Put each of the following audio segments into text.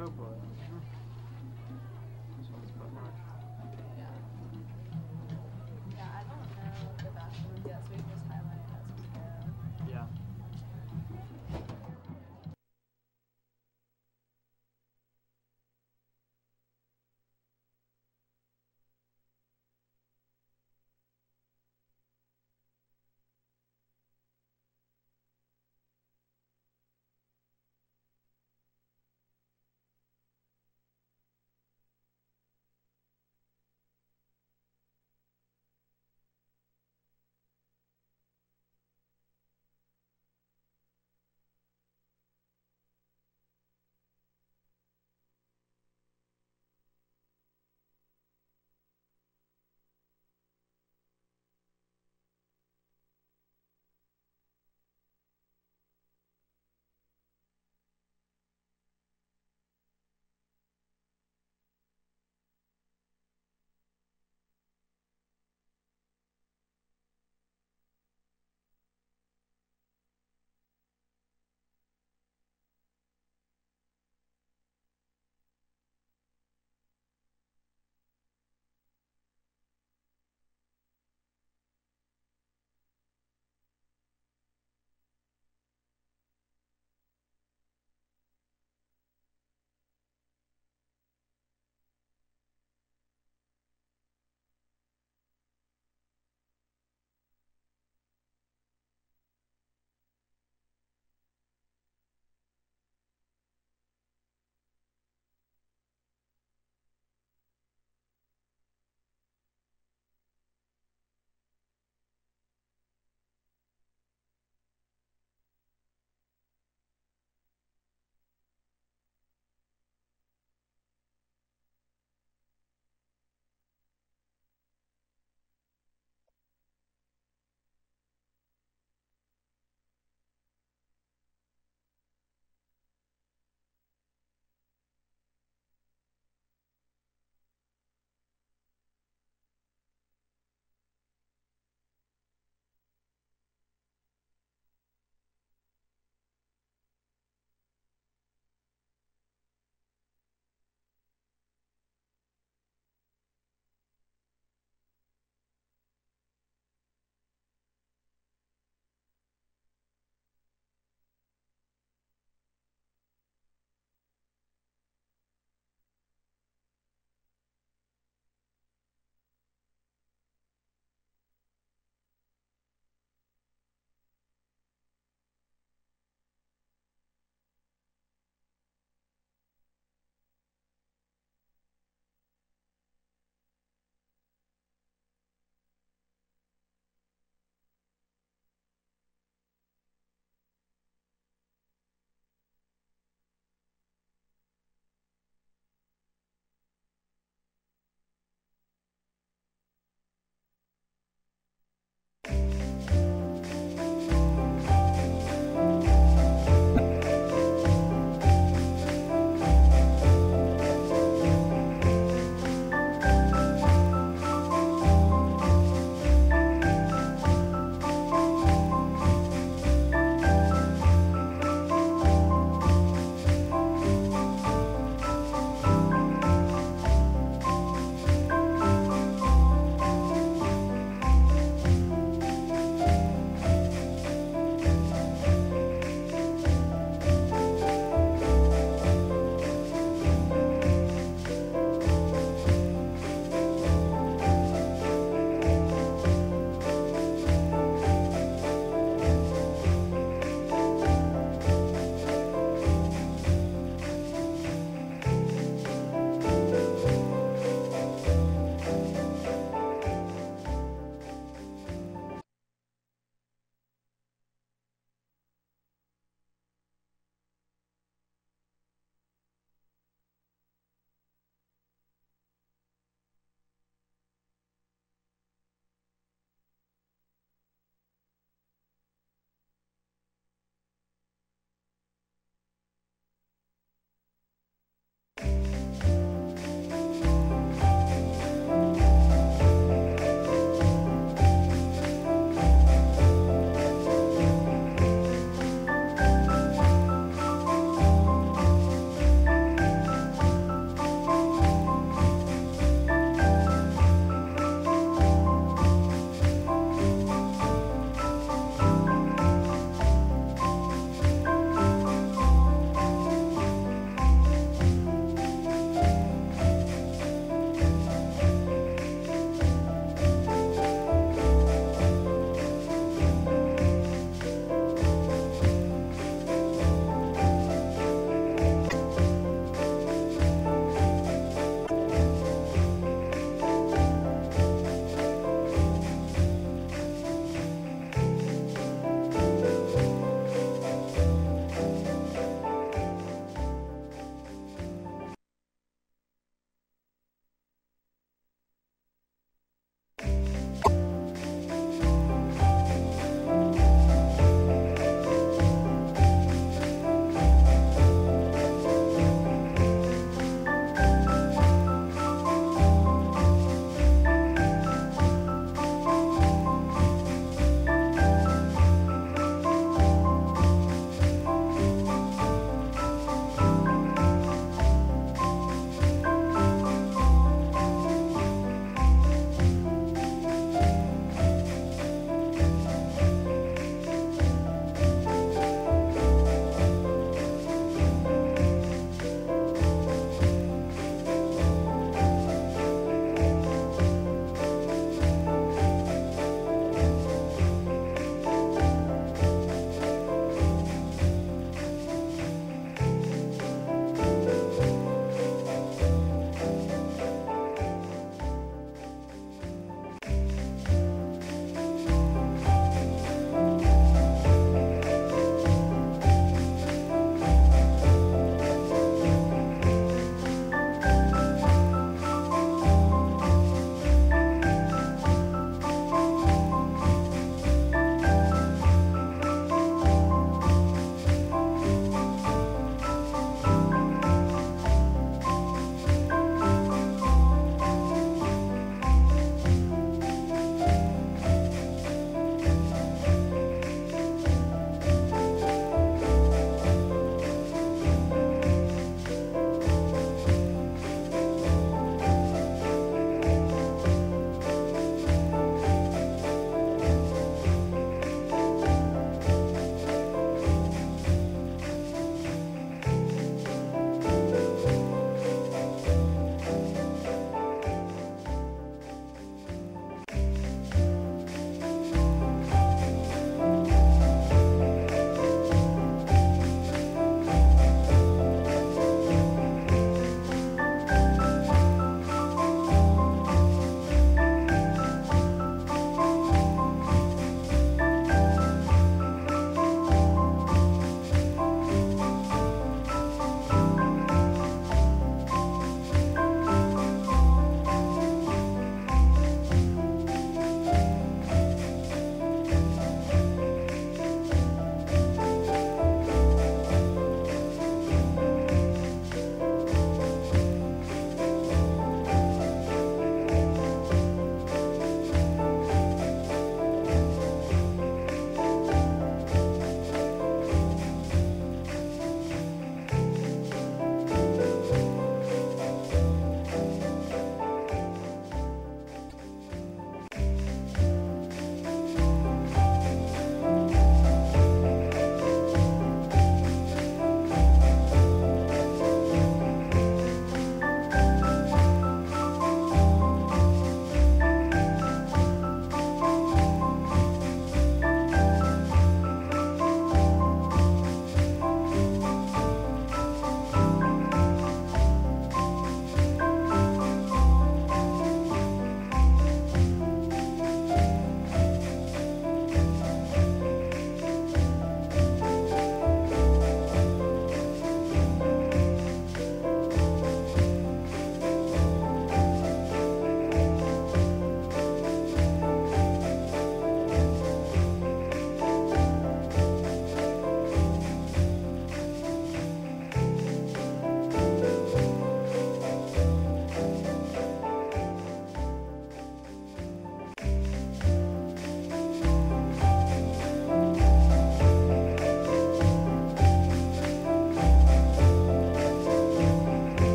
Oh boy. This one's bookmark. Yeah. Yeah, I don't know the Basha ones yet, so we can just highlight as we go. Yeah.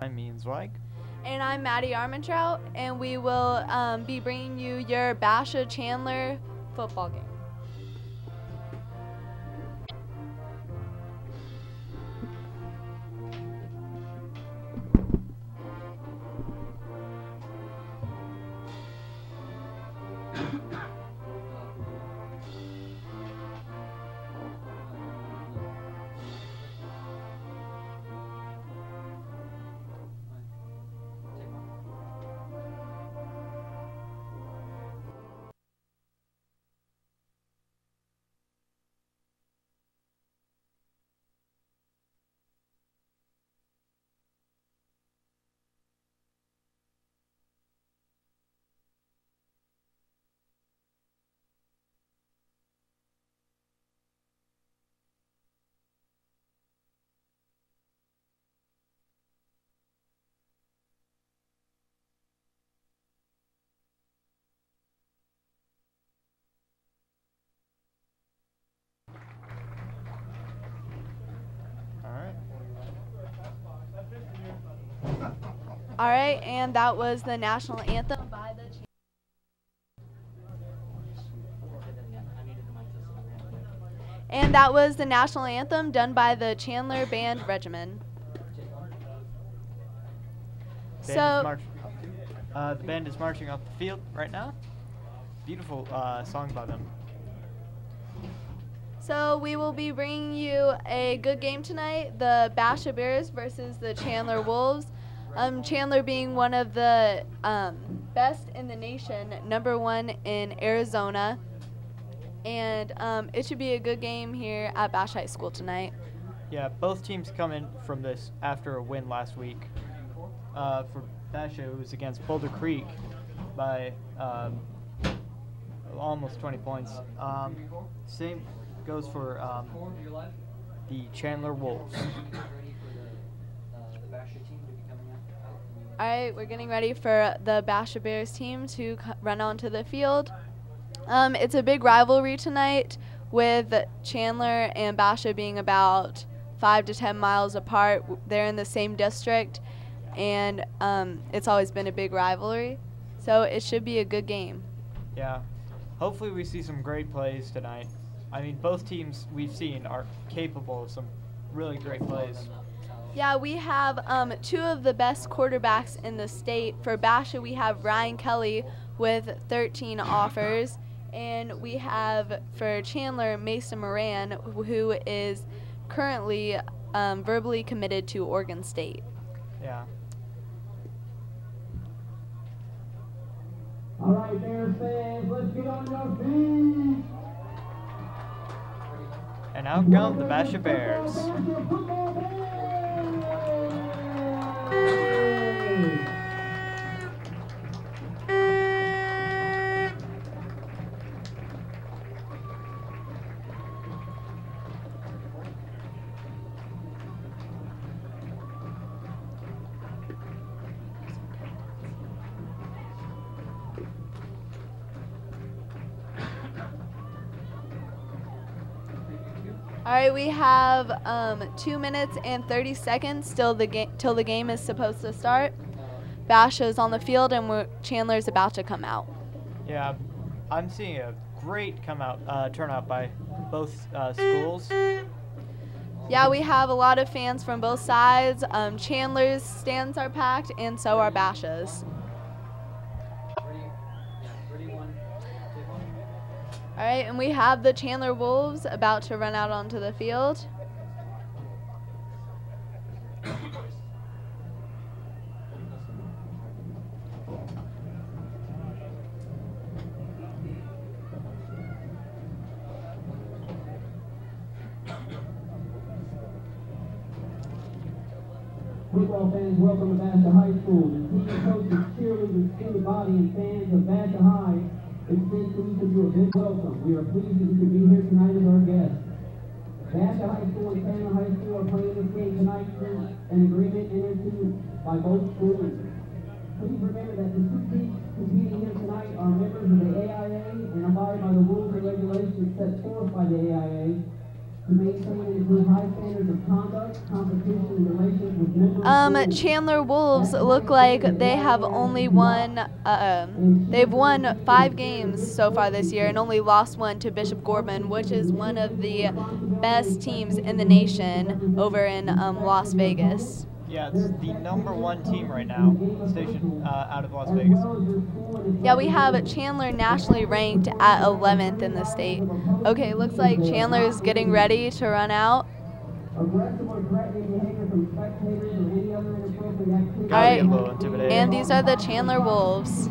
I'm Ian Zweig. And I'm Maddie Armentrout, and we will be bringing you your Basha Chandler football game. All right, and that was the national anthem by the done by the Chandler Band Regiment. The band is marching off the field right now. Beautiful song by them. So we will be bringing you a good game tonight, the Basha Bears versus the Chandler Wolves. Chandler being one of the best in the nation, #1 in Arizona. And it should be a good game here at Basha High School tonight. Yeah, both teams come in from this after a win last week. For Basha, it was against Boulder Creek by almost 20 points. Same goes for the Chandler Wolves. All right, we're getting ready for the Basha Bears team to run onto the field. It's a big rivalry tonight, with Chandler and Basha being about 5 to 10 miles apart. They're in the same district, and it's always been a big rivalry. So it should be a good game. Yeah, hopefully we see some great plays tonight. I mean, both teams we've seen are capable of some really great plays. Yeah, we have 2 of the best quarterbacks in the state. For Basha, we have Ryan Kelly with 13 offers, and we have for Chandler, Mason Moran, who is currently verbally committed to Oregon State. Yeah. All right, Bears fans, let's get on your feet. And out come the Basha Bears. All right, we have 2 minutes and 30 seconds till the game is supposed to start. Basha is on the field, and Chandler's about to come out. Yeah, I'm seeing a great turnout by both schools. Yeah, we have a lot of fans from both sides. Chandler's stands are packed, and so are Basha's. All right, and we have the Chandler Wolves about to run out onto the field. Football fans, welcome to Basha High School. The team coaches, cheerleaders, student body, and fans of Basha High extend to each of you a big welcome. We are pleased that you could be here tonight as our guests. Basha High School and Chandler High School are playing this game tonight through an agreement entered into by both schools. Please remember that the 2 teams competing here tonight are members of the AIA and abide by the rules and regulations set forth by the AIA. to maintain and improve high standards of conduct, competition, and relations with members. Chandler Wolves look like they have only won, they've won 5 games so far this year and only lost one to Bishop Gorman, which is one of the best teams in the nation over in Las Vegas. Yeah, it's the #1 team right now, stationed out of Las Vegas. Yeah, we have Chandler nationally ranked at 11th in the state. Okay, looks like Chandler's getting ready to run out. All right, and these are the Chandler Wolves.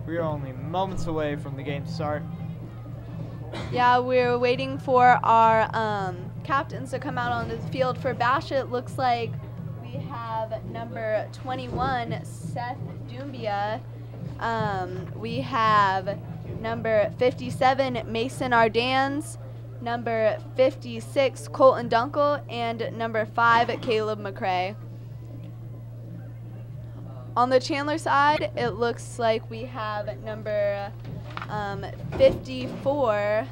We are only moments away from the game start. Yeah, we're waiting for our captains to come out on the field. For Basha, it looks like we have number 21, Seth Dumbia. We have number 57, Mason Ardans, number 56, Colton Dunkel, and number 5, Caleb McCrae. On the Chandler side, it looks like we have number 54,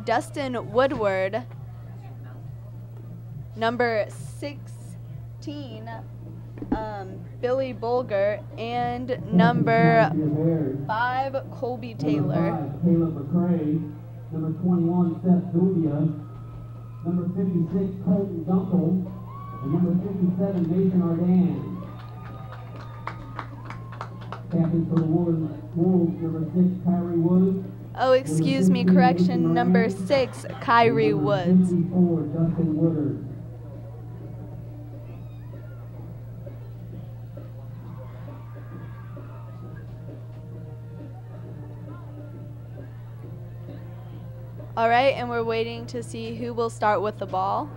Dustin Woodward, number 16, Billy Bulger, and number 5, Colby Taylor. Caleb McCrae, number 21, Seth Dumbia, number 56, Colton Dunkel, and number 57, Mason Ardan. Captain for the Wolves, number 6, Kyrie Woods. Oh, excuse me, correction, number 6, Kyrie Woods. 54, Dustin Woodard. All right, and we're waiting to see who will start with the ball.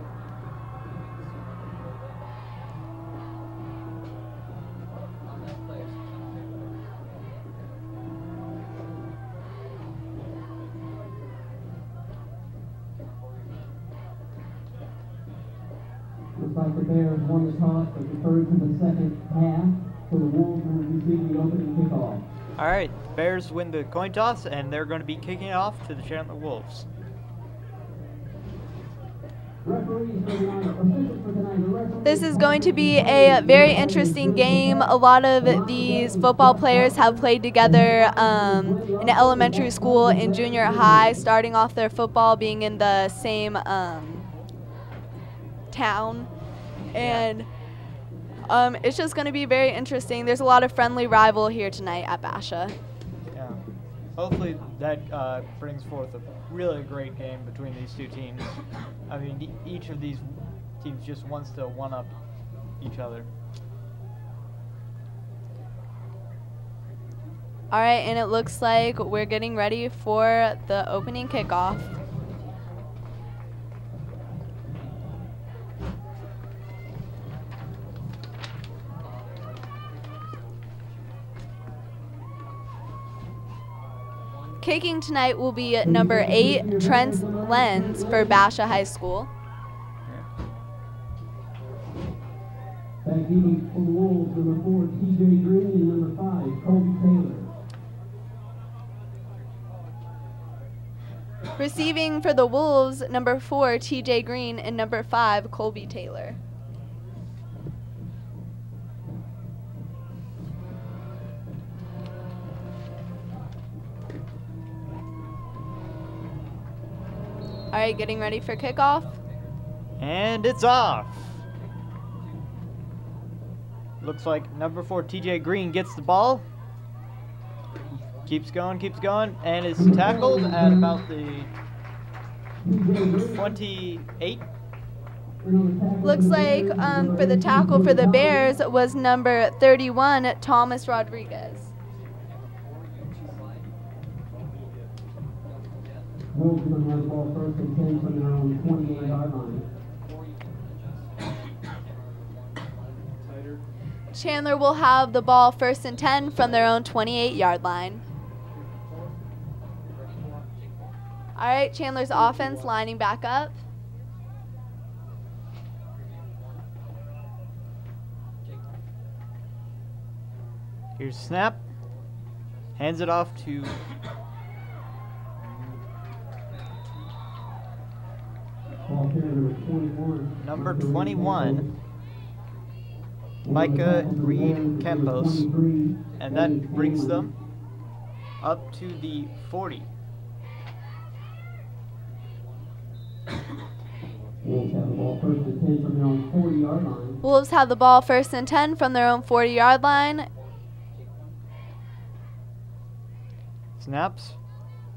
Looks like the Bears won the toss, but deferred to the second half, so the Wolves will receive the opening kickoff. All right, the Bears win the coin toss, and they're going to be kicking it off to the Chandler Wolves. This is going to be a very interesting game. A lot of these football players have played together in elementary school and junior high, starting off their football being in the same town. And it's just going to be very interesting. There's a lot of friendly rival here tonight at Basha. Yeah. Hopefully that brings forth a really great game between these two teams. I mean, each of these teams just wants to one-up each other. All right, and it looks like we're getting ready for the opening kickoff. Kicking tonight will be number 8, Trent Lenz for Basha High School. Back in for the Wolves, number 4, TJ Green, and number 5, Colby Taylor. Receiving for the Wolves, number 4, TJ Green, and number 5, Colby Taylor. All right, getting ready for kickoff. And it's off. Looks like number 4, TJ Green, gets the ball. Keeps going, and is tackled at about the 28. Looks like for the tackle for the Bears was number 31, Thomas Rodriguez. Wolves are going to have the ball first and 10 from their own 28-yard line. Chandler will have the ball 1st and 10 from their own 28-yard line. All right, Chandler's offense lining back up. Here's snap. Hands it off to number 21, Micah Reed Campos, and that brings them up to the 40. Wolves have the ball 1st and 10 from their own 40-yard line. Snaps.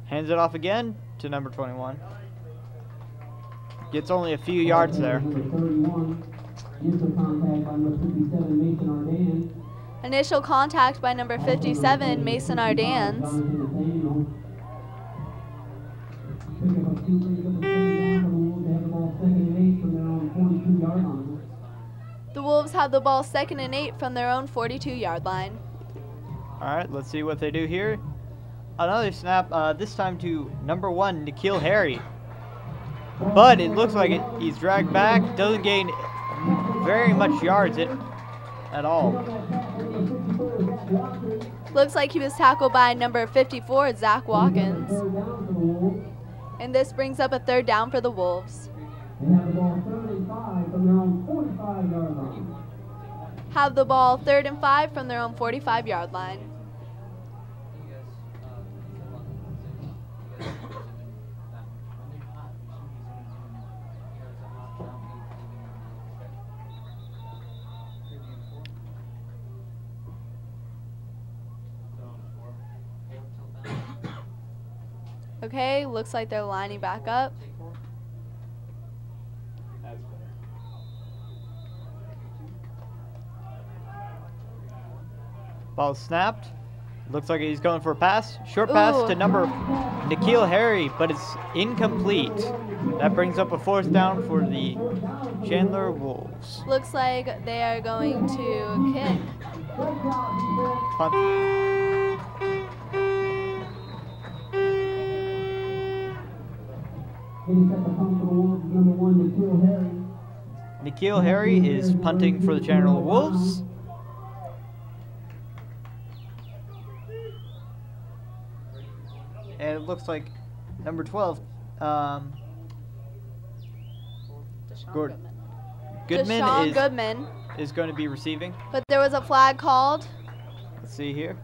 Hands it off again to number 21. Gets only a few yards there. Initial contact by number 57, Mason Ardans. The Wolves have the ball 2nd and 8 from their own 42-yard line. All right, let's see what they do here. Another snap, this time to number 1, N'Keal Harry. But it looks like he's dragged back, doesn't gain very much yards at all. Looks like he was tackled by number 54, Zach Watkins. And this brings up a 3rd down for the Wolves. Have the ball 3rd and 5 from their own 45-yard line. Okay, looks like they're lining back up. Ball snapped. Looks like he's going for a pass. Short pass to number N'Keal Harry, but it's incomplete. That brings up a 4th down for the Chandler Wolves. Looks like they are going to kick. Punt. N'Keal Harry is punting for the Chandler Wolves. And it looks like number 12, Goodman is going to be receiving. But there was a flag called. Let's see here.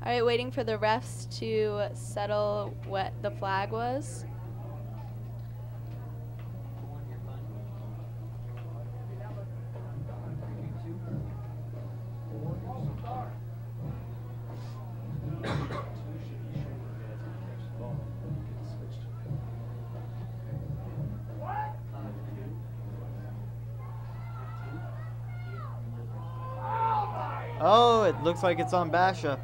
All right, waiting for the refs to settle what the flag was. Oh, it looks like it's on Basha.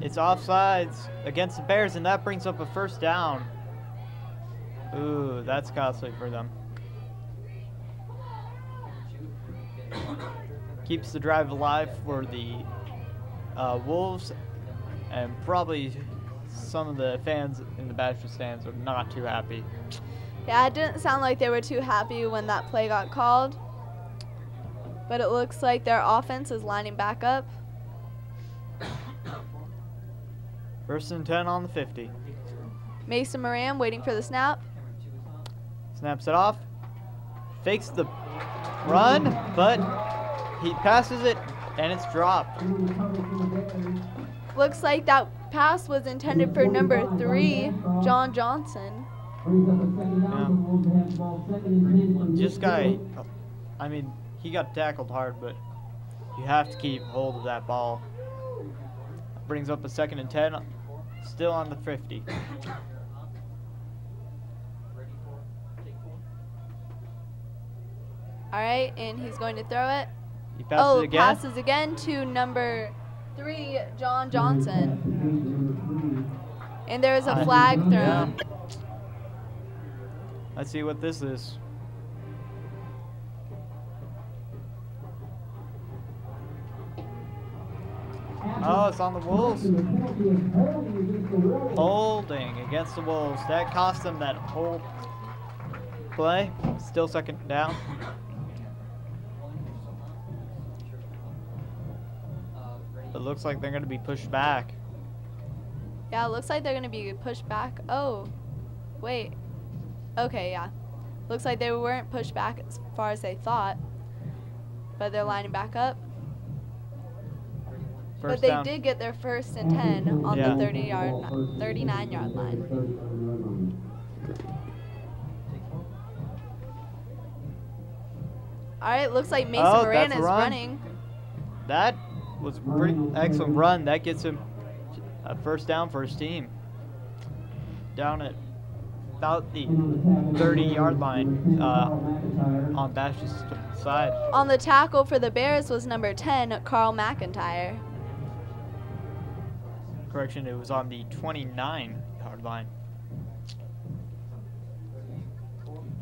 It's offsides against the Bears, and that brings up a 1st down. Ooh, that's costly for them. Keeps the drive alive for the Wolves, and probably some of the fans in the Basha stands are not too happy. Yeah, it didn't sound like they were too happy when that play got called. But it looks like their offense is lining back up. 1st and 10 on the 50. Mason Moran waiting for the snap. Snaps it off. Fakes the run, but he passes it, and it's dropped. Looks like that pass was intended for number 3, John Johnson. Yeah. This guy, I mean, he got tackled hard, but you have to keep hold of that ball. Brings up a 2nd and 10, still on the 50. All right, and he's going to throw it. He passes again. Passes again to number 3, John Johnson. And there is a flag thrown. Let's see what this is. Oh, it's on the Wolves. Holding against the Wolves. That cost them that whole play. Still second down. It looks like they're going to be pushed back. Yeah, it looks like they're going to be pushed back. Oh, wait. Okay, yeah. Looks like they weren't pushed back as far as they thought. But they're lining back up. First but they down. did get their 1st and 10 on the 39-yard line. All right, looks like Mason Moran is running. That was a pretty excellent run. That gets him a first down for his team. Down at about the 30-yard line on Bash's side. On the tackle for the Bears was number 10, Carl McIntyre. Correction, it was on the 29-yard line.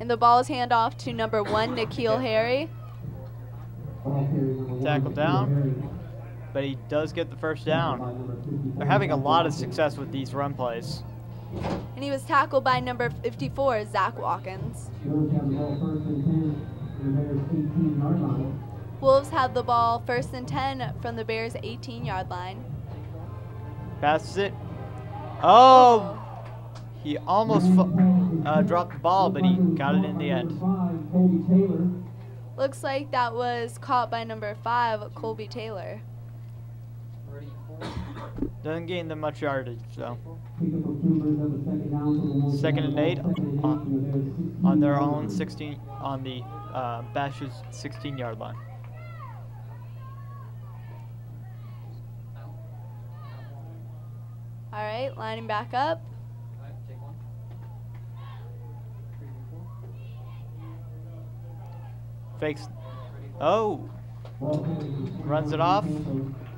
And the ball is handoff to number 1, N'Keal Harry. Tackle down, but he does get the first down. They're having a lot of success with these run plays. And he was tackled by number 54, Zach Watkins. Wolves have the ball 1st and 10 from the Bears' 18-yard line. Passes it. Oh! He almost dropped the ball, but he got it in the end. Looks like that was caught by number 5, Colby Taylor. Doesn't gain them much yardage, though. 2nd and 8 on their own 16 on the Bash's 16-yard line. All right, lining back up. Fakes. Oh! Runs it off.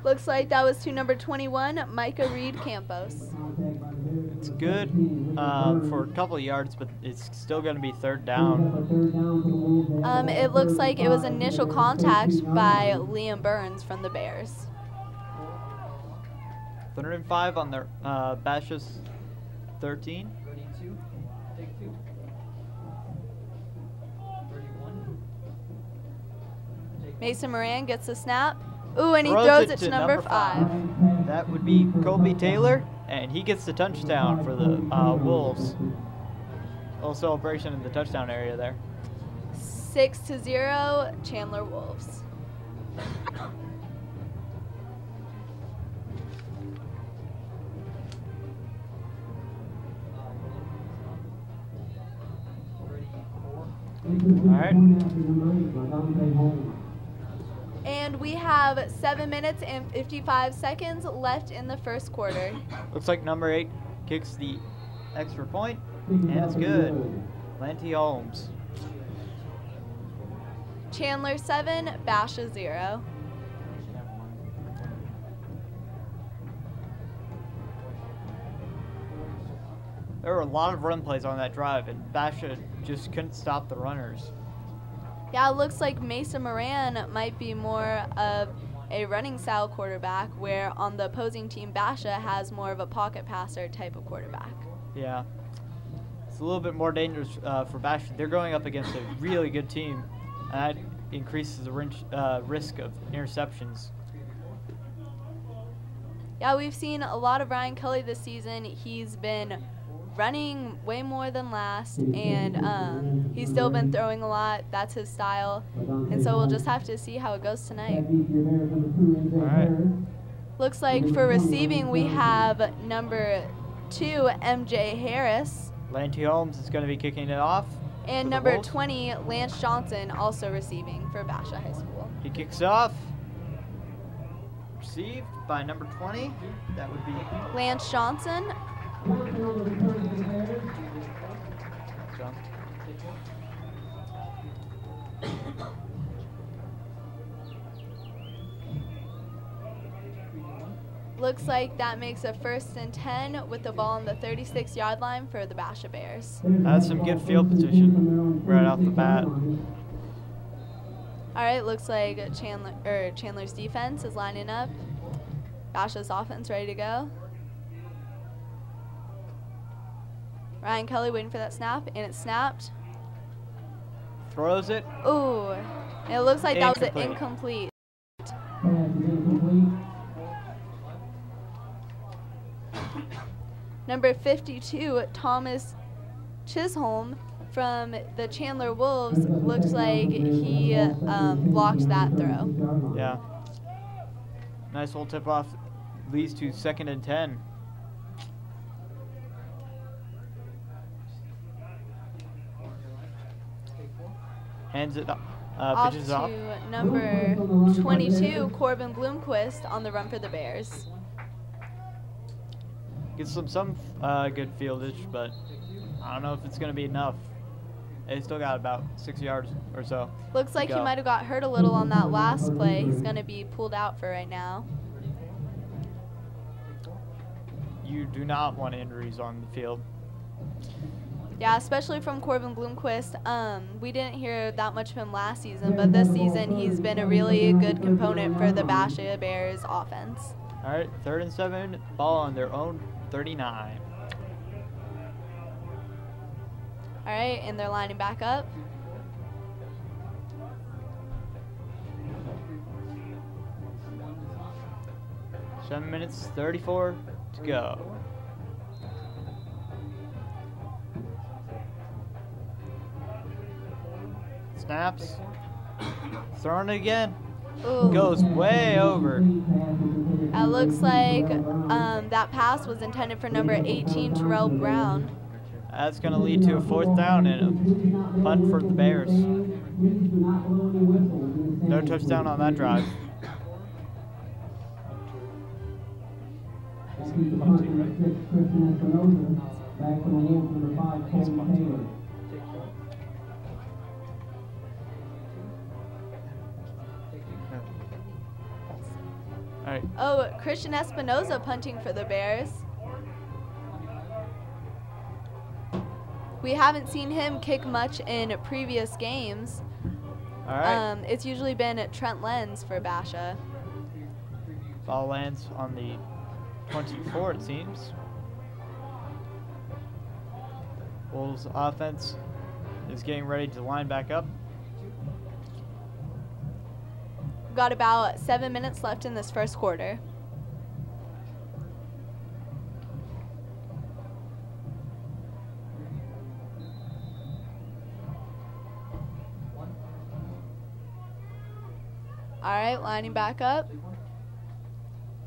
Looks like that was to number 21, Micah Reed Campos. It's good for a couple of yards, but it's still going to be 3rd down. It looks like it was initial contact by Liam Burns from the Bears. 105 on their Bash's 13. Mason Moran gets the snap. Ooh, and he throws it to number 5. That would be Colby Taylor, and he gets the touchdown for the Wolves. Little celebration in the touchdown area there. 6-0, Chandler Wolves. All right. And we have 7 minutes and 55 seconds left in the 1st quarter. Looks like number 8 kicks the extra point, and it's good. Lanty Holmes. Chandler 7, Basha 0. There were a lot of run plays on that drive, and Basha just couldn't stop the runners. Yeah, it looks like Mason Moran might be more of a running style quarterback, where on the opposing team, Basha has more of a pocket passer type of quarterback. Yeah. It's a little bit more dangerous for Basha. They're going up against a really good team, and that increases the risk of interceptions. Yeah, we've seen a lot of Ryan Kelly this season. He's been running way more than last, and he's still been throwing a lot. That's his style, and so we'll just have to see how it goes tonight. All right. Looks like for receiving we have number 2, MJ Harris, Lanty Holmes is going to be kicking it off. and for the number Wolves. 20, Lance Johnson, also receiving for Basha High School. He kicks off. Received by number 20. That would be Lance Johnson. John. Looks like that makes a 1st and 10 with the ball on the 36-yard line for the Basha Bears. That's some good field position right off the bat. All right, looks like Chandler's defense is lining up. Basha's offense ready to go. Ryan Kelly waiting for that snap, and it's snapped. Throws it. Ooh, it looks like that was an Incomplete. incomplete. Number 52, Thomas Chisholm from the Chandler Wolves, looks like he blocked that throw. Yeah. Nice little tip off. Leads to 2nd and 10. Hands it up. Off Pitches to off. number 22, Corbin Bloomquist on the run for the Bears. Gets some good fieldage, but I don't know if it's going to be enough. They still got about 6 yards or so. Looks like he go. might have got hurt a little on that last play. He's going to be pulled out for right now. You do not want injuries on the field. Yeah, especially from Corbin Bloomquist. We didn't hear that much of him last season, but this season he's been a really good component for the Basha Bears offense. All right, 3rd and 7, ball on their own 39. All right, and they're lining back up. Seven minutes, 34 to go. Snaps. Throwing it again. Ooh. Goes way over. That looks like that pass was intended for number 18, Terrell Brown. That's going to lead to a 4th down and a punt for the Bears. No touchdown on that drive. All right. Oh, Christian Espinoza punting for the Bears. We haven't seen him kick much in previous games. All right. It's usually been Trent Lenz for Basha. Ball lands on the 24, it seems. Wolves offense is getting ready to line back up. We've got about 7 minutes left in this first quarter. All right, lining back up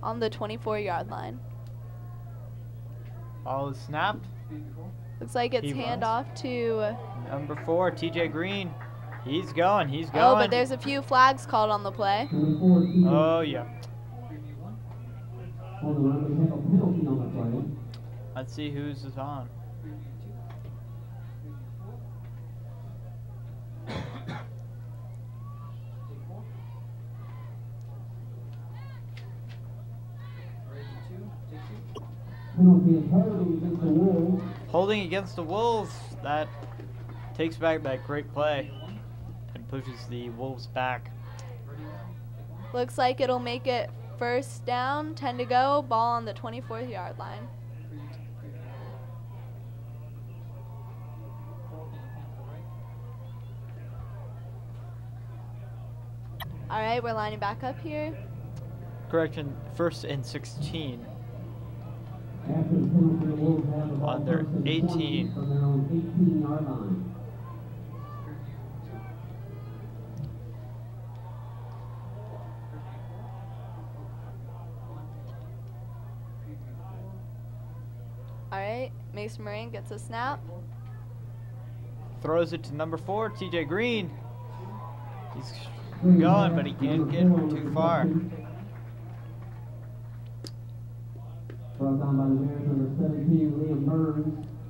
on the 24-yard line. Ball is snapped. Looks like it's He runs. handoff to. Number 4, TJ Green. He's going. He's going. Oh, but there's a few flags called on the play. Oh, yeah. Let's see who's is on. Holding against the Wolves. That takes back that great play and pushes the Wolves back. Looks like it'll make it first down, 10 to go, ball on the 24th-yard line. All right, we're lining back up here. Correction, 1st and 16. On their 18. All right, Mason Moran gets a snap. Throws it to number 4, TJ Green. He's going, but he can't get too far.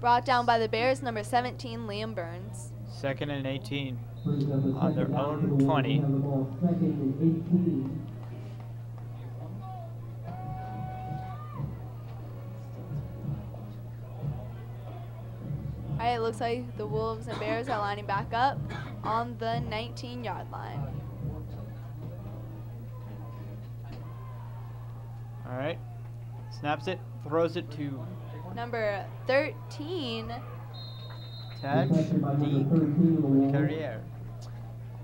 Brought down by the Bears, number 17, Liam Burns. 2nd and 18 on their own 20. right, it looks like the Wolves and Bears are lining back up on the 19-yard line. All right. Snaps it, throws it to Number 13. Tad Reception by number 13 of the Wolves. Carrier.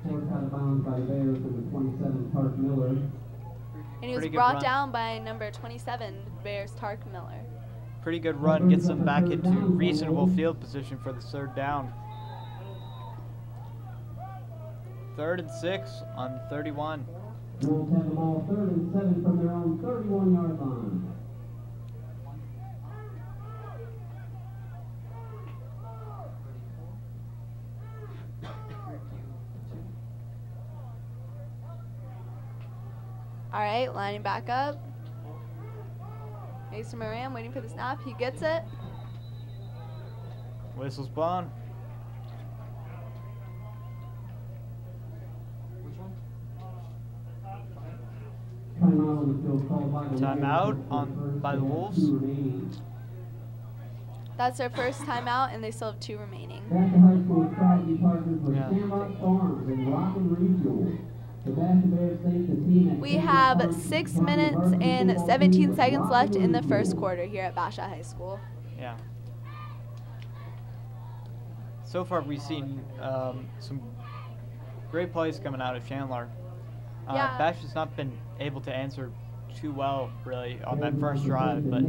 Forced out of bounds by the Bears to the 27, Tark Miller. And he was Pretty good brought run. down by number 27, Bears Tark Miller. Pretty good run, gets them back into reasonable field position for the third down. 3rd and 6 on 31. Wolves have the ball 3rd and 7 from their own 31-yard line. All right, lining back up. Mason Moran waiting for the snap. He gets it. Whistle's blown. Timeout on the field called by the Timeout by the Wolves. 2 remaining. That's their first timeout, and they still have 2 remaining. Basha High School is proud to be partners with Yeah. Shamrock Farms and Rockin' Refuel. The Basha Bears thank the team at We Shamrock have Farms 6 County minutes Varsity and Football 17 Team with seconds left Rockin' in the first Refuel. quarter here at Basha High School. Yeah. So far, we've seen some great plays coming out of Chandler. Yeah. Bash has not been able to answer too well, really, on that first drive, but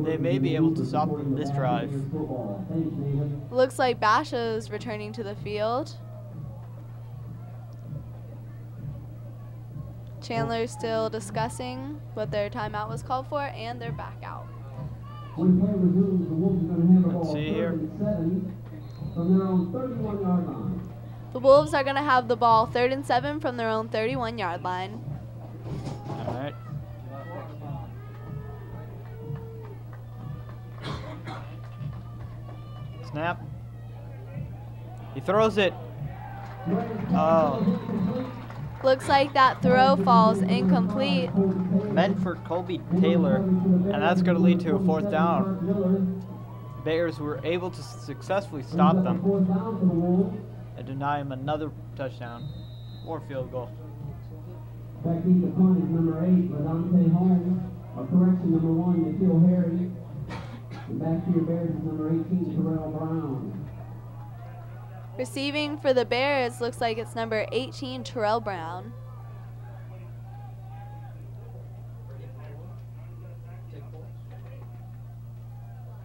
they may be able to stop this drive. Looks like Basha's returning to the field. Chandler's still discussing what their timeout was called for, and they're back out. When play resumes, the Wolves are going to have the Let's ball see here. 3rd and 7 from their own 31-yard line. The Wolves are going to have the ball 3rd and 7 from their own 31-yard line. All right. Snap. He throws it. Oh, Looks like that throw falls incomplete. meant for Colby Taylor, and that's going to lead to a 4th down. Bears were able to successfully stop them and deny him another touchdown or field goal. Back deep the punt is number 8, Ladante Holmes. A correction, number 1, Nikhil Harry. And back to your Bears is number 18, Terrell Brown. Receiving for the Bears looks like it's number 18, Terrell Brown.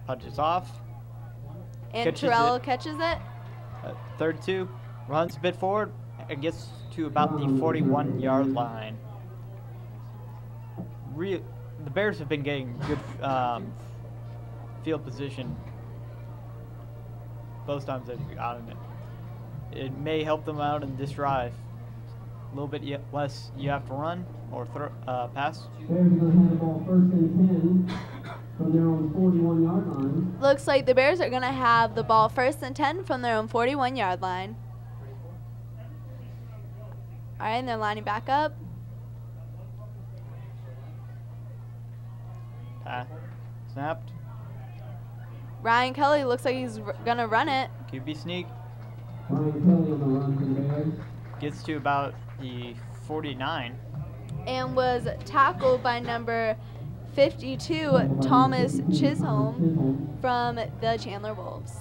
Punches off. And Catches Terrell it. catches it. 3rd 2, runs a bit forward and gets to about the 41-yard line. The Bears have been getting good field position both times they've gotten it. It may help them out in this drive. A little bit less you have to run or pass. Bears are going to have the ball 1st and 10 from their own 41-yard line. Looks like the Bears are going to have the ball 1st and 10 from their own 41-yard line. All right, and they're lining back up. Snapped. Ryan Kelly looks like he's going to run it. QB sneak. Ryan Kelly on the run for the Bears. Gets to about the 49. And was tackled by number 52, Thomas Chisholm from the Chandler Wolves.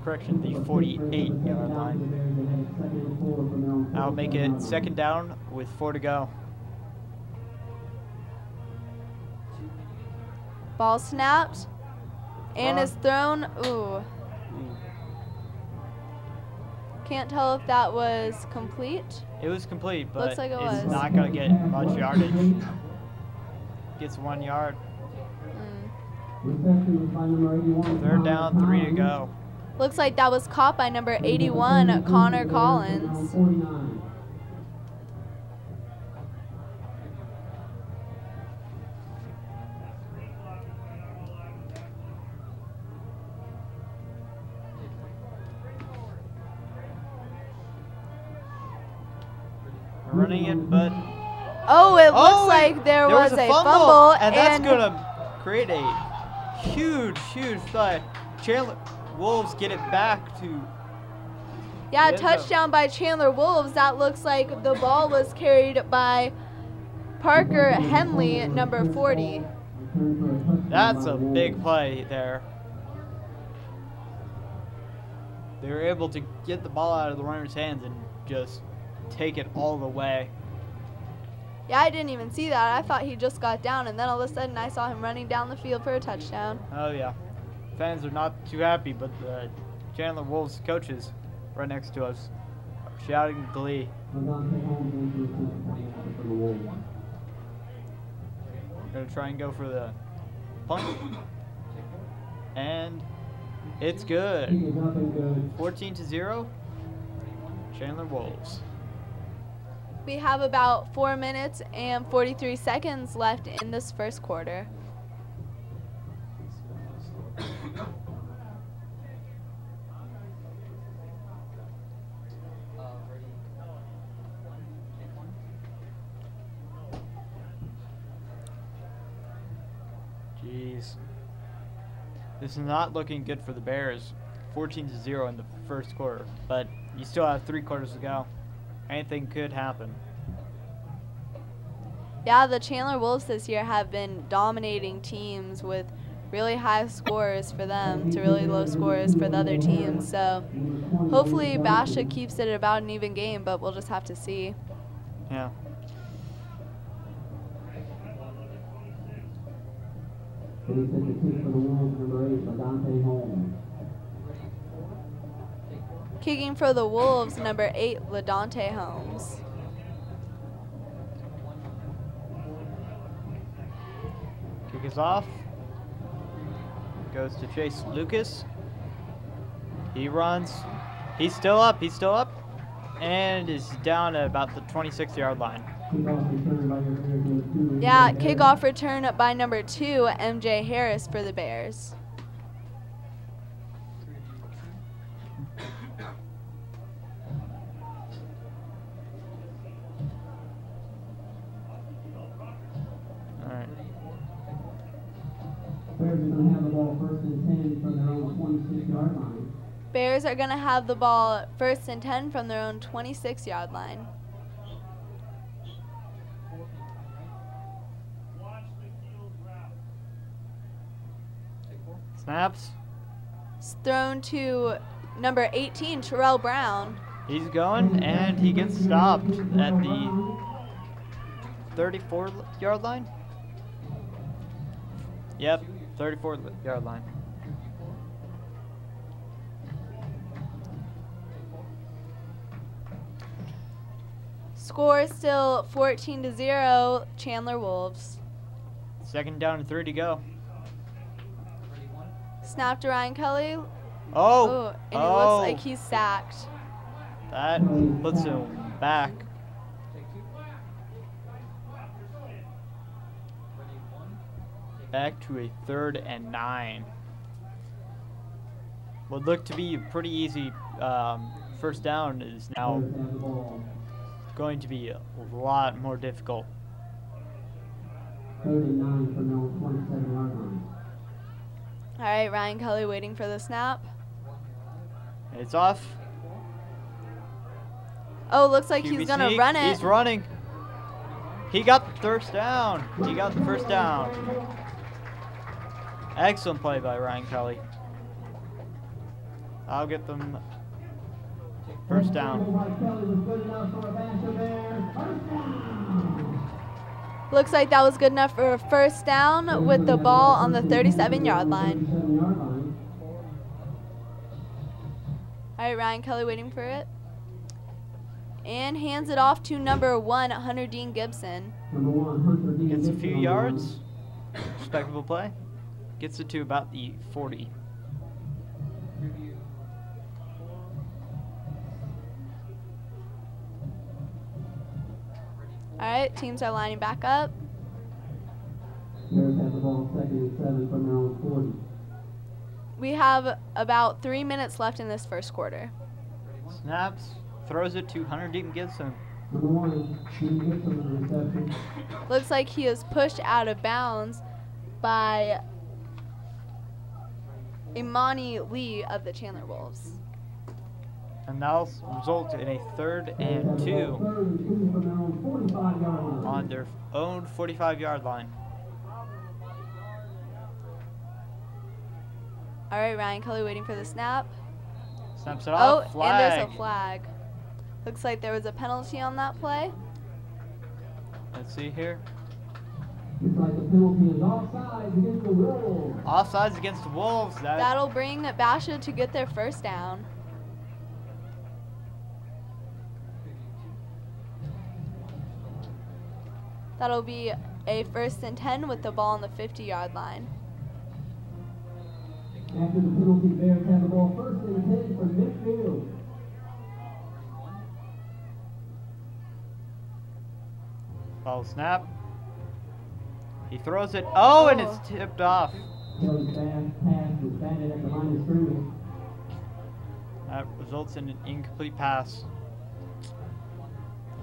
Correction, the 48-yard line. That'll make it 2nd down with 4 to go. Ball snapped and is thrown. Ooh. Can't tell if that was complete. It was complete, but Looks like it it's was. not going to get much yardage. Gets 1 yard. Mm. 3rd down, 3 to go. Looks like that was caught by number 81, Connor Collins. Running it, but Oh, it looks like there was a fumble, and that's going to create a huge, huge play. Chandler Wolves get it back to. Yeah, Yeah. touchdown by Chandler Wolves. That looks like the ball was carried by Parker Henley, number 40. That's a big play there. They were able to get the ball out of the runner's hands and just take it all the way. Yeah, I didn't even see that. I thought he just got down, and then all of a sudden I saw him running down the field for a touchdown. Oh yeah, fans are not too happy, but the Chandler Wolves coaches right next to us are shouting glee. Gonna try and go for the punt, and it's good. 14-0, Chandler Wolves. We have about 4 minutes and 43 seconds left in this first quarter. Jeez. This is not looking good for the Bears. 14-0 in the first quarter, but you still have 3 quarters to go. Anything could happen. Yeah, the Chandler Wolves this year have been dominating teams with really high scores for them to really low scores for the other teams. So hopefully Basha keeps it about an even game, but we'll just have to see. Yeah. Kicking for the Wolves, number 8, LaDante Holmes. Kick is off. Goes to Chase Lucas. He runs. He's still up. He's still up. And is down at about the 26-yard line. Yeah, kickoff return by number 2, MJ Harris for the Bears. Bears are going to have the ball first and 10 from their own 26-yard line. Bears are going to have the ball first and 10 from their own 26-yard line. Snaps. It's thrown to number 18, Terrell Brown. He's going, and he gets stopped at the 34-yard line. Yep, 34-yard line. Score still 14-0, Chandler Wolves. Second down and 3 to go. Snap to Ryan Kelly. Oh, And he looks like he's sacked. That puts him back. Back to a 3rd and 9. What looked to be a pretty easy first down is now going to be a lot more difficult. 3rd and 9 from their own 27-yard line. All right, Ryan Kelly waiting for the snap. It's off. Oh, looks like QB he's going to sneak. run it. He's running. He got the first down. He got the first down. Excellent play by Ryan Kelly. I'll get them first down. Looks like that was good enough for a first down with the ball on the 37-yard line. All right, Ryan Kelly waiting for it. And hands it off to number 1, Hunter Dean Gibson. Gets a few yards. Respectable play. Gets it to about the 40. All right, teams are lining back up. Bears have the ball 2nd and 7 from their own 40. We have about 3 minutes left in this first quarter. Snaps. Throws it to Hunter Dean Gibson. Number 1, Dean Gibson with the reception. Looks like he is pushed out of bounds by Imani Lee of the Chandler Wolves. And that'll result in a 3rd and 2 on their own 45-yard line. All right, Ryan Kelly waiting for the snap. Snaps it off. Oh, and there's a flag. Looks like there was a penalty on that play. Let's see here. Looks like the penalty is offsides against the Wolves. Offsides against the Wolves. That'll bring Basha to get their first down. That'll be a 1st and 10 with the ball on the 50-yard line. After the penalty, Bears have the ball 1st and 10 from midfield. Ball snap. He throws it. Oh, and it's tipped off. Kelly's fast pass was batted at the line of scrimmage. That results in an incomplete pass.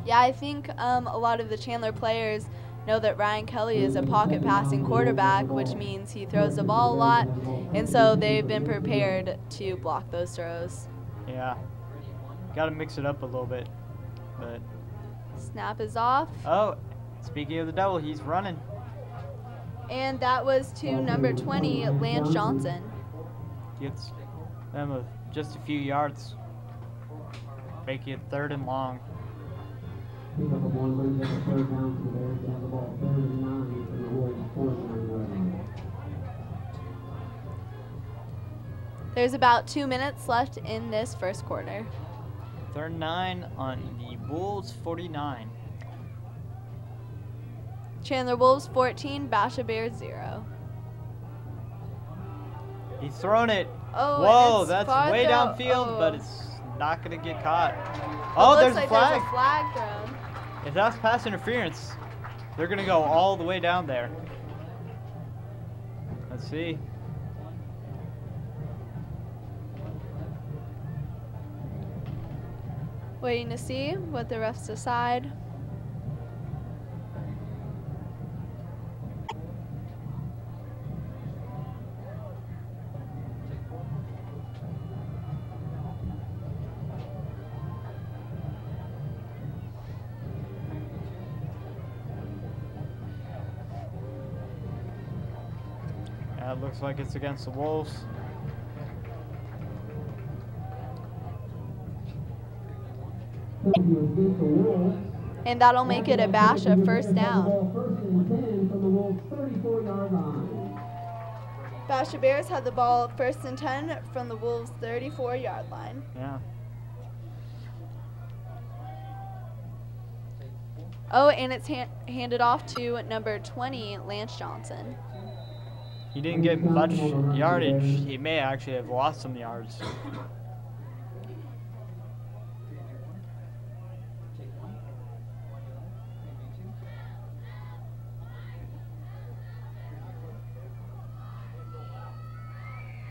Yeah, I think a lot of the Chandler players know that Ryan Kelly is a pocket passing quarterback, which means he throws the ball a lot, and so they've been prepared to block those throws. Yeah. Got to mix it up a little bit. But Snap is off. oh, speaking of the devil, he's running. And that was to number 20, Lance Johnson. Gets them just a few yards. Making it 3rd and long. Pick up a 1, lose at the 3rd down for the Bears. They have the ball 3rd and 9 from the Wolves' 49-yard line. There's about 2 minutes left in this first quarter. 3rd and 9 on the Wolves 49. Chandler Wolves 14, Basha Bears 0. He's thrown it. Oh, Whoa, it's that's far way though. downfield, Oh. but it's not going to get caught. It Oh, looks there's like a flag. There's a flag thrown. If that's pass interference, they're going to go all the way down there. Let's see. Waiting to see what the refs decide. Yeah, it looks like it's against the Wolves. Penalty was against the Wolves. And that'll make it a Basha 1st down. Ball 1st and 10 from the Wolves' 34-yard line. Basha Bears had the ball 1st and 10 from the Wolves' 34-yard line. Yeah. Oh, and it's handed off to number 20, Lance Johnson. He didn't get much yardage. He may actually have lost some yards.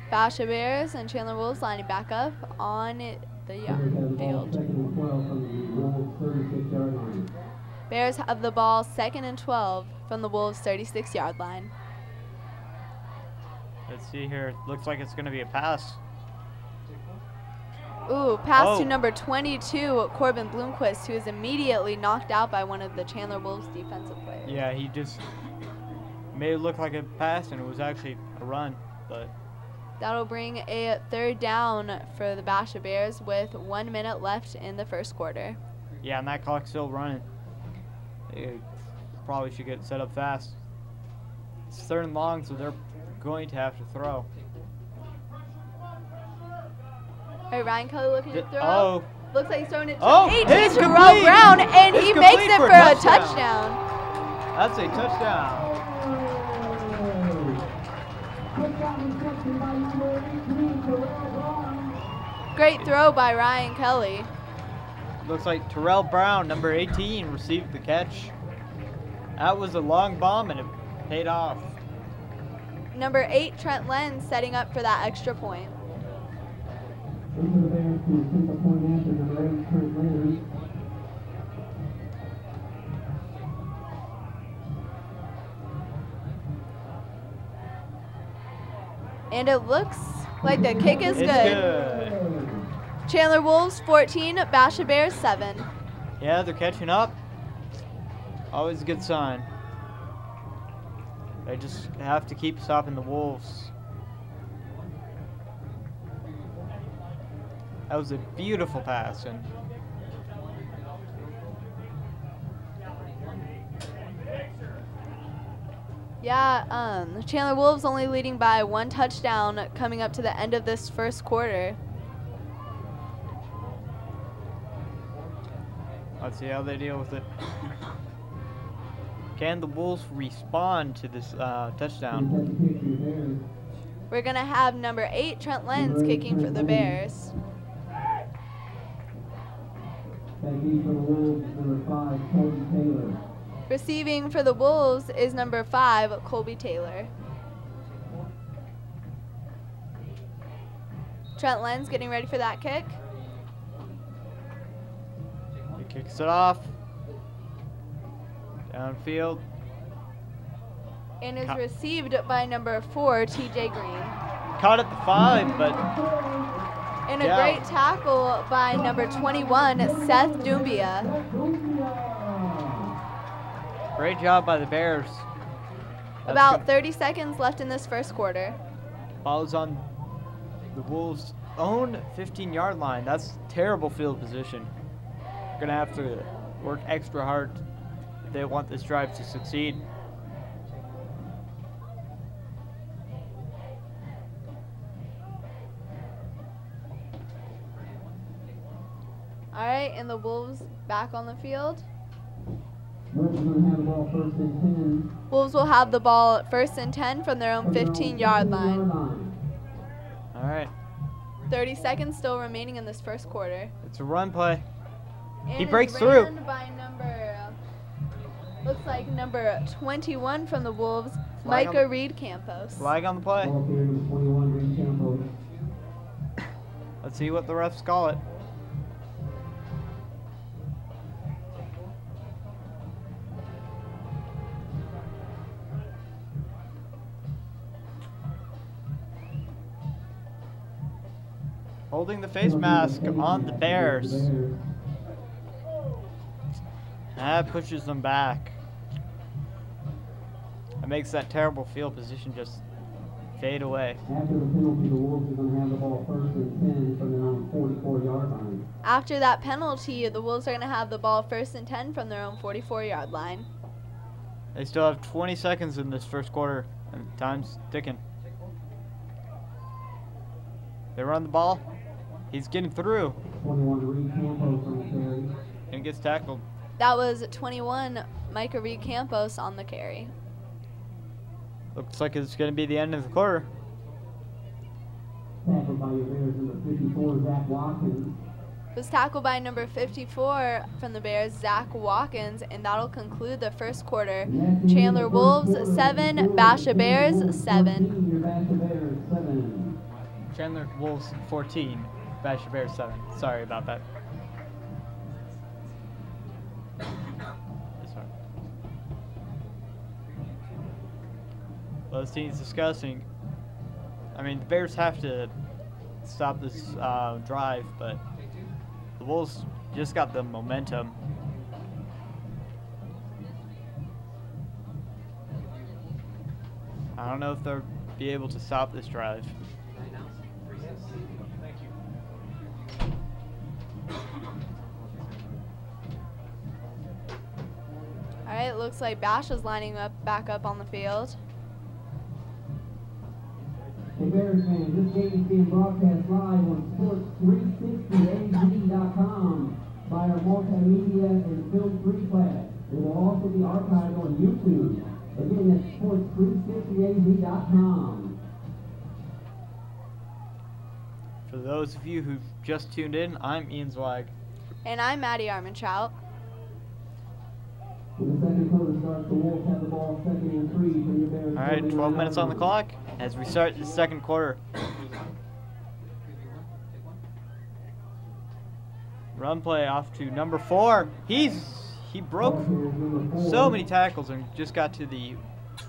Basha Bears and Chandler Wolves lining back up on the Bears have the ball field. 2nd and 12 from the Wolves' 36-yard line. Bears have the ball 2nd and 12 from the Wolves' 36-yard line. Let's see here. Looks like it's going to be a pass. Ooh, pass Oh. to number 22, Corbin Bloomquist, who is immediately knocked out by one of the Chandler Wolves defensive players. Yeah, he just made it look like a pass, and it was actually a run. But That'll bring a 3rd down for the Basha Bears with 1 minute left in the first quarter. yeah, and that clock's still running. They probably should get set up fast. It's 3rd and long, so they're going to have to throw. All right, Ryan Kelly looking to throw. Oh, Looks like he's throwing it to Oh, 18 it's to Terrell complete. Brown, and It's he makes complete it for for a a touchdown. touchdown. that's a touchdown. Touchdown reception by number 18, Terrell Brown. Great throw by Ryan Kelly. Looks like Terrell Brown, number 18, received the catch. That was a long bomb, and it paid off. Number 8, Trent Lenz, setting up for that extra point. Into the Bears to attempt a point after number 8, Trent Lenz. And it looks Like the kick is It's good. good. Chandler Wolves 14, Basha Bears 7. Yeah, they're catching up. Always a good sign. They just have to keep stopping the Wolves. That was a beautiful pass. And Yeah, Chandler Wolves only leading by 1 touchdown coming up to the end of this first quarter. let's see how they deal with it. Can the Wolves respond to this touchdown? We're going to have number 8, Trent Lenz, kicking for the Bears. Backing for the Wolves, number 5, Colby Taylor. Receiving for the Wolves is number 5, Colby Taylor. Trent Lenz getting ready for that kick. He kicks it off. Downfield. And is received by number 4, TJ Green. Caught at the 5, but And a great tackle by number 21, Seth Dumbia. great job by the Bears. About 30 seconds left in this first quarter. Ball is on the Wolves' own 15-yard line. That's terrible field position. Gonna have to work extra hard if they want this drive to succeed. All right, and the Wolves back on the field. Wolves are going to have the ball first and 10. Wolves will have the ball first and 10 from their own 15-yard line. All right, 30 seconds still remaining in this first quarter. it's a run play. And He it's breaks ran through. By looks like number 21 from the Wolves, Flag on Micah the- Reed Campos. Flag on the play. Ball carrier number 21, Reed Campos. Let's see what the refs call it. Holding the face mask on the Bears. That pushes them back. That makes that terrible field position just fade away. After the penalty, the Wolves are going to have the ball first and 10 from their own 44-yard line. After that penalty, the Wolves are going to have the ball first and 10 from their own 44-yard line. They still have 20 seconds in this first quarter, and time's ticking. They run the ball. He's getting through 21, Reed Campos on the carry. and gets tackled. That was 21, Micah Reed Campos on the carry. Looks like it's going to be the end of the quarter. Tackled by your Bears, number 54, Zach Watkins. Was tackled by number 54 from the Bears, Zach Watkins, and that'll conclude the first quarter. Chandler Wolves 7, Basha Bears 7. Your Basha Bears 7. Chandler Wolves 14, Basha Bears 7. Sorry about that. Sorry. Those teams discussing. I mean, the Bears have to stop this drive, but the Wolves just got the momentum. I don't know if they'll be able to stop this drive. All right, it looks like Basha's lining up back up on the field. Hey Bears fans, this game is being broadcast live on sports360az.com by our multimedia and film free class. It will also be archived on YouTube. Again, that's sports360az.com. For those of you who've just tuned in, I'm Ian Zweig. And I'm Maddie Armentrout. When the second quarter starts, the Wolves have the ball second and 3 for your Bears. All right, 12 minutes on the clock as we start the second quarter. Run play off to number 4. He broke so many tackles and just got to the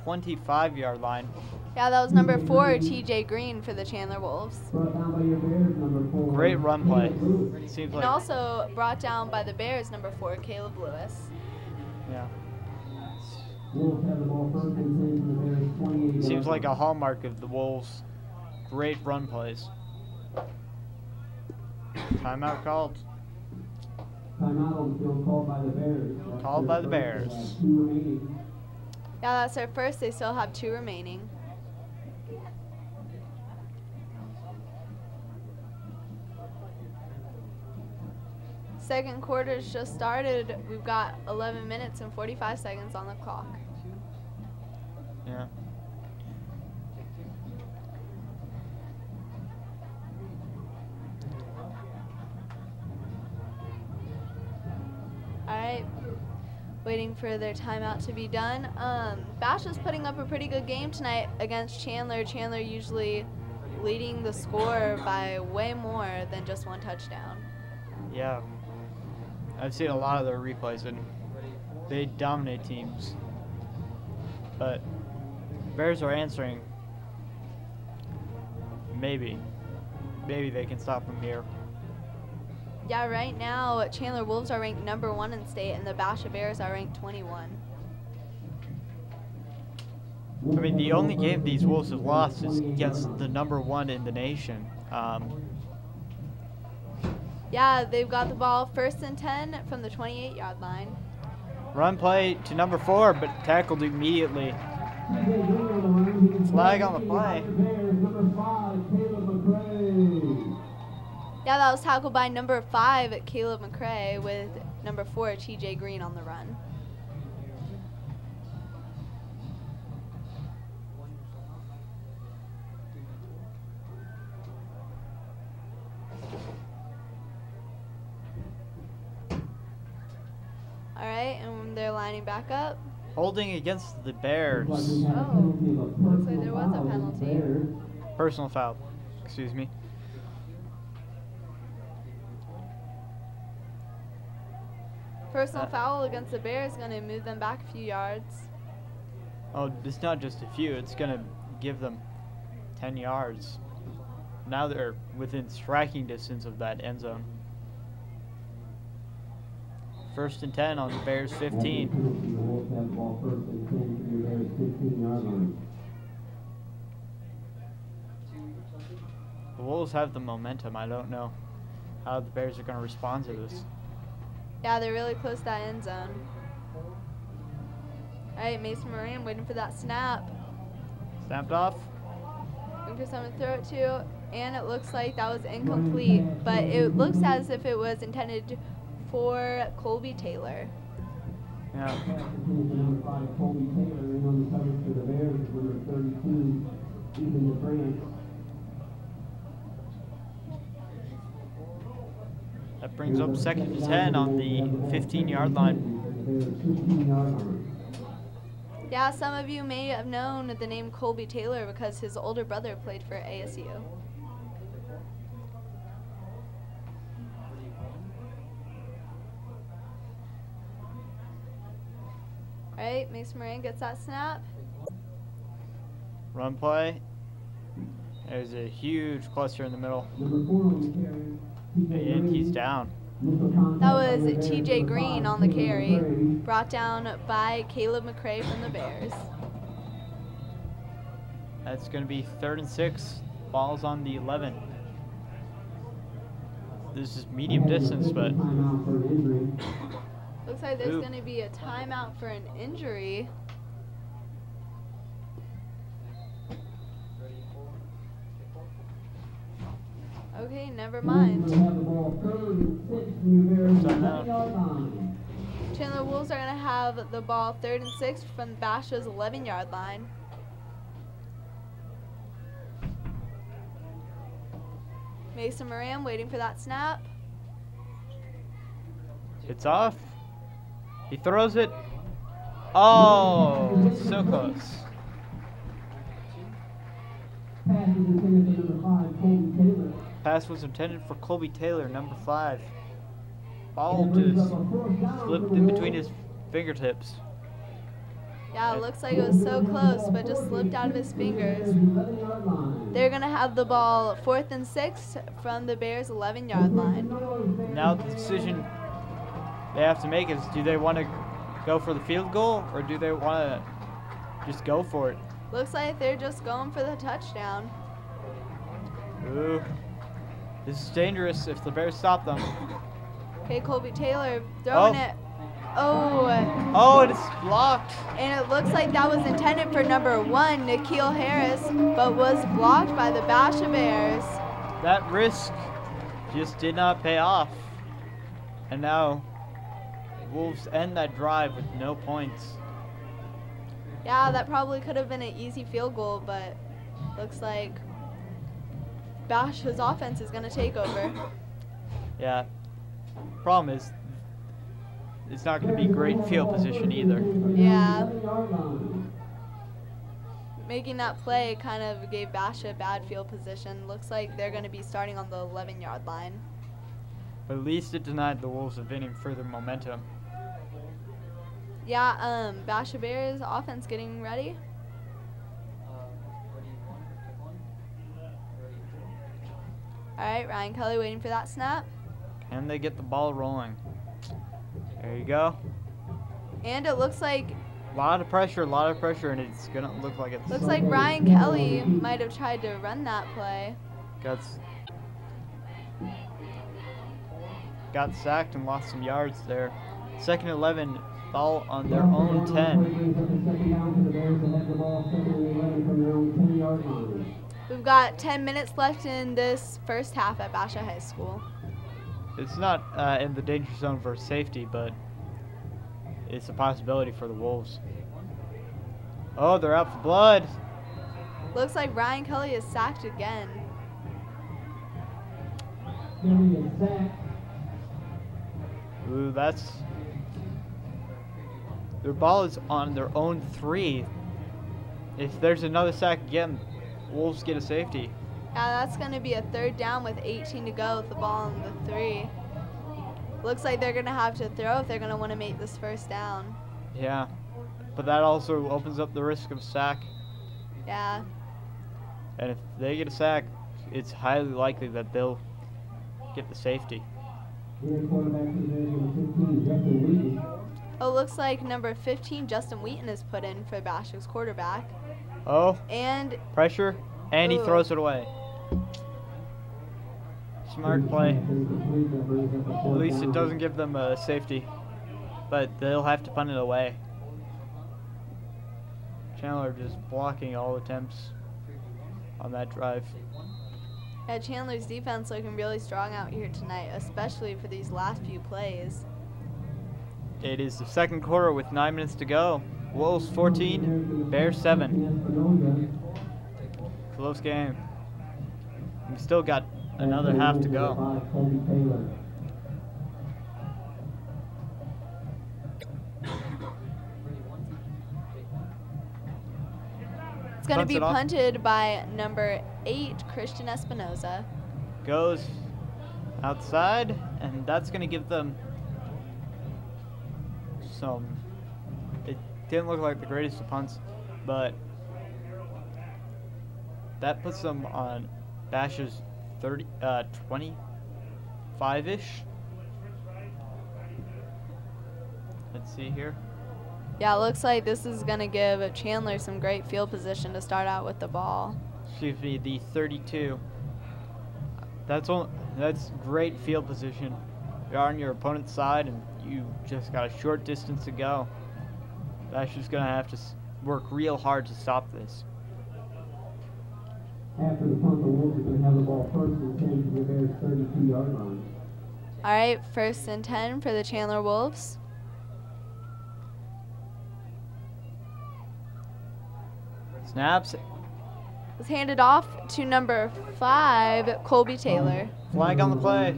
25-yard line. Yeah, that was number 4, TJ Green for the Chandler Wolves. Brought down by your Bears, number 4. Great run play. Seems And like also brought down by the Bears, number 4, Caleb Lewis. yeah. Wolves have the ball first and 10 from the Bears 28. Seems like a hallmark of the Wolves. Great run plays. Timeout called. Timeout on the field called by the Bears. Called by the Bears. 2 remaining. Yeah, that's their first. They still have 2 remaining. Second quarter's just started. We've got 11 minutes and 45 seconds on the clock. Yeah. All right, waiting for their timeout to be done. Basha's putting up a pretty good game tonight against Chandler. Chandler usually leading the score by way more than just 1 touchdown. Yeah. I've seen a lot of their replays and they dominate teams. But Bears are answering. Maybe they can stop them here. Yeah, right now Chandler Wolves are ranked number 1 in state and the Basha Bears are ranked 21. I mean, the only game these Wolves have lost is against the number 1 in the nation. Yeah, they've got the ball 1st and 10 from the 28-yard line. Run play to number 4, but tackled immediately. Flag on the play. Number 5, Caleb McRae. Yeah, that was tackled by number 5, Caleb McRae, with number 4, TJ Green on the run. All right, and they're lining back up. Holding against the Bears. Oh, looks like there was a penalty. Personal foul. Excuse me. Personal foul against the Bears, going to move them back a few yards. Oh, it's not just a few. It's going to give them 10 yards. Now they're within striking distance of that end zone. 1st and 10 on the Bears 15. The Wolves have the ball 1st and 10 from your Bears 15-yard line. The Wolves have the momentum. I don't know how the Bears are going to respond to this. Yeah, they're really close to that end zone. All right, Mason Moran waiting for that snap. Snapped off. Looking for someone to throw it to, and it looks like that was incomplete, but it looks as if it was intended for Colby Taylor. Yeah. Number 5, Colby Taylor, in on the coverage for the Bears, number 32, Ethan DeFrance. That brings up 2nd and 10 on the 15-yard line. Yeah, some of you may have known the name Colby Taylor because his older brother played for ASU. All right, Mason Moran gets that snap. Run play. There's a huge cluster in the middle. Number 4 on the carry. And he's down. That was TJ Green on the carry, brought down by Caleb McRae from the Bears. That's going to be 3rd and 6. Ball's on the 11. This is medium distance, but Looks like there's going to be a timeout for an injury. Okay, never mind. Chandler Wolves are going to have the ball 3rd and 6 from Basha's 11-yard line. Mason Moran waiting for that snap. it's off. He throws it. Oh, so close. Pass was intended for Colby Taylor, number 5. Ball just slipped in between his fingertips. Yeah, it looks like it was so close, but just slipped out of his fingers. They're going to have the ball 4th and 6 from the Bears' 11-yard line. Now the decision they have to make is, do they want to go for the field goal or do they want to just go for it? Looks like they're just going for the touchdown. Ooh. This is dangerous if the Bears stop them. Okay, Colby Taylor throwing it. Oh. Oh, it's blocked. And it looks like that was intended for number 1, Nikhil Harris, but was blocked by the Basha Bears. That risk just did not pay off. And now Wolves end that drive with no points. Yeah, that probably could have been an easy field goal, but looks like Basha's offense is going to take over. Yeah. Problem is, it's not going to be great field position either. Yeah. Making that play kind of gave Basha bad field position. Looks like they're going to be starting on the 11-yard line. But at least it denied the Wolves of any further momentum. Yeah, Basha Bears offense getting ready. All right, Ryan Kelly waiting for that snap. Can they get the ball rolling? There you go. And it looks like A lot of pressure, and it's going to look like it's... Looks like Ryan Kelly might have tried to run that play. Got sacked and lost some yards there. 2nd and 11, ball on their own 10. We've got 10 minutes left in this first half at Basha High School. It's not in the danger zone for safety, but it's a possibility for the Wolves. Oh, they're out for blood. Looks like Ryan Kelly is sacked again. Ooh, that's... Their ball is on their own 3. If there's another sack again, Wolves get a safety. Yeah, that's going to be a 3rd down with 18 to go with the ball on the 3. Looks like they're going to have to throw if they're going to want to make this 1st down. Yeah, but that also opens up the risk of sack. Yeah. And if they get a sack, it's highly likely that they'll get the safety. Oh, looks like number 15, Justin Wheaton, is put in for Basha's quarterback. Oh, and pressure, and he throws it away. Smart play. At least it doesn't give them a safety, but they'll have to punt it away. Chandler just blocking all attempts on that drive. Yeah, Chandler's defense looking really strong out here tonight, especially for these last few plays. It is the 2nd quarter with 9 minutes to go. Wolves 14, Bears 7. Close game. We still got another half to go. It's going to be punted by number 8, Christian Espinoza. Goes outside, and that's going to give them some... It didn't look like the greatest of punts, but that puts them on Basha's 25-ish. Let's see here. Yeah, it looks like this is going to give Chandler some great field position to start out with the ball. Excuse me, the 32. That's great field position. You're on your opponent's side, and you just got a short distance to go. Basha's going to have to work real hard to stop this. After the punt, the Wolves are going to have the ball 1st and 10 from the Bears' 32-yard line. All right, 1st and 10 for the Chandler Wolves. Snaps. Was handed off to number 5, Colby Taylor. Flag on the play.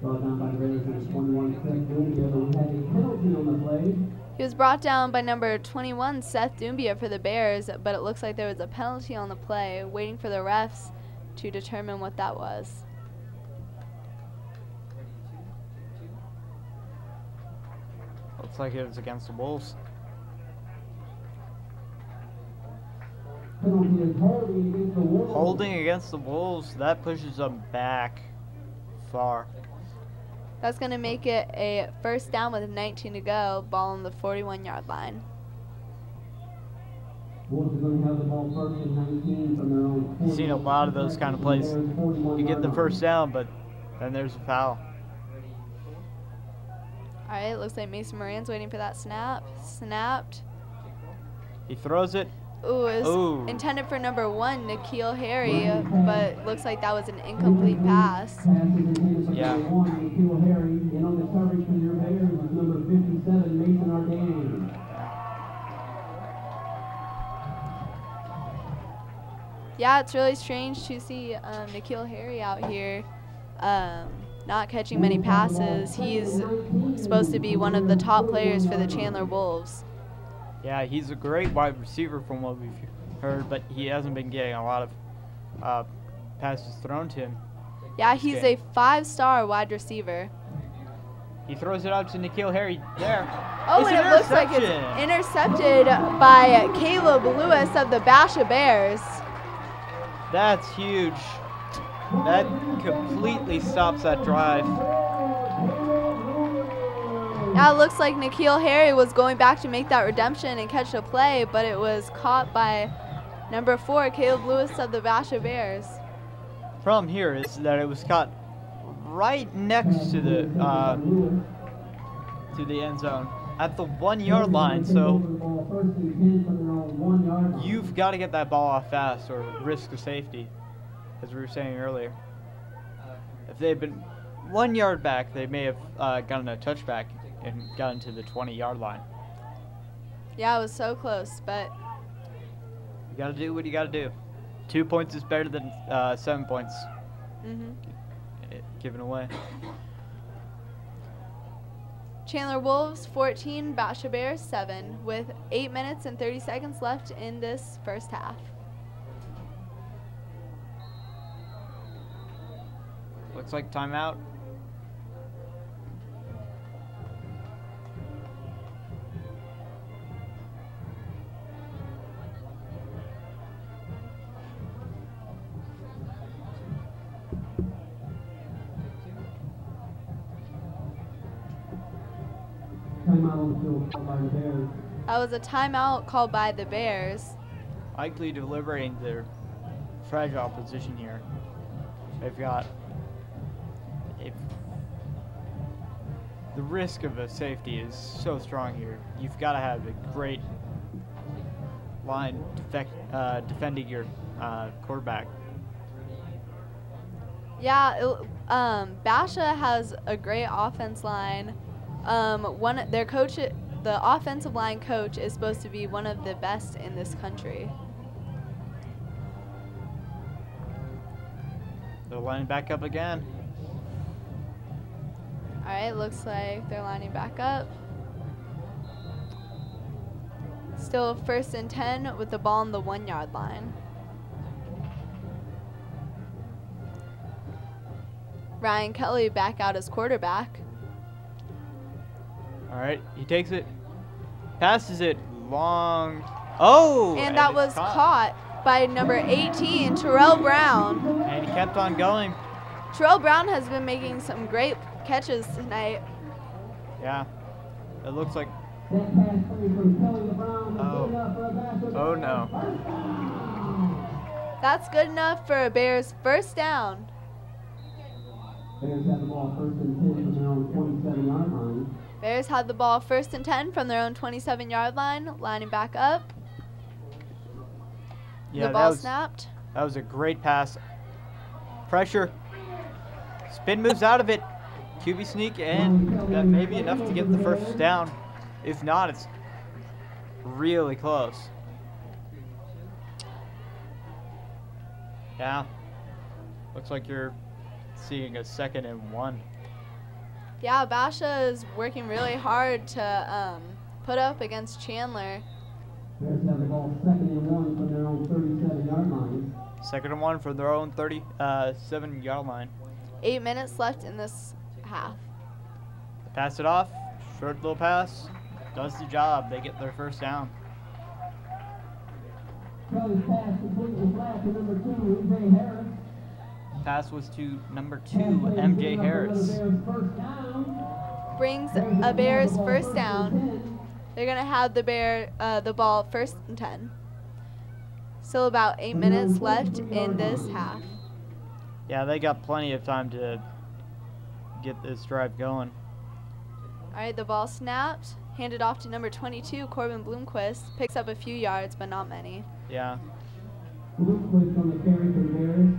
Brought down by the Bears number 21, Seth Dumbia, but we had a penalty on the play. He was brought down by number 21, Seth Dumbia, for the Bears, but it looks like there was a penalty on the play, waiting for the refs to determine what that was. Looks like it was against the Wolves. Penalty is holding against the Wolves. Holding against the Wolves, that pushes them back far. That's going to make it a first down with 19 to go. Ball on the 41-yard line. Wolves are going to have the ball first and 19 from their own. I've seen a lot of those kind of plays. You get the first down, but then there's a foul. All right, looks like Mason Moran's waiting for that snap. Snapped. He throws it. Ooh, it was intended for number 1, Nikhil Harry, but looks like that was an incomplete pass. Yeah. Nikhil Harry, and on the coverage for your Bears is number 57, Mason Ardan. Yeah, it's really strange to see Nikhil Harry out here not catching many passes. He's supposed to be one of the top players for the Chandler Wolves. Yeah, he's a great wide receiver from what we've heard, but he hasn't been getting a lot of passes thrown to him. Yeah, he's a 5-star wide receiver. He throws it out to Nikhil Harry there. Oh, and it looks like it's intercepted by Caleb Lewis of the Basha Bears. That's huge. That completely stops that drive. Now it looks like Nikhil Harry was going back to make that redemption and catch a play, but it was caught by number 4, Caleb Lewis of the Basha Bears. Problem here is that it was caught right next to the end zone at the 1-yard line. So you've got to get that ball off fast or risk the safety, as we were saying earlier. If they had been 1 yard back, they may have gotten a touchback and gotten to the 20-yard line. Yeah, it was so close, but You got to do what you got to do. 2 points is better than 7 points given away. Chandler Wolves 14, Basha Bears 7, with 8 minutes and 30 seconds left in this first half. Looks like timeout. That was a timeout called by the Bears. Likely deliberating their fragile position here. They've got the risk of a safety is so strong here. You've got to have a great line defending your quarterback. Yeah, Basha has a great offense line. Their coach, the offensive line coach, is supposed to be one of the best in this country. They're lining back up again. All right, looks like they're lining back up. Still 1st and 10 with the ball on the 1 yard line. Ryan Kelly back out as quarterback. All right, he takes it, passes it long. Oh! And that was caught by number 18, Terrell Brown. And he kept on going. Terrell Brown has been making some great catches tonight. Yeah, it looks like. Oh no. That's good enough for a Bears first down. Bears have the ball 1st and 10 from their own 27-yard line. Bears had the ball 1st and 10 from their own 27-yard line, lining back up. Yeah, the ball snapped. That was a great pass. Pressure. Spin moves out of it. QB sneak, and that may be enough to get the first down. If not, it's really close. Yeah. Looks like you're seeing a 2nd and 1. Yeah, Basha is working really hard to put up against Chandler. Bears have the ball 2nd and 1 from their own 37-yard line. 2nd and 1 from their own 37-yard line. 8 minutes left in this half. Pass it off. Short little pass. Does the job. They get their first down. Kelly's pass completely flat to number 2, MJ Harris. Pass was to number 2, MJ Harris. First down. Brings a Bears first down. They're gonna have the ball first and 10. Still about 8 minutes left in this half. Yeah, they got plenty of time to get this drive going. All right, the ball snapped, handed off to number 22, Corbin Bloomquist. Picks up a few yards, but not many. Yeah. Bloomquist on the carry for the Bears.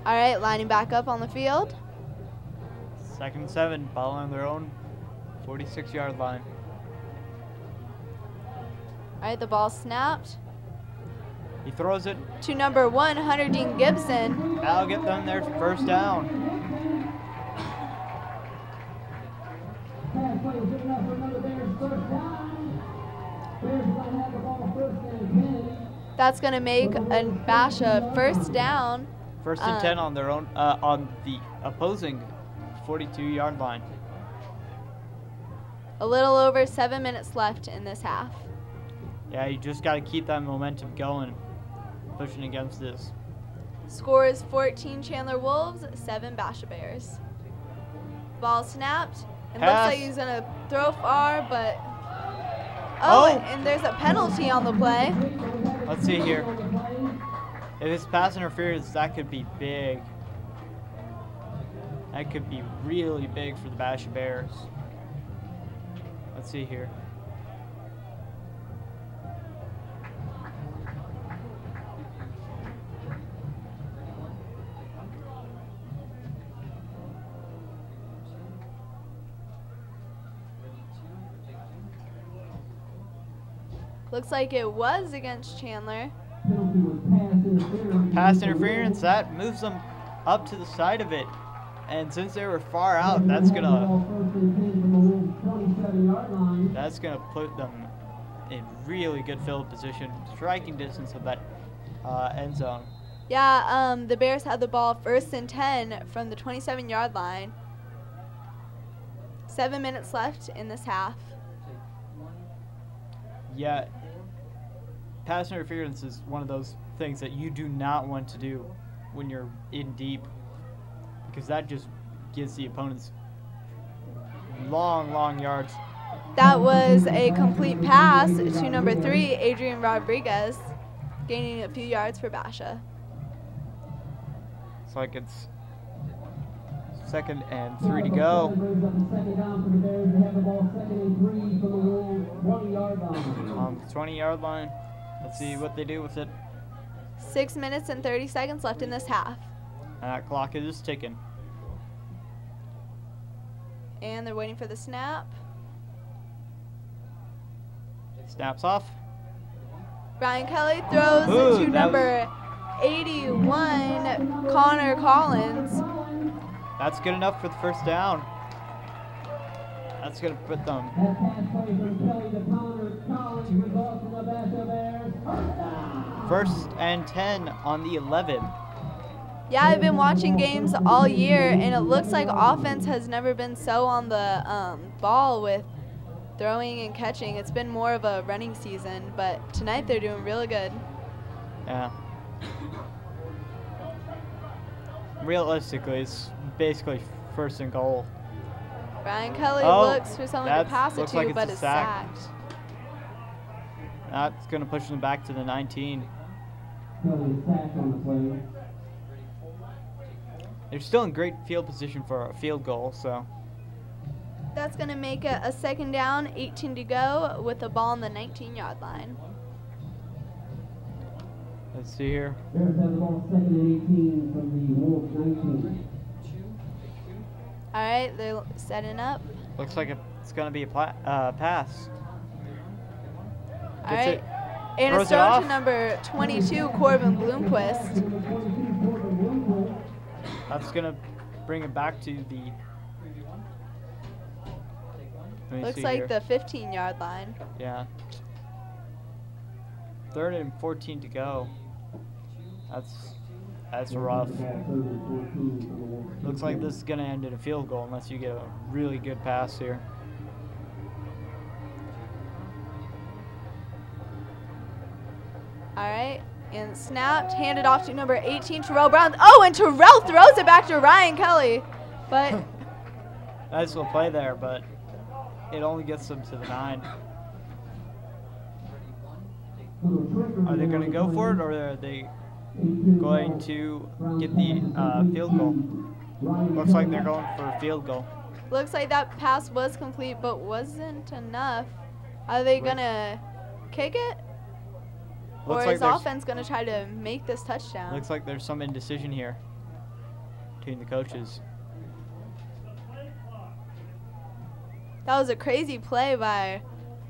All right, lining back up on the field. 2nd and 7, ball on their own 46-yard line. All right, the ball snapped He throws it. to number 1, Hunter Dean Gibson. That'll get them their first down. Pass play is good enough for another Bears first down. Bears don't have the ball first and 10. That's gonna make a Basha first down. First and 10 on their own, on the opposing 42-yard line. A little over 7 minutes left in this half. Yeah, you just got to keep that momentum going, pushing against this. Score is 14 Chandler Wolves, 7 Basha Bears. Ball snapped. It looks Pass. like he's gonna throw far, but Oh. and there's a penalty on the play. Let's see here. If it's pass interference, that could be big. That could be really big for the Basha Bears. Let's see here. Looks like it was against Chandler. Penalty was pass interference. Pass interference, that moves them up to the side of it. And since they were far out, that's gonna put them in really good field position, striking distance of that end zone. Yeah, the Bears had the ball first and 10 from the 27-yard line. 7 minutes left in this half. Yeah, pass interference is one of those things that you do not want to do when you're in deep, because that just gives the opponents long yards. That was a complete pass to number 3, Adrian Rodriguez, gaining a few yards for Basha. It's like it's 2nd and 3 to go. Second down for the Bears. They have the ball 2nd and 3 from the Wolves 20-yard line. On the 20-yard line. Let's see what they do with it. 6 minutes and 30 seconds left in this half. And that clock is ticking. And they're waiting for the snap. Snaps off. Brian Kelly throws Ooh, to that number 81, Connor Collins. That's good enough for the first down. That's going to put them. That pass play from Kelly to Connor Collins results in the Basha Bears first down. First and 10 on the 11. Yeah, I've been watching games all year, and it looks like offense has never been so on the ball with throwing and catching. It's been more of a running season, but tonight they're doing really good. Yeah. Realistically, it's basically first and goal. Brian Kelly Oh, looks for someone to pass it looks to, like it's but a it's sack. sacked. That's going to push them back to the 19. Kelly sacked on the play. They're still in great field position for a field goal, so. That's going to make it a second down, 18 to go, with the ball on the 19-yard line. Let's see here. Bears have the ball 2nd and 18 from the Wolves 19. All right, they're setting up. Looks like it's going to be a pass. All Gets right. it. And Throws it's it thrown off. to number 22, Corbin Bloomquist. Number 22, Corbin Bloomquist. That's going to bring it back to the. Let me Looks see like here. the 15-yard line. Yeah. 3rd and 14 to go. That's rough. Looks like this is going to end in a field goal unless you get a really good pass here. All right. And snapped, handed off to number 18, Terrell Brown. Oh, and Terrell throws it back to Ryan Kelly. But nice little play there, but it only gets them to the 9. Are they going to go for it, or are they going to get the field goal? Looks like they're going for a field goal. looks like that pass was complete, but wasn't enough. Are they going to kick it? Or is offense going to try to make this touchdown? Looks like there's some indecision here between the coaches. That was a crazy play by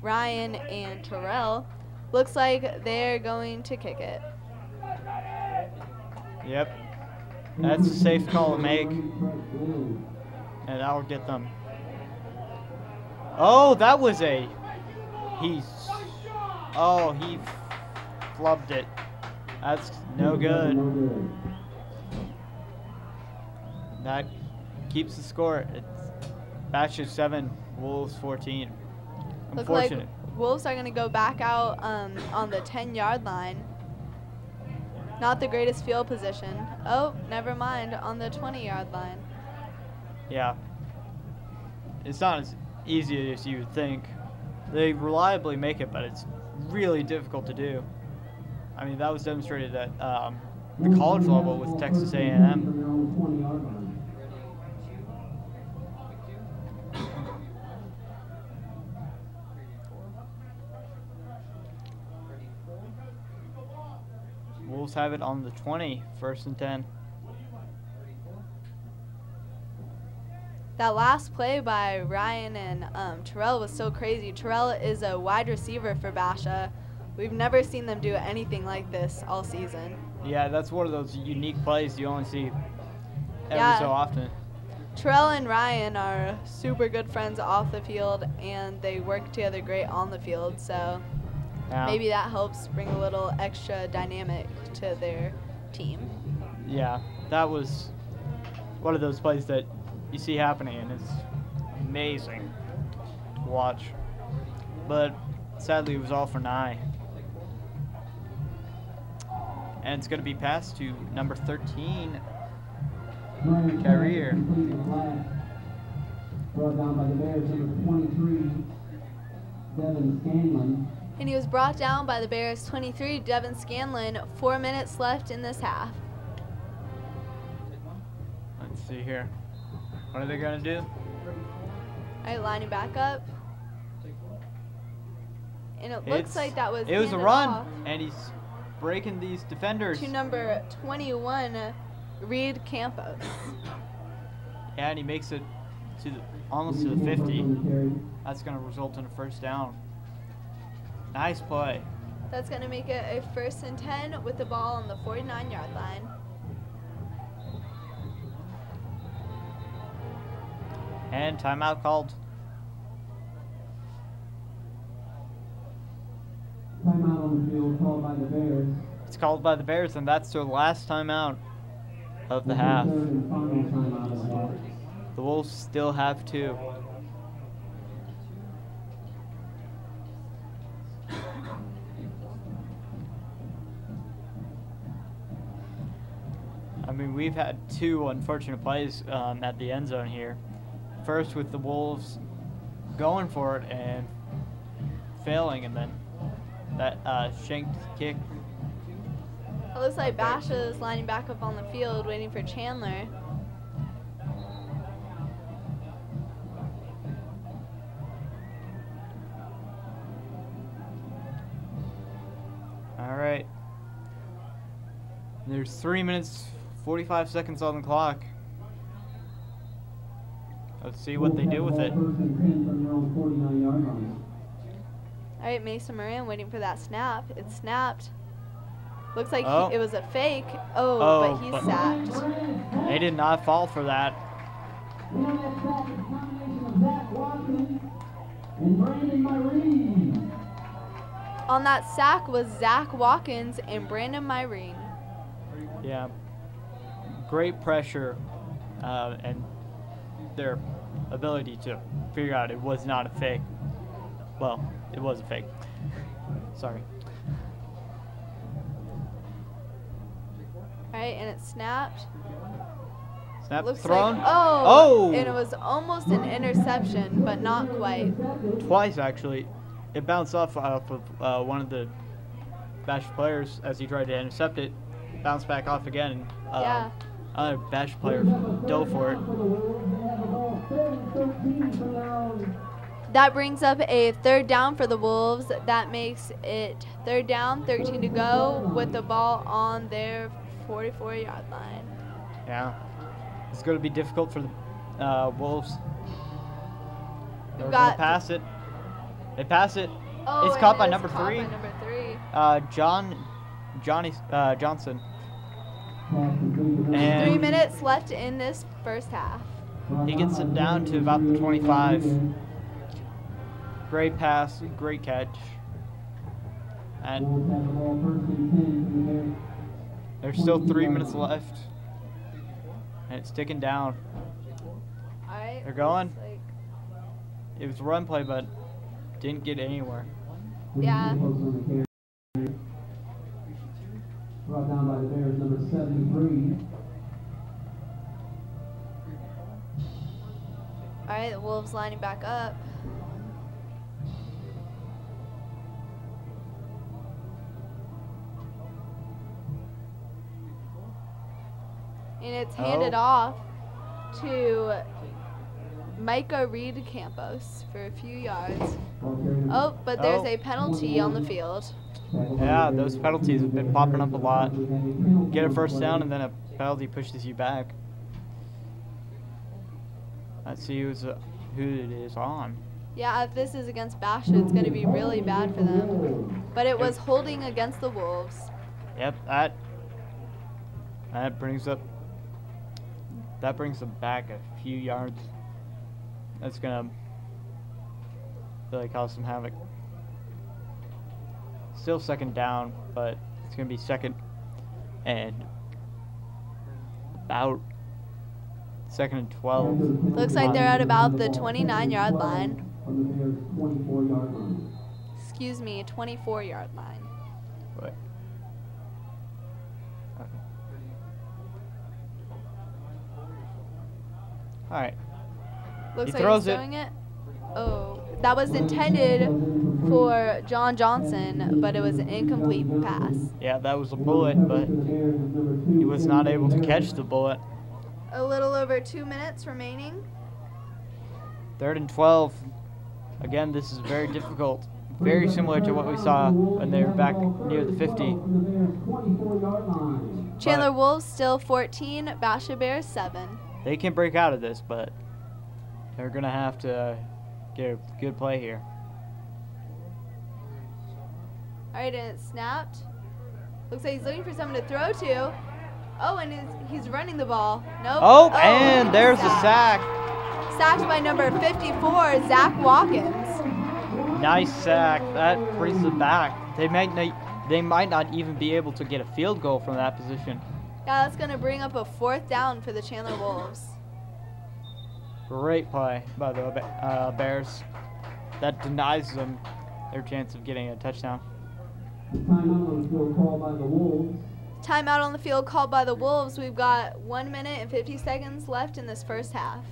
Ryan and Terrell. Looks like they're going to kick it. Yep. That's a safe call to make. And that'll get them. Oh, that was he flubbed it. That's no good. That keeps the score. It's Basha 7, Wolves 14. Unfortunate. Look like Wolves are going to go back out on the 10-yard line. Not the greatest field position. Oh, never mind, on the 20-yard line. Yeah. It's not as easy as you would think. They reliably make it, but it's really difficult to do. I mean, that was demonstrated at the college level with Texas A&M. Wolves have it on the 20, 1st and 10. That last play by Ryan and Terrell was so crazy. Terrell is a wide receiver for Basha. We've never seen them do anything like this all season. Yeah, that's one of those unique plays you only see every so often. Terrell and Ryan are super good friends off the field, and they work together great on the field, so maybe that helps bring a little extra dynamic to their team. Yeah, that was one of those plays that you see happening, and it's amazing to watch. But sadly, it was all for 9. And it's going to be passed to number 13, Carrier. Brought down by the Bears, number 23, Devin Scanlon. And he was brought down by the Bears 23, Devin Scanlon. 4 minutes left in this half. Let's see here. What are they going to do? All right, lining back up. And it looks like that was It was a run, and he's breaking these defenders. To number 21, Reed Campos. Yeah, and he makes it to almost to the 50. That's going to result in a first down. Nice play. That's going to make it a 1st and 10 with the ball on the 49-yard line. And timeout called. Timeout on the field called by the Bears. It's called by the Bears, and that's their last timeout of the half. Third and final timeout of the half. The Wolves still have 2. I mean, we've had 2 unfortunate plays at the end zone here. First with the Wolves going for it and failing, and then that shanked kick. It looks like Basha is lining back up on the field waiting for Chandler. All right. There's 3 minutes, 45 seconds on the clock. Let's see what they do with it. All right, Mason Moran waiting for that snap. It snapped. Looks like it was a fake. But he's sacked. They did not fall for that. On that sack was Zach Watkins and Brandon Myrene. Yeah. Great pressure and their ability to figure out it was not a fake. Well, it was a fake. Sorry. Right, and it snapped. Snap Looks thrown. like, Oh! and it was almost an interception, but not quite. Twice, actually. It bounced off of one of the Bash players as he tried to intercept it. Bounced back off again. Yeah. Another Bash player dove for it. That brings up a 3rd down for the Wolves. That makes it 3rd down, 13 to go, with the ball on their 44-yard line. Yeah. It's going to be difficult for the Wolves. They're going to pass it. They pass it. Oh, It's caught by it's number caught 3. by number 3. Johnson. 3 And minutes left in this first half. he gets it down to about the 25. Great pass, great catch. And there's still 3 minutes left. And it's ticking down. All right. They're going. looks like- It was a run play, but didn't get anywhere. Yeah. Brought down by the Bears, number 73. All right, the Wolves lining back up. And it's handed off to Micah Reed Campos for a few yards. Oh, but there's a penalty on the field. Yeah, those penalties have been popping up a lot. Get a first down and then a penalty pushes you back. Let's see who it is on. Yeah, if this is against Basha, it's going to be really bad for them. But it was holding against the Wolves. Yep, that brings them back a few yards. That's gonna really cause some havoc. Still 2nd down, but it's gonna be 2nd and about 2nd and 12. Looks like they're at about the 29-yard line. On the Bears' 24-yard line. Excuse me, 24-yard line. But, okay. All right. Looks He like throws he's throwing it. Oh, that was intended for John Johnson, but it was an incomplete pass. Yeah, that was a bullet, but he was not able to catch the bullet. A little over 2 minutes remaining. 3rd and 12. Again, this is very difficult. Very similar to what we saw when they were back near the 50. Chandler Wolves still 14, Basha Bears 7. They can break out of this, but they're going to have to get a good play here. All right, and it snapped. Looks like he's looking for someone to throw to. Oh, and he's running the ball. Nope. Oh, and there's a sack. Sacked by number 54, Zach Watkins. Nice sack. That brings them back. They might not even be able to get a field goal from that position. Yeah, that's going to bring up a 4th down for the Chandler Wolves. Great play by the Bears. That denies them their chance of getting a touchdown. Timeout on the field called by the Wolves. Timeout on the field called by the Wolves. We've got 1 minute and 50 seconds left in this first half.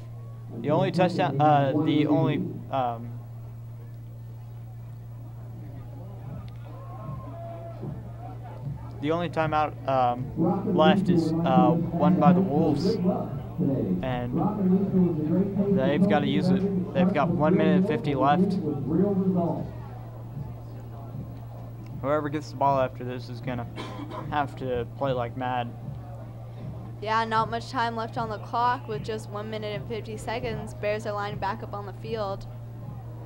The only touchdown, the only timeout left is won by the Wolves, and they've got to use it. They've got 1 minute and 50 left. Whoever gets the ball after this is gonna have to play like mad. Yeah, not much time left on the clock with just 1 minute and 50 seconds. Bears are lining back up on the field.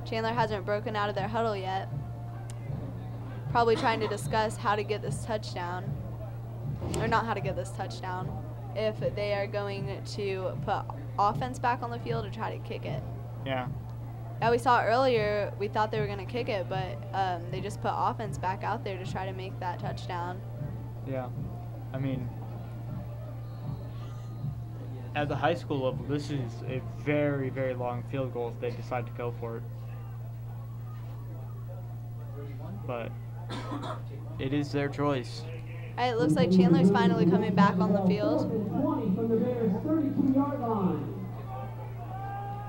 Chandler hasn't broken out of their huddle yet. Probably trying to discuss how to get this touchdown. Or not how to get this touchdown. If they are going to put offense back on the field or try to kick it. Yeah. Yeah, we saw earlier, we thought they were going to kick it, but they just put offense back out there to try to make that touchdown. Yeah. I mean, at the high school level, this is a very, very long field goal if they decide to go for it. But it is their choice. Alright, it looks like Chandler's finally coming back on the field. 20 from the Bears' 32-yard line.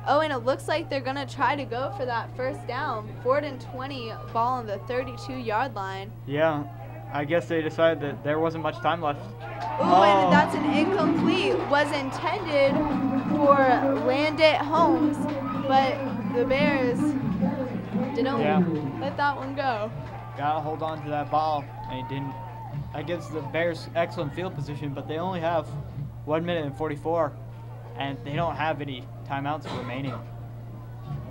Oh, and it looks like they're going to try to go for that first down. 4th and 20, ball on the 32-yard line. Yeah, I guess they decided that there wasn't much time left. Ooh, and that's an incomplete. Was intended for Landit Holmes, but the Bears didn't let that one go. Gotta hold on to that ball, and he didn't. I guess the Bears' excellent field position, but they only have 1 minute and 44, and they don't have any timeouts remaining.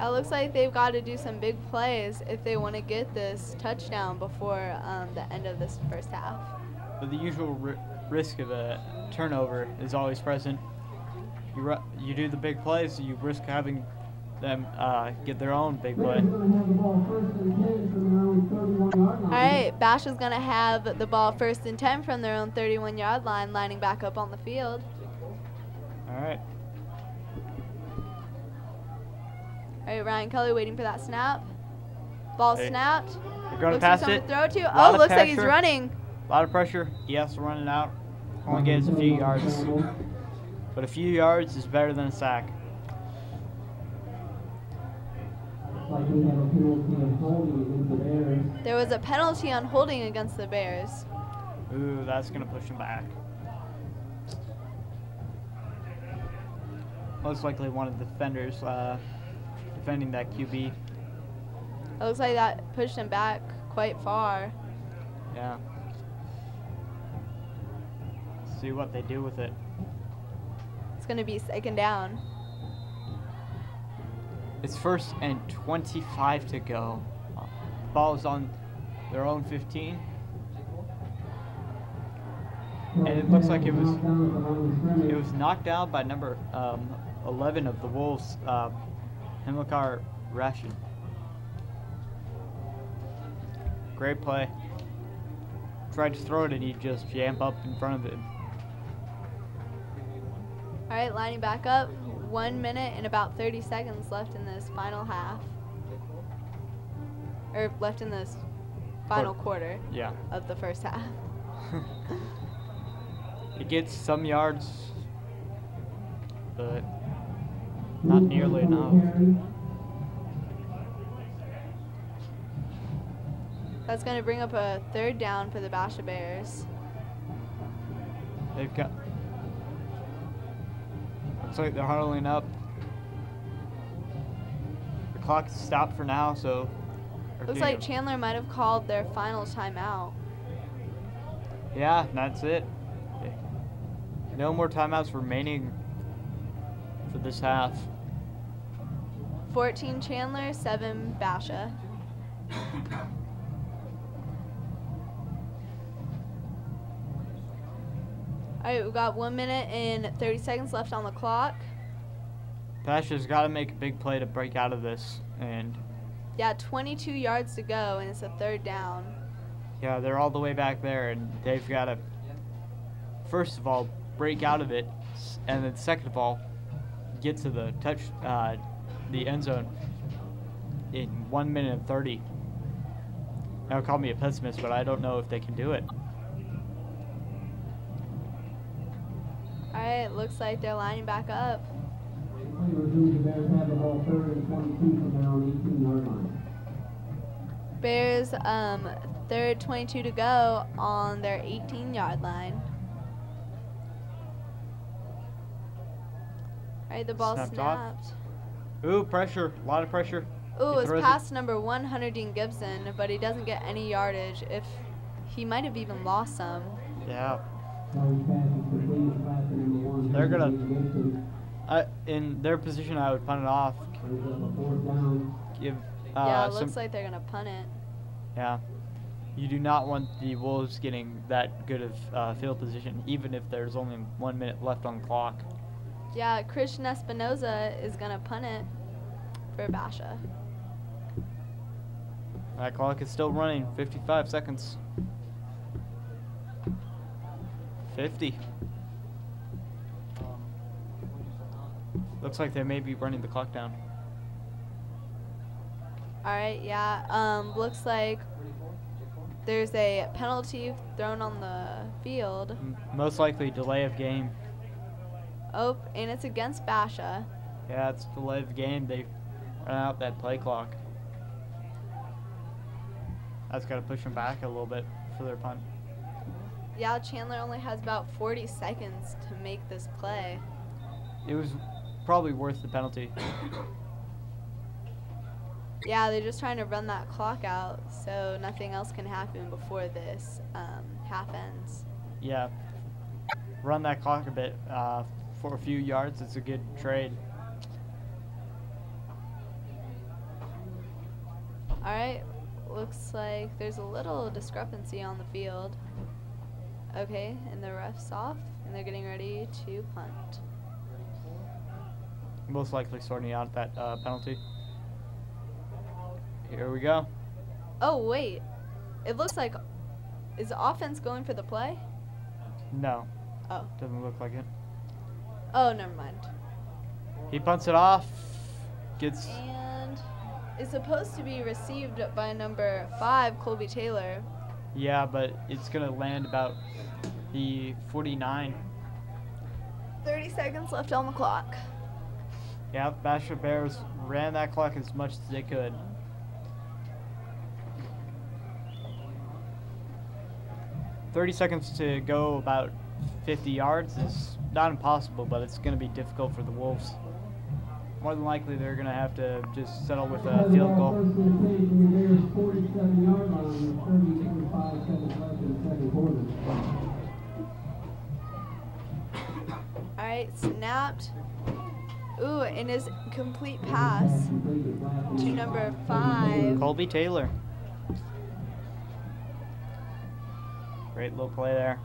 It looks like they've got to do some big plays if they want to get this touchdown before the end of this first half. But the usual risk of a turnover is always present. You do the big plays, you risk having them get their own big play. Alright, Basha's going to have the ball 1st and 10 from their own 31-yard line, lining back up on the field. Alright. Alright, Ryan Kelly waiting for that snap. Ball snapped. You're going to Looks pass like it. someone to throw to. Oh, looks like he's running. A lot of pressure. He has to run it out. Only gets a few yards. But a few yards is better than a sack. There was a penalty on holding against the Bears. Ooh, that's going to push him back. Most likely one of the defenders defending that QB. It looks like that pushed him back quite far. Yeah. See what they do with it. It's going to be 2nd down. It's 1st and 25 to go. Ball is on their own 15. And it looks like it was knocked down by number 11 of the Wolves, Himmelkar Ration. Great play. Tried to throw it and he just jammed up in front of it. All right, lining back up. 1 minute and about 30 seconds left in this final half. Or left in this final quarter of the first half. It gets some yards, but not nearly enough. That's going to bring up a 3rd down for the Basha Bears. They've got. Looks like they're huddling up. The clock is stopped for now, so. Looks like Chandler might have called their final timeout. Yeah, that's it. No more timeouts remaining for this half. 14 Chandler, 7 Basha. All right, we've got 1 minute and 30 seconds left on the clock. Basha's got to make a big play to break out of this, and yeah, 22 yards to go, and it's a 3rd down. Yeah, they're all the way back there, and they've got to, first of all, break out of it, and then second of all, get to the the end zone in 1 minute and 30. Now call me a pessimist, but I don't know if they can do it. All right, looks like they're lining back up. Bears, 3rd, 22 to go on their 18-yard line. All right, the ball snapped. Ooh, pressure, a lot of pressure. Ooh, it's past number 1, Hunter Dean Gibson, but he doesn't get any yardage. If he might have even lost some. Yeah. They're gonna, in their position, I would punt it off. Give. Yeah, it looks like they're gonna punt it. Yeah. You do not want the Wolves getting that good of field position, even if there's only 1 minute left on the clock. Yeah, Christian Espinoza is gonna punt it for Basha. That clock is still running. 55 seconds. 50. Looks like they may be running the clock down. All right, yeah. Looks like there's a penalty thrown on the field. Most likely delay of game. Oh, and it's against Basha. Yeah, it's delay of game. They run out that play clock. That's got to push them back a little bit for their punt. Yeah, Chandler only has about 40 seconds to make this play. It was probably worth the penalty. Yeah, they're just trying to run that clock out so nothing else can happen before this half ends. Yeah, run that clock a bit for a few yards. It's a good trade. All right, looks like there's a little discrepancy on the field. Okay, and the ref's off, and they're getting ready to punt. Most likely sorting out that penalty. Here we go. Oh, wait. It looks like, is the offense going for the play? No, Oh. doesn't look like it. Oh, never mind. He punts it off. Gets. And it's supposed to be received by number 5, Colby Taylor. Yeah, but it's gonna land about the 49. 30 seconds left on the clock. Yeah, Basha Bears ran that clock as much as they could. "30 seconds to go about 50 yards is not impossible, but it's going to be difficult for the Wolves. More than likely, they're going to have to just settle with a field goal. 47-yard line with 30.5 seconds left in the second quarter. All right, snapped. Ooh, and his complete pass to number 5. Colby Taylor. Great little play there.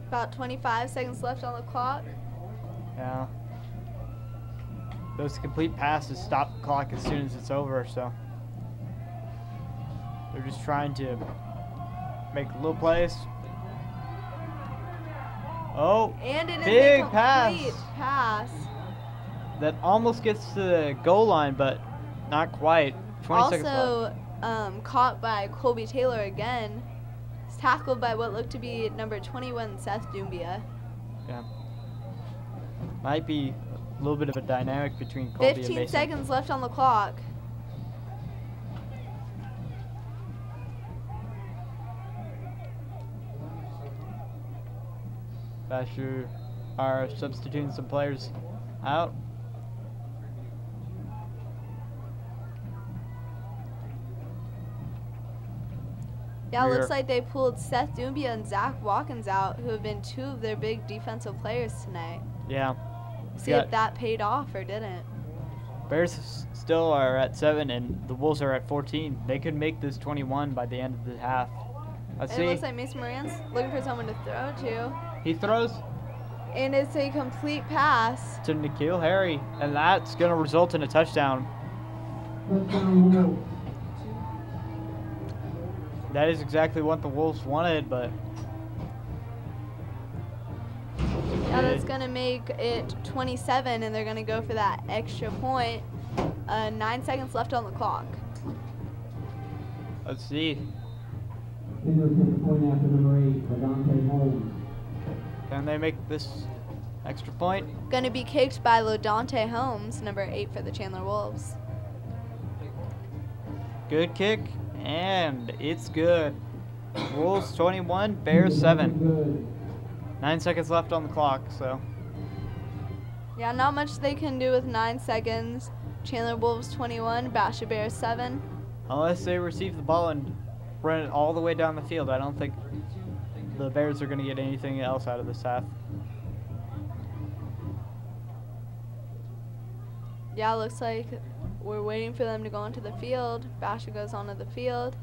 About 25 seconds left on the clock. Yeah. Those complete passes stop the clock as soon as it's over, so they're just trying to make little plays. Oh, And it is big a complete pass. that almost gets to the goal line, but not quite. 20 seconds left. Also caught by Colby Taylor again. He's tackled by what looked to be number 21, Seth Dumbia. Yeah. Might be a little bit of a dynamic between Colby and 15 Mason. seconds left on the clock. Basher are substituting some players out. Yeah, it We're- looks like they pulled Seth Dumbia and Zach Watkins out, who have been 2 of their big defensive players tonight. Yeah. See Yeah. if that paid off or didn't. Bears still are at 7 and the Wolves are at 14. They could make this 21 by the end of the half. Let's And it see. looks like Mason Moran's looking for someone to throw to. He throws And it's a complete pass. to Nikhil Harry, and that's going to result in a touchdown. Touchdown Wolves. That is exactly what the Wolves wanted, but Yeah, that's going to make it 27, and they're going to go for that extra point. 9 seconds left on the clock. let's see. Taylor took the point after number 8, Dante Holmes. Can they make this extra point? Going to be kicked by LaDante Holmes, number 8 for the Chandler Wolves. Good kick, and it's good. Wolves 21, Bears 7. Good. 9 seconds left on the clock, so Yeah, not much they can do with 9 seconds. Chandler Wolves 21, Basha Bears 7. unless they receive the ball and run it all the way down the field, I don't think the Bears are going to get anything else out of this half. Yeah, looks like we're waiting for them to go onto the field. Basha goes onto the field.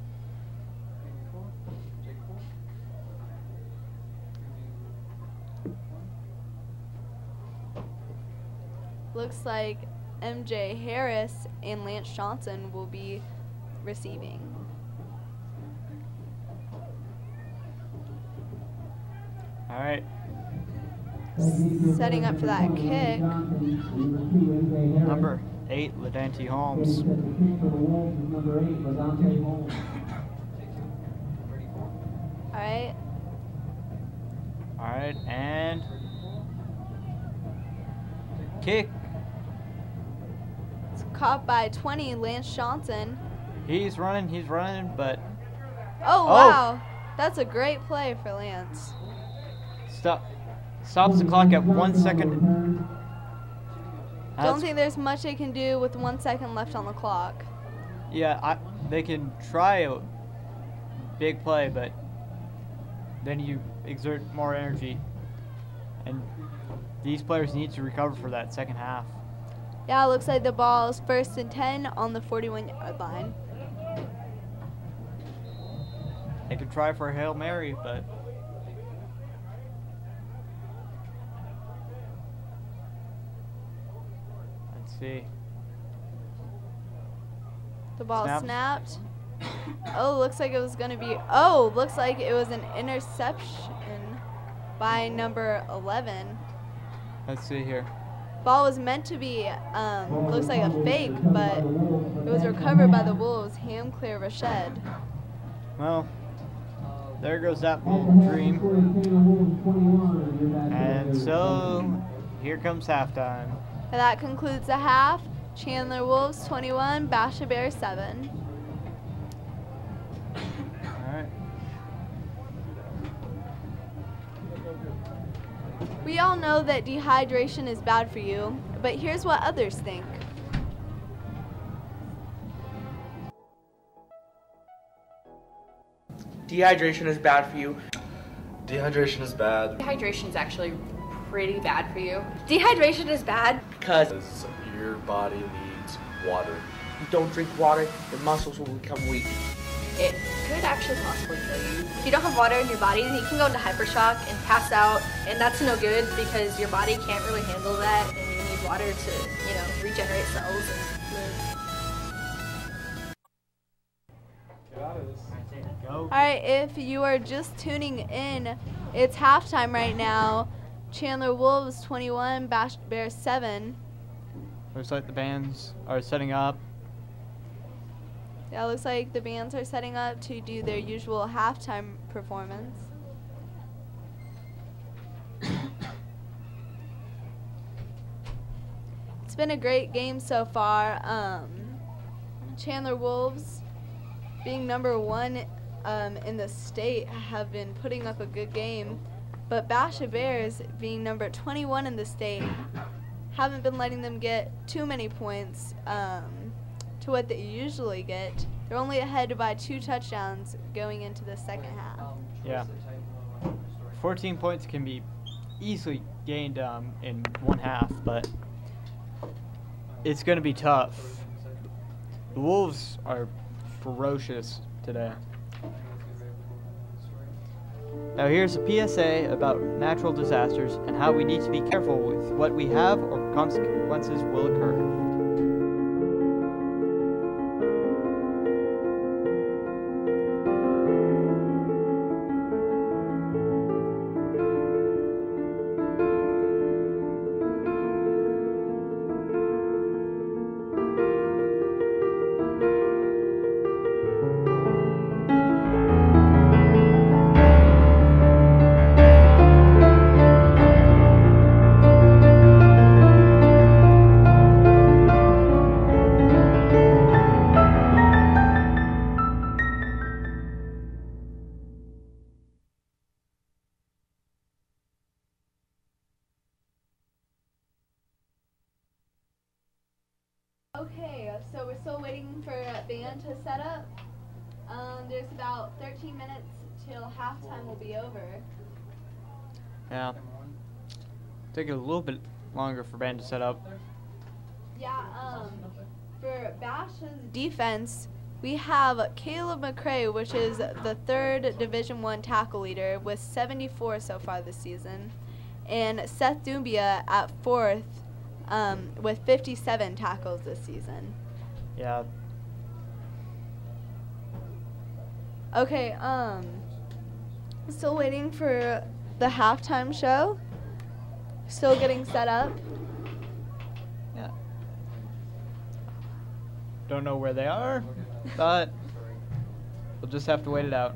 Looks like MJ Harris and Lance Johnson will be receiving. All right. Setting up for that kick. Number 8, Ladante Okay, Holmes. because the kick for the Wolves is number 8, Ladante Holmes. All right. All right, and kick. It's caught by 20, Lance Johnson. He's running, but Oh, wow. That's a great play for Lance. stops the clock at 1 second. Don't That's- think there's much they can do with 1 second left on the clock. Yeah, they can try a big play, but then you exert more energy. And these players need to recover for that second half. Yeah, it looks like the ball is 1st and 10 on the 41-yard line. They could try for a Hail Mary, but let's see. The ball Snap. snapped. Oh, looks like it was going to be, oh, looks like it was an interception by number 11. Let's see here. Ball was meant to be, looks like a fake, but it was recovered by the Wolves. Ham clear Rashid. Well, there goes that dream. And so, here comes halftime. And that concludes the half. Chandler Wolves 21, Basha Bears 7. All right. We all know that dehydration is bad for you, but here's what others think. Dehydration is bad for you. Dehydration is bad Dehydration is actually pretty bad for you. Dehydration is bad Because because your body needs water. you don't drink water, your muscles will become weak. it could actually possibly kill you. If you don't have water in your body, then you can go into hypershock and pass out, and that's no good because your body can't really handle that, and you need water to, regenerate cells and live. Go. All right, if you are just tuning in, it's halftime right now. Chandler Wolves 21, Bash Bears 7. Looks like the bands are setting up. Yeah, it looks like the bands are setting up to do their usual halftime performance. It's been a great game so far. Chandler Wolves, being number 1 in the state, have been putting up a good game. But Basha Bears, being number 21 in the state, haven't been letting them get too many points to what they usually get. They're only ahead by 2 touchdowns going into the second half. Yeah. 14 points can be easily gained in one half, but it's going to be tough. The Wolves are ferocious today. Now here's a PSA about natural disasters and how we need to be careful with what we have or consequences will occur. Okay, so we're still waiting for a band to set up. There's about 13 minutes till halftime will be over. Yeah. Take a little bit longer for band to set up. Yeah, for Basha's defense, we have Caleb McCray, which is the 3rd Division I tackle leader with 74 so far this season, and Seth Dumbia at 4th with 57 tackles this season. Yeah. Okay, still waiting for the halftime show. Still getting set up. Yeah. Don't know where they are, but we'll just have to wait it out.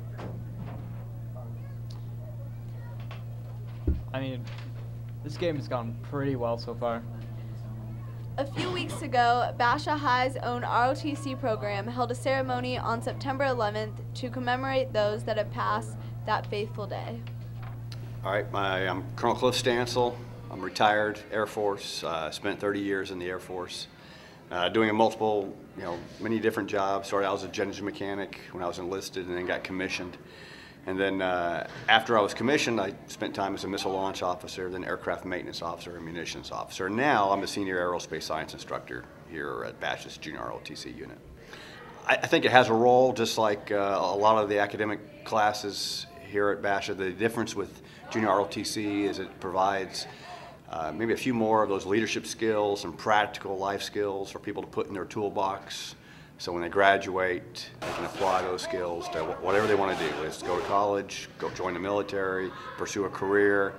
I mean, this game has gone pretty well so far. A few weeks ago, Basha High's own ROTC program held a ceremony on September 11th to commemorate those that had passed that faithful day. All right, I'm Colonel Cliff Stansel. I'm retired Air Force. Spent 30 years in the Air Force, doing many different jobs. Started out as a jet engine mechanic when I was enlisted, and then got commissioned. And then after I was commissioned, I spent time as a missile launch officer, then aircraft maintenance officer, and munitions officer. Now I'm a senior aerospace science instructor here at Basha's Junior ROTC unit. I think it has a role, just like a lot of the academic classes here at Basha. The difference with Junior ROTC is it provides maybe a few more of those leadership skills and practical life skills for people to put in their toolbox. So when they graduate, they can apply those skills to whatever they want to do. Let's go to college, go join the military, pursue a career.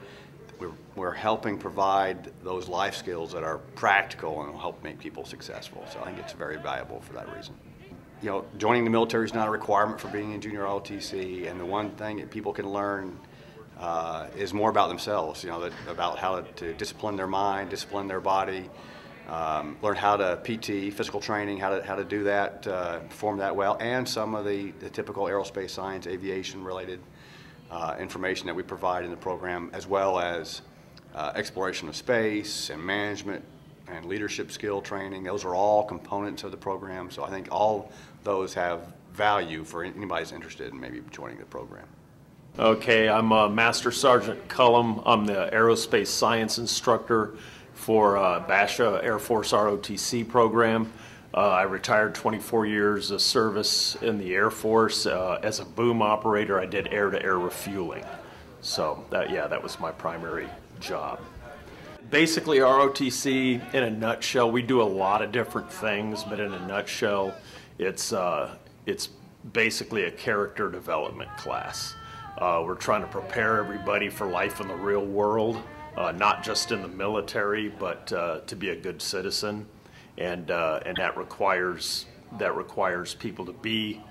We're helping provide those life skills that are practical and will help make people successful. So I think it's very valuable for that reason. You know, joining the military is not a requirement for being in Junior ROTC, and the one thing that people can learn is more about themselves, about how to discipline their mind, discipline their body, learn how to PT, physical training, how to do that, perform that well, and some of the typical aerospace science, aviation related information that we provide in the program, as well as exploration of space and management and leadership skill training. Those are all components of the program, so I think all those have value for anybody who's interested in maybe joining the program. Okay, I'm Master Sergeant Cullum. I'm the aerospace science instructor for Basha Air Force ROTC program. I retired 24 years of service in the Air Force. As a boom operator, I did air-to-air refueling. So that was my primary job. Basically, ROTC, in a nutshell, we do a lot of different things, but in a nutshell, it's basically a character development class. We're trying to prepare everybody for life in the real world, not just in the military, but to be a good citizen, and that requires people to be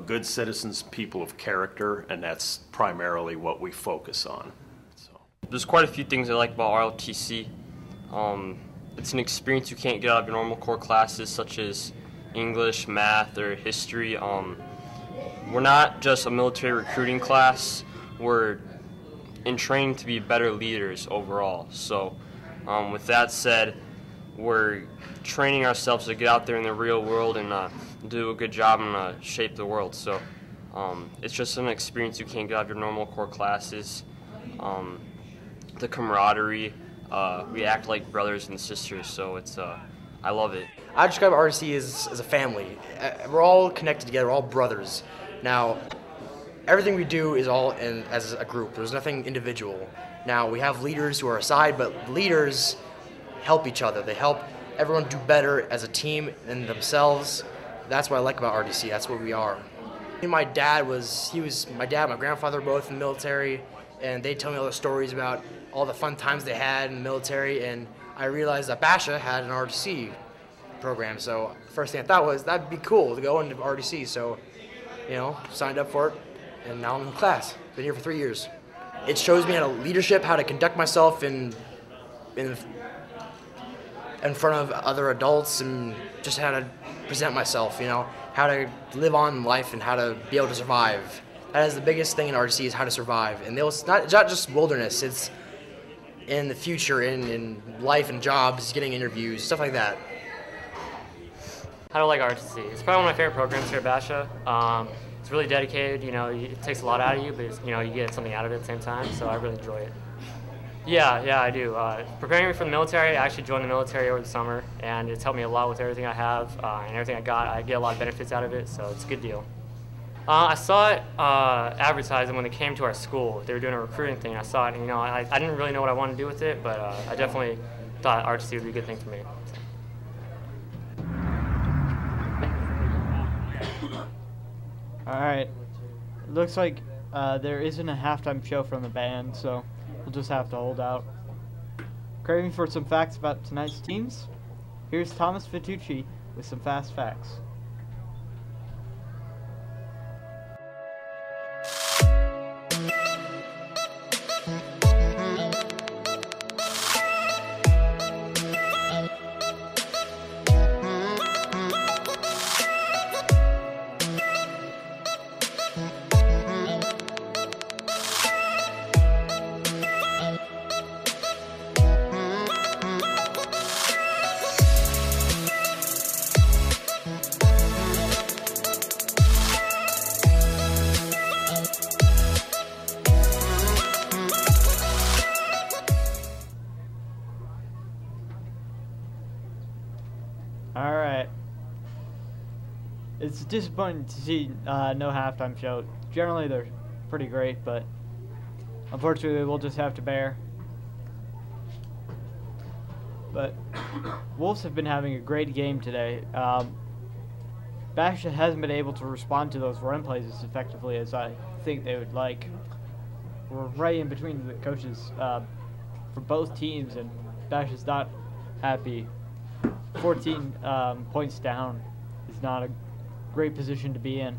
good citizens, people of character, and that's primarily what we focus on. There's quite a few things I like about ROTC. It's an experience you can't get out of your normal core classes, such as English, math, or history. We're not just a military recruiting class, we're in training to be better leaders overall. So with that said, we're training ourselves to get out there in the real world and do a good job and shape the world. So it's just an experience you can't get out of your normal core classes. The camaraderie, we act like brothers and sisters, so it's I love it. I describe ROTC as a family. We're all connected together, we're all brothers. Now, everything we do is all as a group. There's nothing individual. Now, we have leaders who are aside, but leaders help each other. They help everyone do better as a team and themselves. That's what I like about ROTC. That's what we are. My dad, my grandfather were both in the military, and they tell me all the stories about all the fun times they had in the military, and I realized that Basha had an ROTC program. So the first thing I thought was that'd be cool to go into ROTC. So, signed up for it, and now I'm in the class. Been here for 3 years. It shows me how to leadership, how to conduct myself in front of other adults, and just how to present myself, how to live on in life and how to be able to survive. That is the biggest thing in ROTC, is how to survive. And it's not just wilderness, it's in the future, in life and jobs, getting interviews, stuff like that. How do I like ROTC? It's probably one of my favorite programs here at Basha. It's really dedicated, it takes a lot out of you, but you get something out of it at the same time, so I really enjoy it. Yeah, I do. Preparing me for the military, I actually joined the military over the summer, and it's helped me a lot with everything I have and everything I got. I get a lot of benefits out of it, so it's a good deal. I saw it advertising when they came to our school. They were doing a recruiting thing. I saw it, and I didn't really know what I wanted to do with it, but I definitely thought ROTC would be a good thing for me. All right. It looks like there isn't a halftime show from the band, so we'll just have to hold out. Craving for some facts about tonight's teams? Here's Thomas Fitucci with some fast facts. All right. It's disappointing to see no halftime show. Generally, they're pretty great, but unfortunately, we'll just have to bear. But Wolves have been having a great game today. Basha hasn't been able to respond to those run plays as effectively as I think they would like. We're right in between the coaches for both teams, and Basha's not happy. 14 points down is not a great position to be in.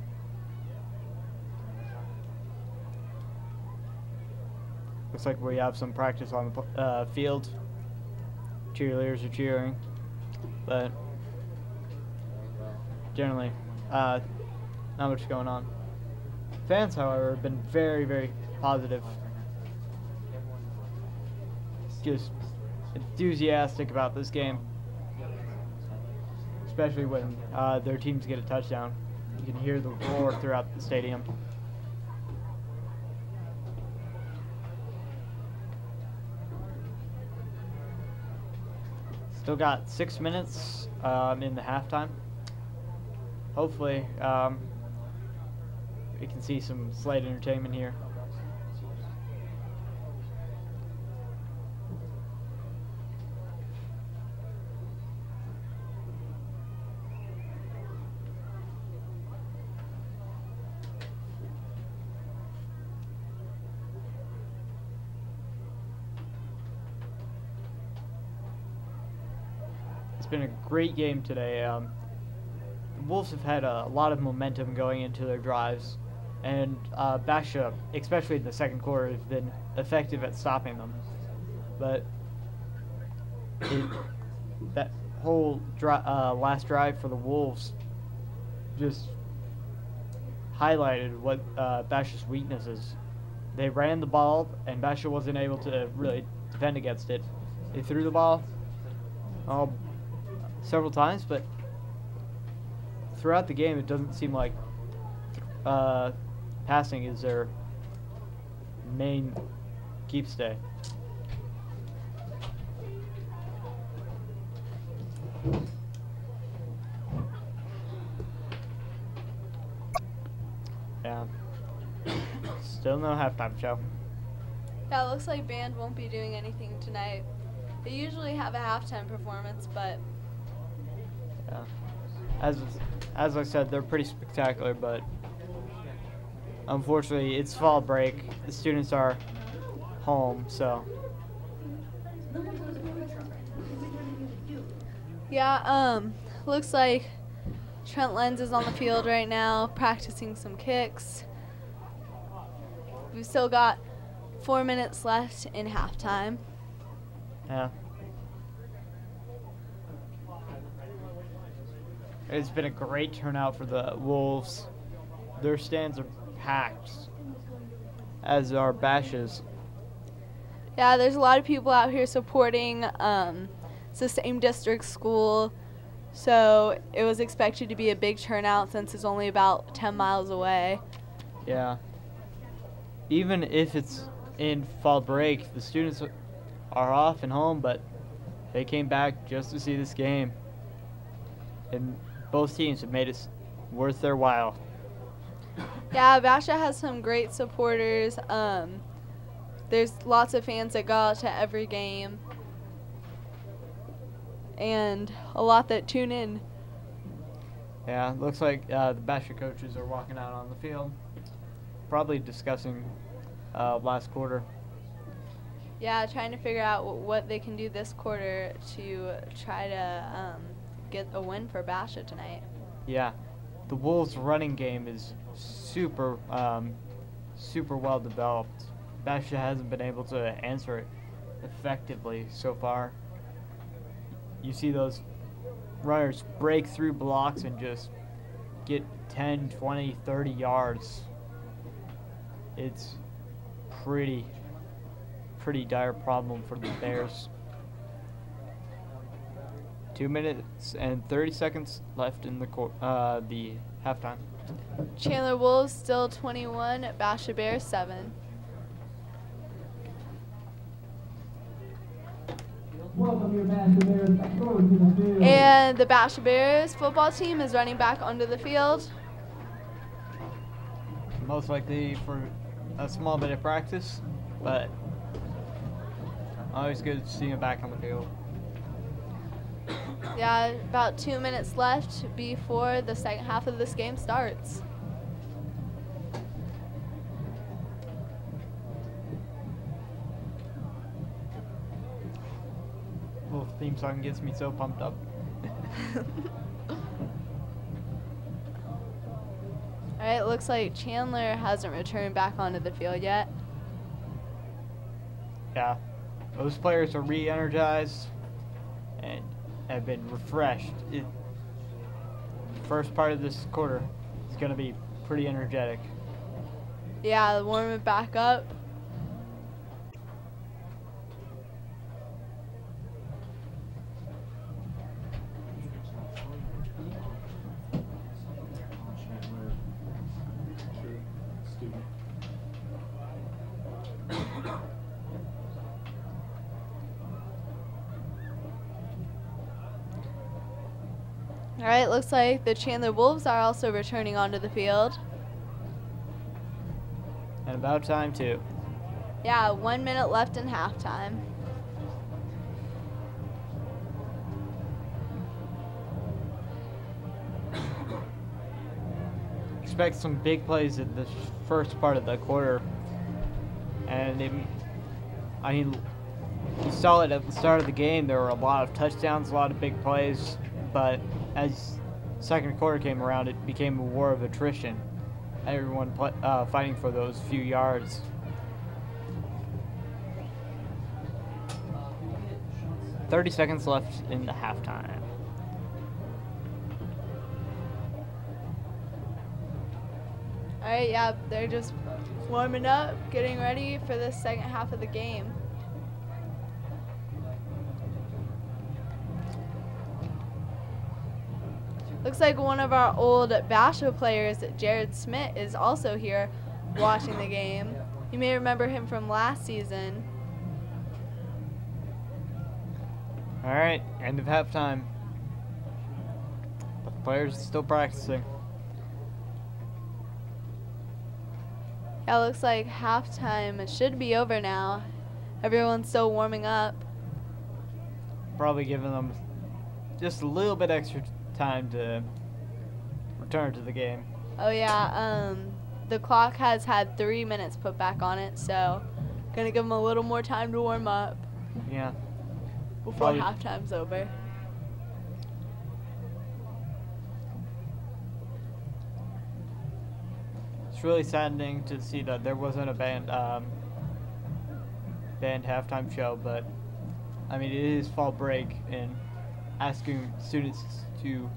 Looks like we have some practice on the field. Cheerleaders are cheering, but generally, not much going on. Fans, however, have been very, very positive. Just enthusiastic about this game, especially when their teams get a touchdown. You can hear the roar throughout the stadium. Still got 6 minutes in the halftime. Hopefully, we can see some slight entertainment here. It's been a great game today. The Wolves have had a lot of momentum going into their drives, and Basha, especially in the second quarter, has been effective at stopping them. But that whole last drive for the Wolves just highlighted what Basha's weakness is. They ran the ball, and Basha wasn't able to really defend against it. They threw the ball several times, but throughout the game, it doesn't seem like passing is their main keepstay. Yeah. Still no halftime show. Yeah, it looks like band won't be doing anything tonight. They usually have a halftime performance, but yeah. As I said, they're pretty spectacular, but unfortunately, it's fall break. The students are home, so. yeah, looks like Trent Lenz is on the field right now, practicing some kicks. We've still got 4 minutes left in halftime. Yeah. It's been a great turnout for the Wolves. Their stands are packed, as are Basha's. Yeah, there's a lot of people out here supporting. It's the same district school, so it was expected to be a big turnout since it's only about 10 miles away. Yeah. Even if it's in fall break, the students are off and home, but they came back just to see this game. And both teams have made it worth their while. Yeah, Basha has some great supporters. There's lots of fans that go out to every game, and a lot that tune in. Yeah, looks like the Basha coaches are walking out on the field, probably discussing last quarter. Yeah, trying to figure out what they can do this quarter to try to get a win for Basha tonight. Yeah, the Wolves' running game is super well developed. Basha hasn't been able to answer it effectively so far. You see those runners break through blocks and just get 10, 20, 30 yards. It's pretty dire problem for the Bears. 2 minutes and 30 seconds left in the halftime. Chandler Wolves still 21, Basha Bears 7. welcome your Basha Bears back onto the field. And the Basha Bears football team is running back onto the field. Most likely for a small bit of practice, but always good to see him back on the field. Yeah, about 2 minutes left before the second half of this game starts. Little theme song gets me so pumped up. Alright, it looks like Chandler hasn't returned back onto the field yet. Yeah, those players are re-energized and have been refreshed. First part of this quarter is going to be pretty energetic. Yeah, warm it back up. All right, looks like the Chandler Wolves are also returning onto the field. And about time too. Yeah, 1 minute left in halftime. Expect some big plays in the first part of the quarter. And I mean, you saw it at the start of the game. There were a lot of touchdowns, a lot of big plays. But as second quarter came around, it became a war of attrition. Everyone fighting for those few yards. "30 seconds left in the halftime." All right, yeah, they're just warming up, getting ready for the second half of the game. Looks like one of our old Basha players, Jared Smith, is also here watching the game. You may remember him from last season. All right, end of halftime. But the players are still practicing. Yeah, looks like halftime should be over now. Everyone's still warming up. Probably giving them just a little bit extra time to return to the game. Oh yeah, the clock has had 3 minutes put back on it, so gonna give them a little more time to warm up Yeah. before Probably. halftime's over. It's really saddening to see that there wasn't a band halftime show, but I mean, it is fall break, and asking students to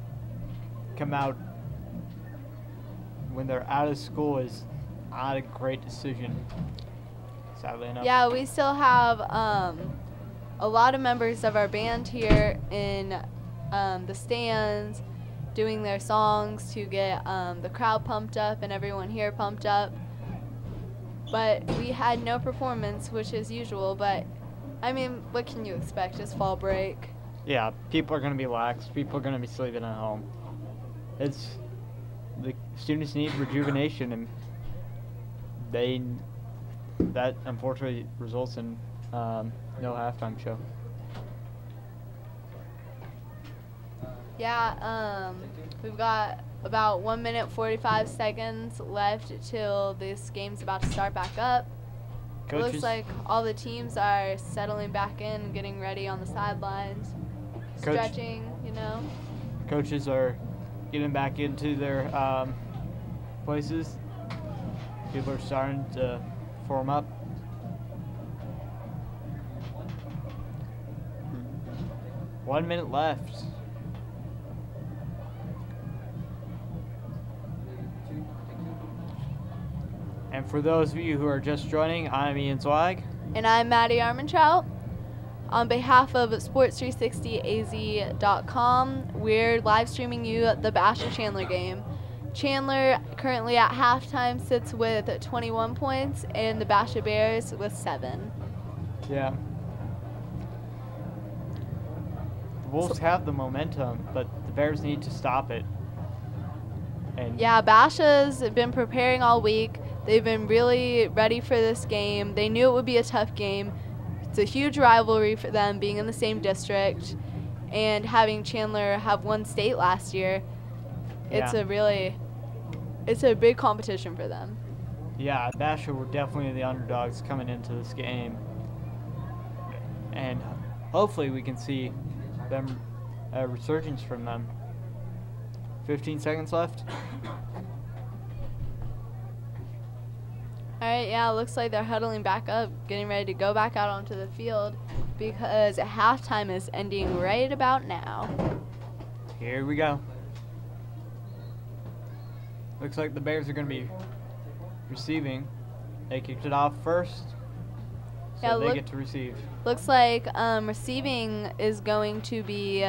come out when they're out of school is not a great decision, sadly enough. Yeah, we still have a lot of members of our band here in the stands doing their songs to get the crowd pumped up and everyone here pumped up. But we had no performance, which is usual, but I mean, what can you expect? It's fall break. Yeah, people are going to be lax. People are going to be sleeping at home. The students need rejuvenation, and that unfortunately results in no halftime show. Yeah, we've got about 1 minute 45 seconds left till this game's about to start back up. It looks Coaches, like all the teams are settling back in, getting ready on the sidelines, stretching, you know. coaches are getting back into their places. People are starting to form up. One minute left. And for those of you who are just joining, I'm Ian Zweig. And I'm Maddie Armentrout. On behalf of Sports360az.com, we're live streaming you the Basha Chandler game. Chandler currently at halftime sits with 21 points and the Basha Bears with 7. Yeah. The Wolves have the momentum, but the Bears need to stop it. And Yeah, Basha's been preparing all week. They've been really ready for this game. They knew it would be a tough game. It's a huge rivalry for them, being in the same district and having Chandler have won state last year. It's a big competition for them. yeah, Basha were definitely the underdogs coming into this game. And hopefully we can see them a resurgence from them. 15 seconds left. All right, yeah, it looks like they're huddling back up, getting ready to go back out onto the field because halftime is ending right about now. Here we go. Looks like the Bears are going to be receiving. They kicked it off first, so they get to receive. Looks like receiving is going to be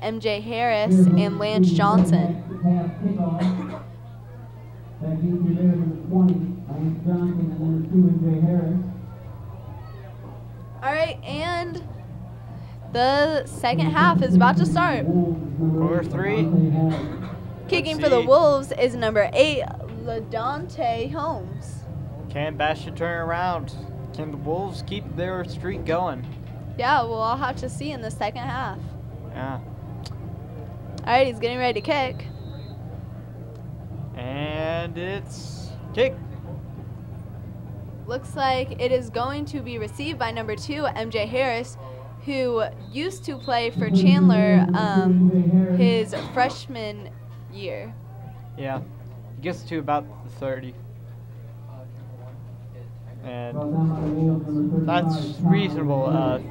MJ Harris and Lance Johnson. Back into there number 20, Lance Johnson, and number 2, MJ Harris. All right, and the second half is about to start. Quarter 3. Kicking for the Wolves is number 8, LaDonte Holmes. Can Basha turn around? Can the Wolves keep their streak going? Yeah, we'll all have to see in the second half. Yeah. All right, he's getting ready to kick. And it's kick. Looks like it is going to be received by number 2, MJ Harris, who used to play for Chandler his freshman year. Yeah. He gets to about the 30. And that's reasonable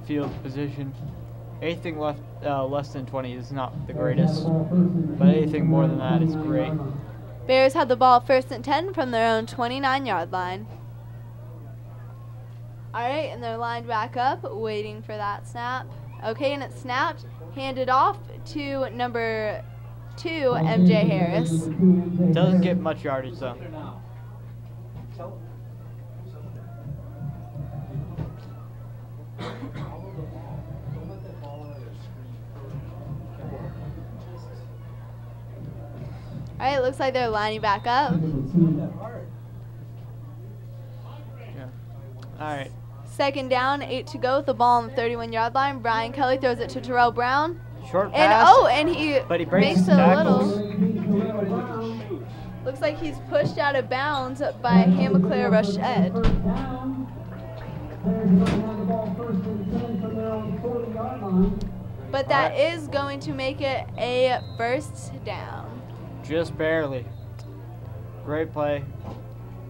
field position. Anything less than 20 is not the greatest, but anything more than that is great. Bears had the ball first and 10 from their own 29-yard line. All right, and they're lined back up, waiting for that snap. Okay, and it's snapped, handed off to number 2, MJ Harris. Doesn't get much yardage though. All right, looks like they're lining back up. Yeah. All right. Second down, 8 to go with the ball on the 31-yard line. Brian Kelly throws it to Terrell Brown. Short And pass. and he but he breaks makes it a tackles. little. Looks like he's pushed out of bounds by Hamaclaire Rushed. But that is going to make it a first down. Just barely. Great play.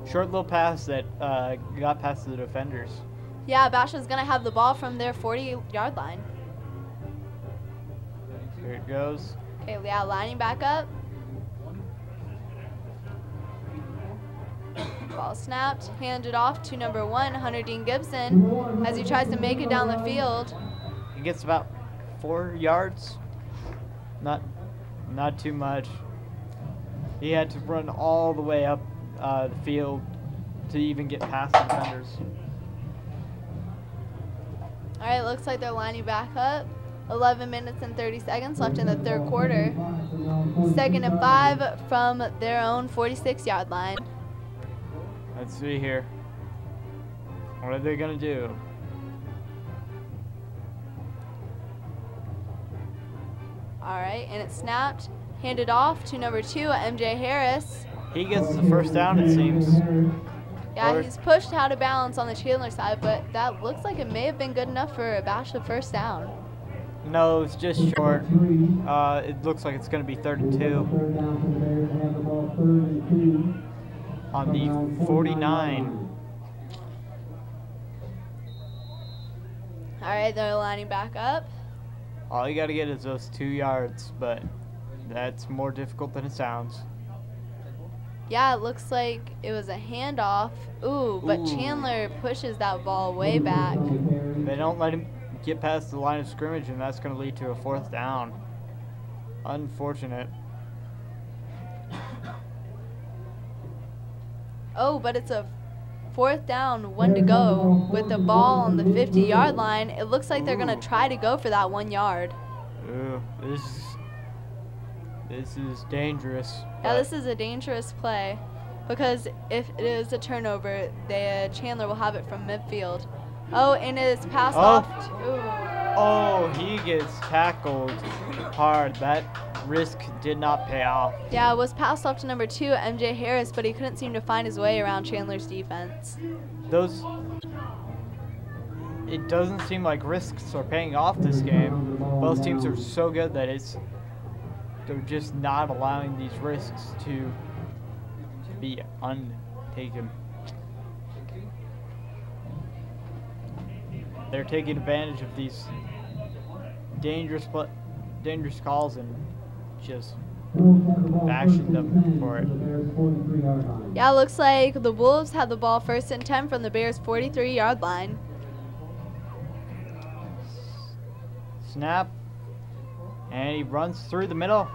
Short little pass that got past the defenders. Yeah, Basha's going to have the ball from their 40-yard line. Here it goes. Okay, yeah, lining back up. Ball snapped, handed off to number 1, Hunter Dean Gibson, as he tries to make it down the field. He gets about 4 yards. Not too much. He had to run all the way up the field to even get past the defenders. All right, looks like they're lining back up. 11 minutes and 30 seconds left in the third quarter. 2nd and 5 from their own 46-yard line. Let's see here. What are they going to do? All right, and it's snapped, handed off to number 2, MJ Harris. He gets the first down, it seems. Yeah, he's pushed out of balance on the Chandler side, but that looks like it may have been good enough for a Basha first down. No, it's just short. It looks like it's going to be 32. On the 49. All right, they're lining back up. All you got to get is those 2 yards, but that's more difficult than it sounds. Yeah, it looks like it was a handoff. Ooh, but Chandler pushes that ball way back. They don't let him get past the line of scrimmage, and that's going to lead to a 4th down. Unfortunate. Oh, but it's a 4th down, 1 to go. With the ball on the 50-yard line, it looks like they're going to try to go for that 1 yard. Ooh, this is dangerous. Yeah, this is a dangerous play because if it is a turnover, Chandler will have it from midfield. Oh, and it's passed off. Oh, he gets tackled hard. That risk did not pay off. Yeah, it was passed off to number 2, MJ Harris, but he couldn't seem to find his way around Chandler's defense. It doesn't seem like risks are paying off this game. Both teams are so good that they're just not allowing these risks to be untaken. They're taking advantage of these dangerous calls and just bashing them for it. Yeah, it looks like the Wolves had the ball 1st and 10 from the Bears' 43-yard line. Snap, and he runs through the middle.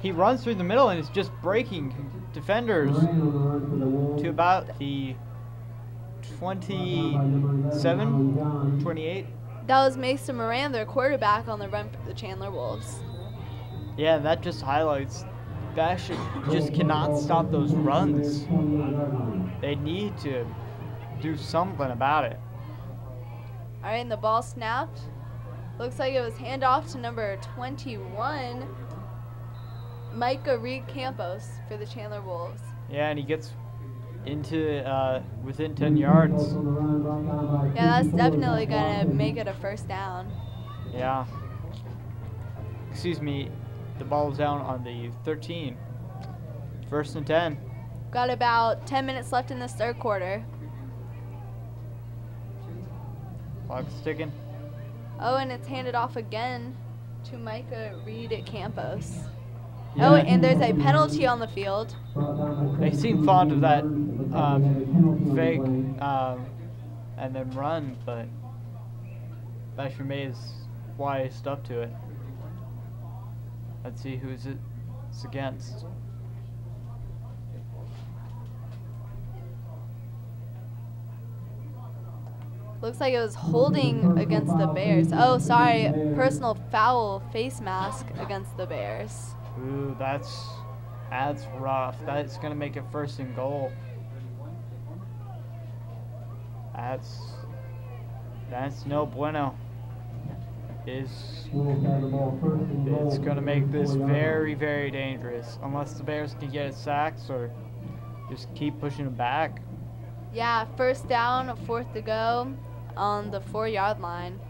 He runs through the middle and is just breaking defenders to about the 27, 28. That was Mason Moran, their quarterback, on the run for the Chandler Wolves. Yeah, that just highlights Basha just cannot stop those runs. They need to do something about it. All right, and the ball snapped. Looks like it was handoff to number 21, Micah Reed Campos for the Chandler Wolves. Yeah, and he gets into within 10 yards. Yeah, that's definitely going to make it a 1st down. Yeah. Excuse me, the ball was down on the 13. 1st and 10. Got about 10 minutes left in this 3rd quarter. Clock's ticking. Oh, and it's handed off again to Micah Reed at Campos. Yeah. Oh, and there's a penalty on the field. They seem fond of that fake and then run, but Basha May is wised up to it. Let's see who's it's against. Looks like it was holding against the Bears. Oh, sorry, personal foul face mask against the Bears. Ooh, that's rough. That's gonna make it 1st and goal. That's no bueno. It's gonna make this very, very dangerous unless the Bears can get sacks or just keep pushing them back. Yeah, 1st down, 4th to go on the 4-yard line.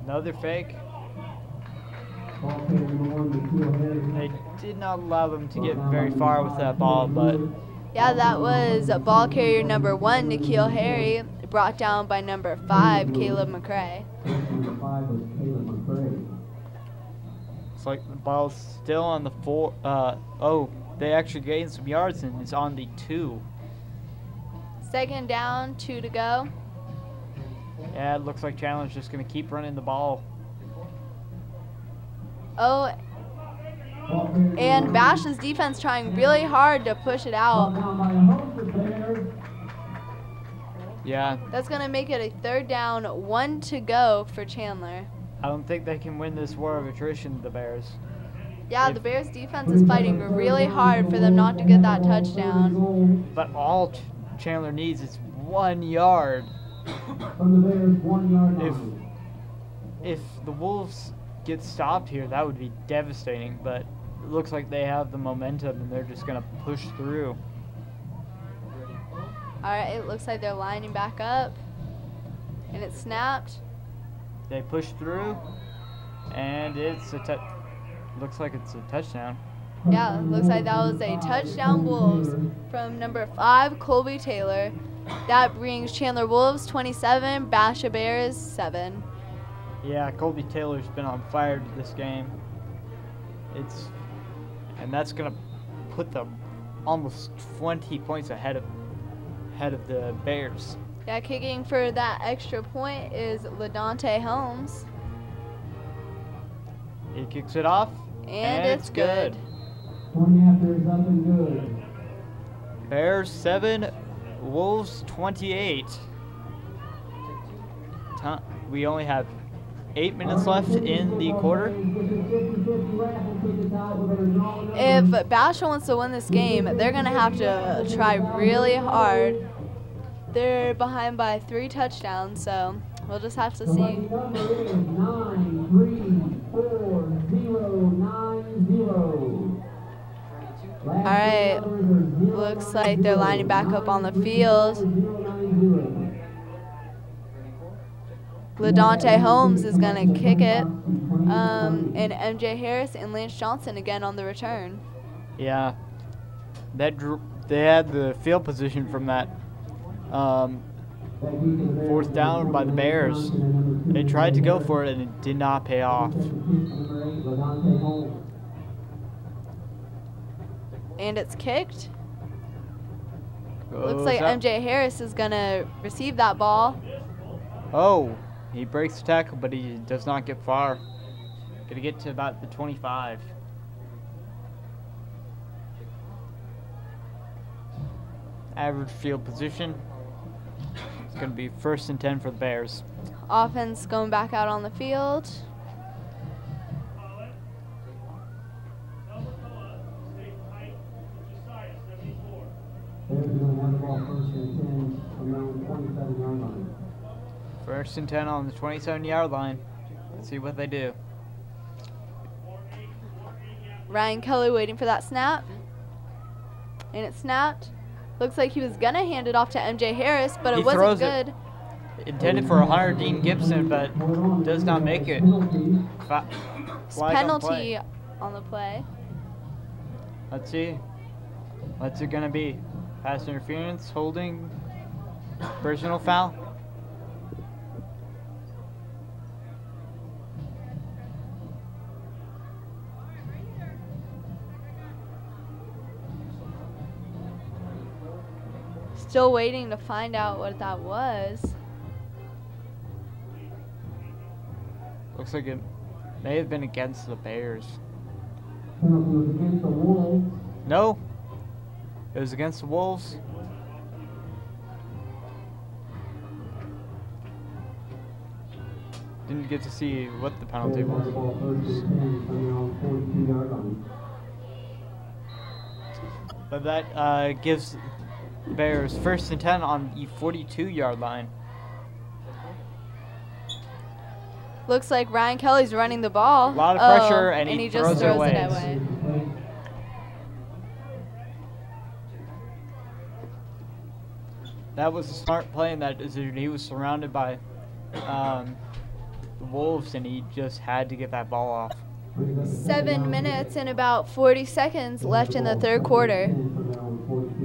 Another fake. They did not allow them to get very far with that ball, but yeah, that was ball carrier number 1, Nikhil Harry, brought down by number 5, Caleb McCray. It's like the ball's still on the 4. Oh, they actually gained some yards and it's on the 2. 2nd down, 2 to go. Yeah, it looks like Chandler's just going to keep running the ball. Oh, and Basha's defense trying really hard to push it out. Yeah. That's going to make it a 3rd down, 1 to go for Chandler. I don't think they can win this war of attrition, the Bears. Yeah, the Bears defense is fighting really hard for them not to get that touchdown. But all Chandler needs is 1 yard. If the Wolves get stopped here, that would be devastating, but it looks like they have the momentum and they're just going to push through. All right, it looks like they're lining back up, and it snapped. They push through, and it's looks like it's a touchdown. Yeah, it looks like that was a touchdown Wolves from number 5, Colby Taylor. That brings Chandler Wolves 27, Basha Bears 7. Yeah, Colby Taylor's been on fire this game. And that's gonna put them almost 20 points ahead of the Bears. Yeah, kicking for that extra point is LaDonte Holmes. He kicks it off, and it's good. 20 after is up and good. Bears 7, Wolves 28. We only have 8 minutes left in the quarter. If Basha wants to win this game, they're going to have to try really hard. They're behind by 3 touchdowns, so we'll just have to see. All right, looks like they're lining back up on the field. LaDonte Holmes is going to kick it, and MJ Harris and Lance Johnson again on the return. Yeah, they had the field position from that 4th down by the Bears. They tried to go for it and it did not pay off. And it's kicked. Goes Looks like up. MJ Harris is going to receive that ball. Oh, he breaks the tackle, but he does not get far. Gonna get to about the 25. Average field position. It's gonna be 1st and 10 for the Bears. Offense going back out on the field. First and 10 on the 27-yard line. Let's see what they do. Ryan Kelly waiting for that snap. And it snapped. Looks like he was going to hand it off to MJ Harris, but it wasn't good. Intended for Hunter Dean Gibson, but does not make it. Penalty on the play. Let's see. What's it going to be? Pass interference, holding, personal foul? Still waiting to find out what that was. Looks like it may have been against the Bears. No, it was against the Wolves. Didn't get to see what the penalty was. But that gives the Bears 1st and 10 on the 42-yard line. Looks like Ryan Kelly's running the ball. A lot of pressure, and he just throws it away. That was a smart play in that decision. He was surrounded by the Wolves, and he just had to get that ball off. 7 minutes and about 40 seconds left in the 3rd quarter.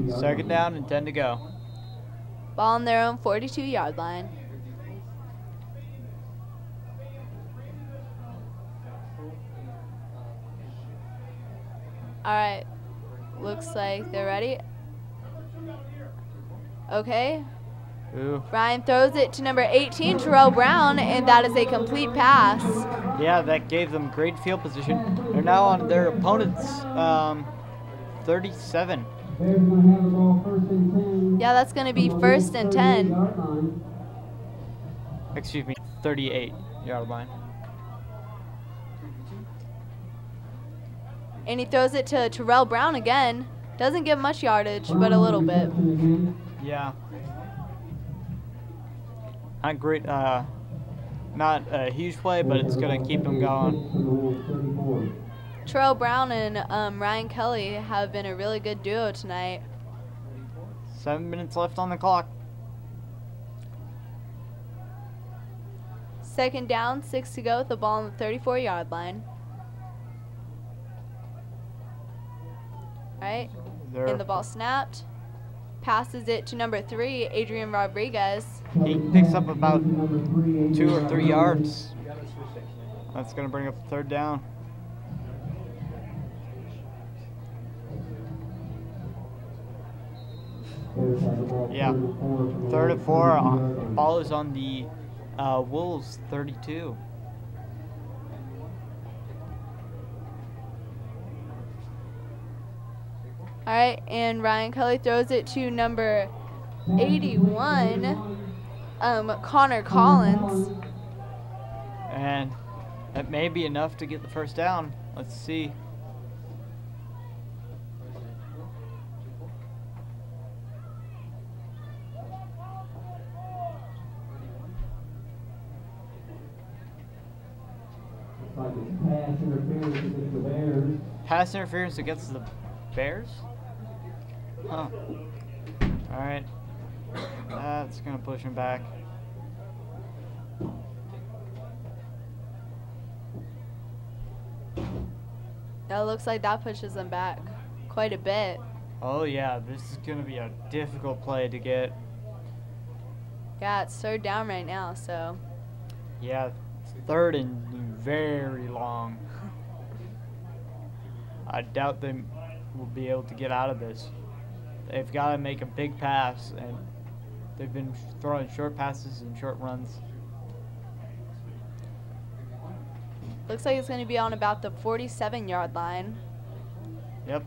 2nd down and 10 to go. Ball on their own 42-yard line. All right, looks like they're ready. Okay. Ooh. Ryan throws it to number 18, Terrell Brown, and that is a complete pass. Yeah, that gave them great field position. They're now on their opponent's 37. Yeah, that's going to be 1st and 10. Excuse me, 38-yard line. And he throws it to Terrell Brown again. Doesn't get much yardage, but a little bit. Yeah. Not great, not a huge play, but it's going to keep them going. Terrell Brown and Ryan Kelly have been a really good duo tonight. 7 minutes left on the clock. 2nd down, 6 to go with the ball on the 34-yard line. All right, and the ball snapped. Passes it to number 3, Adrian Rodriguez. He picks up about 2 or 3 yards. That's going to bring up 3rd down. Yeah, 3rd and 4. Ball is on the Wolves 32. All All right, and Ryan Kelly throws it to number 81, Connor Collins. And that may be enough to get the first down. Let's see. Like it's pass interference against the Bears. Pass interference against the Bears? Huh. Alright. That's going to push him back. That looks like that pushes them back quite a bit. Oh yeah, this is going to be a difficult play to get. Yeah, it's third down right now, so. Yeah, it's third and very long. I doubt they will be able to get out of this. They've got to make a big pass, and they've been throwing short passes and short runs. Looks like it's going to be on about the 47-yard line. Yep.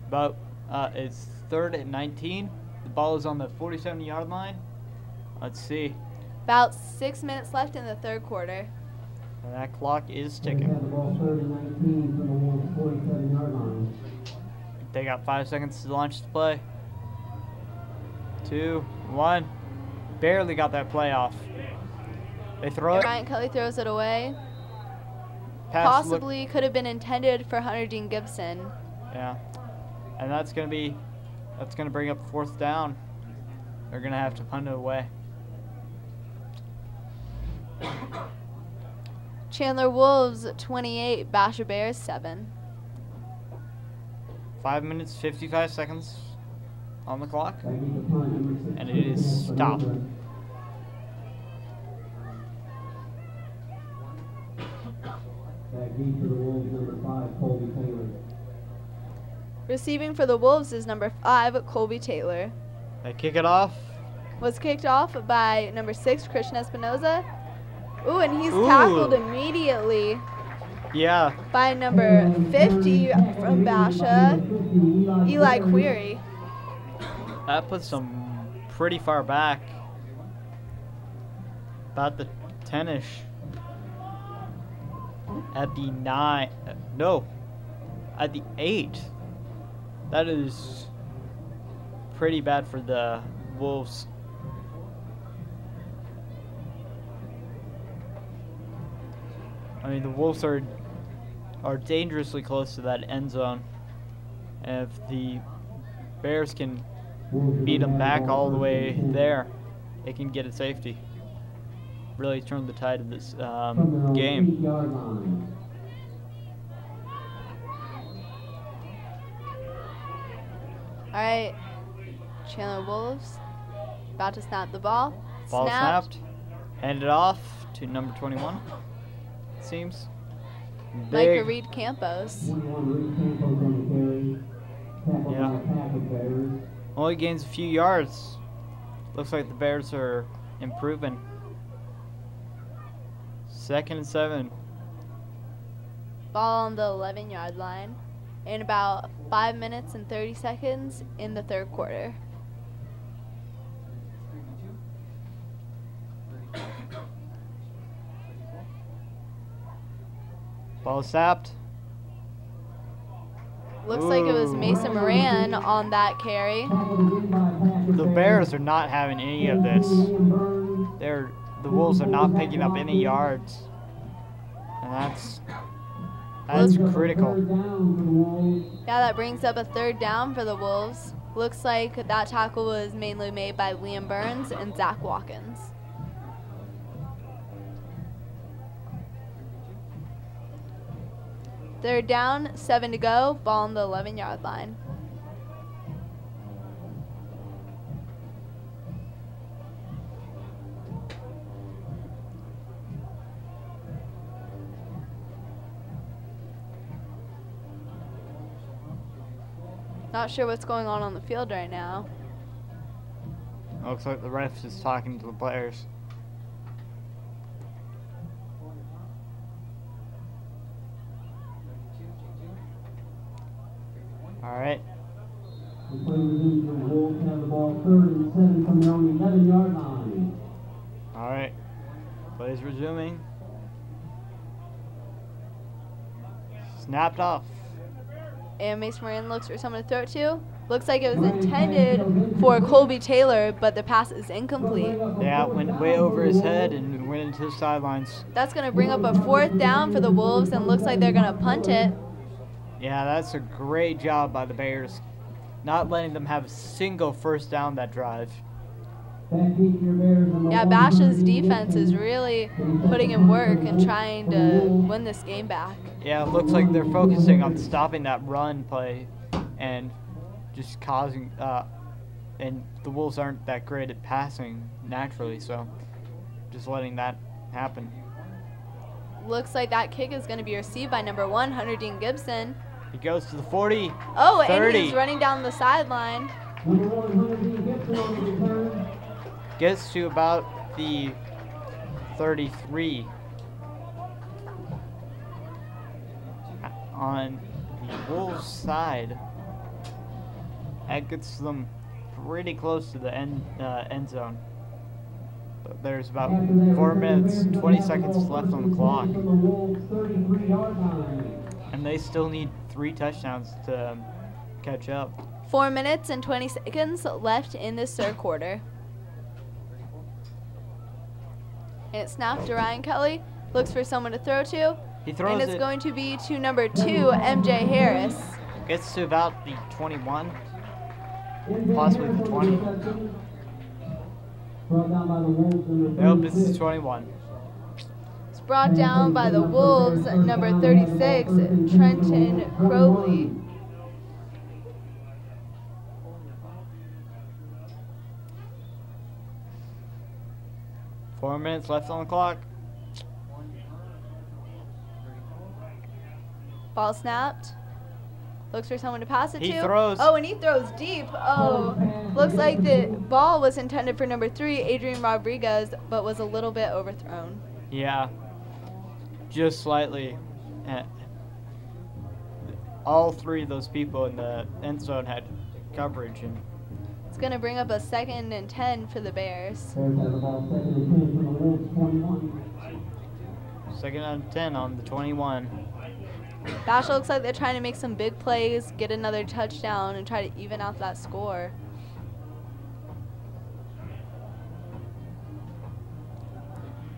But it's third and 19. The ball is on the 47-yard line. Let's see. About 6 minutes left in the third quarter. And that clock is They have the ticking. ball third and 19 from the Wolves' 47-yard line. They got 5 seconds to launch the play. 2, 1. Barely got that play off. They throw And it. Ryan Kelly throws it away. Pass Possibly could have been intended for Hunter Dean Gibson. Yeah. And that's gonna bring up fourth down. They're gonna have to punt it away. Chandler Wolves 28, Basha Bears 7. 5 minutes, 55 seconds on the clock. They need the punt, number 6. And it is stopped. Back deep for the Wolves, number 5, Colby Taylor. Receiving for the Wolves is number 5, Colby Taylor. They kick it off. Was kicked off by number 6, Christian Espinoza. Ooh, and he's Ooh. tackled immediately Yeah. by number 50 from Basha, Eli Query. That puts them pretty far back. About the 10-ish. At the 9. No. At the 8. That is pretty bad for the Wolves. I mean, the Wolves are dangerously close to that end zone. And if the Bears can beat them back all the way there, they can get a safety. Really turn the tide of this game. 8-yard line. All right, Chandler Wolves about to snap the ball. Ball snapped. Handed off to number 21. It seems. Micah Reed Campos. 21 Reed Campos on the carry. Tackled Yeah. by a pack of Bears. Only gains a few yards. Looks like the Bears are improving. 2nd and 7. Ball on the 11-yard line. In about 5 minutes and 30 seconds in the third quarter. Ball snapped. Looks like it was Mason Moran on that carry. The Bears are not having any of this. The Wolves are not picking up any yards. And that's critical. Yeah, that brings up a third down for the Wolves. Looks like that tackle was mainly made by Liam Burns and Zach Watkins. Third down, 7 to go, ball on the 11-yard line. Not sure what's going on the field right now. Looks like the ref is talking to the players. All All right. The play resumes. The Wolves have the ball 3rd and 7 from their own 11-yard line. All right. Plays resuming. Snapped off. And Mason Moran looks for someone to throw it to. Looks like it was intended for Colby Taylor, but the pass is incomplete. Yeah, it went way over his head and went into the sidelines. That's going to bring up a 4th down for the Wolves, and looks like they're going to punt it. Yeah, that's a great job by the Bears. Not letting them have a single first down that drive. Yeah, Basha's defense is really putting in work and trying to win this game back. Yeah, it looks like they're focusing on stopping that run play and just causing, and the Wolves aren't that great at passing naturally, so just letting that happen. Looks like that kick is going to be received by number 1, Hunter Dean Gibson. He goes to the 40, Oh, 30. and he's running down the sideline. Number 1, Hunter Dean Gibson on the return. Gets to about the 33. On the Wolves side, that gets them pretty close to the end zone. But there's about 4 minutes, 20 seconds left on the clock. And they still need 3 touchdowns to catch up. 4 minutes and 20 seconds left in this 3rd quarter. And it's snapped to Ryan Kelly. Looks for someone to throw to. He throws and it's it. going to be to number 2, MJ Harris. Gets to about the 21, possibly the 20. Nope, this is 21. It's brought down by the Wolves, number 36, Trenton Crowley. Four minutes left on the clock. Ball snapped. Looks for someone to pass it to. He throws. Oh, and he throws deep. Oh, looks like the ball was intended for number 3, Adrian Rodriguez, but was a little bit overthrown. Yeah, just slightly. All 3 of those people in the end zone had coverage, and it's going to bring up a 2nd and 10 for the Bears. Bears have the ball 2nd and 10 from the Wolves 21. 2nd and 10 on the 21. Basha looks like they're trying to make some big plays, get another touchdown, and try to even out that score.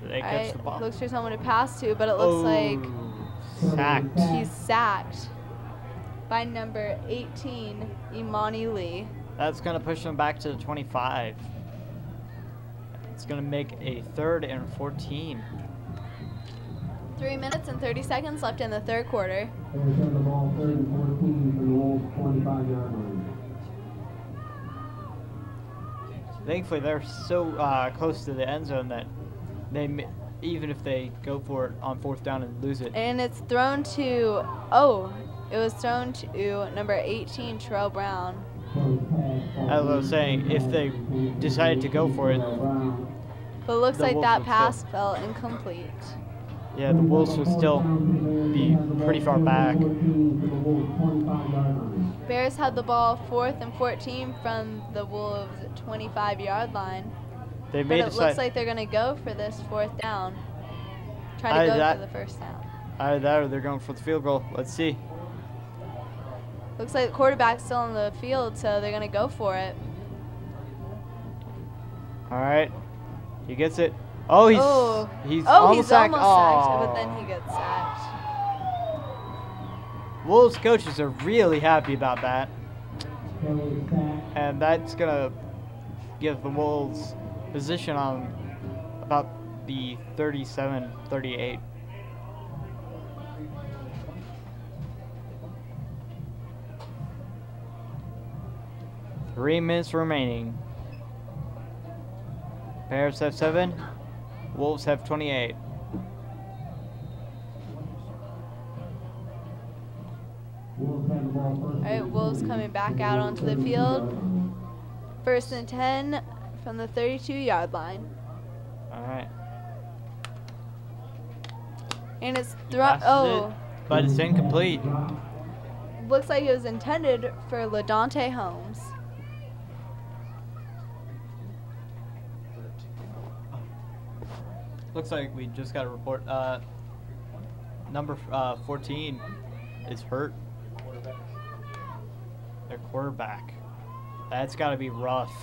They catch the ball. Looks for someone to pass to, but it looks like sacked. He's sacked by number 18, Imani Lee. That's going to push them back to the 25. It's going to make a 3rd and 14. 3 minutes and 30 seconds left in the 3rd quarter. Bears have the ball 3rd and 14 from the Wolves 25-yard line. Thankfully, they're so close to the end zone that they, even if they go for it on 4th down and lose it. And it's thrown to, it was thrown to number 18, Terrell Brown. As I was saying, if they decided to go for it. But it looks the like Wolves that would pass still- fell incomplete. Yeah, the Wolves would still be pretty far back. Bears had the ball 4th and 14 from the Wolves' 25-yard line. They But may it decide. looks like they're going to go for this 4th down. Try to go for the first down. Either that or they're going for the field goal. Let's see. Looks like the quarterback's still on the field, so they're going to go for it. All right. He gets it. Oh, he's He's almost sacked. but then he gets sacked. Wolves coaches are really happy about that. And that's going to give the Wolves position on about the 37-38. Three minutes remaining. Bears have 7. Wolves have 28. All right, Wolves coming back out onto the field. 1st and 10 from the 32-yard line. All right. And it's Passes it, but it's incomplete. looks like it was intended for LaDante Holmes. Looks like we just got a report. Number 14 is hurt. Their quarterback. That's got to be rough.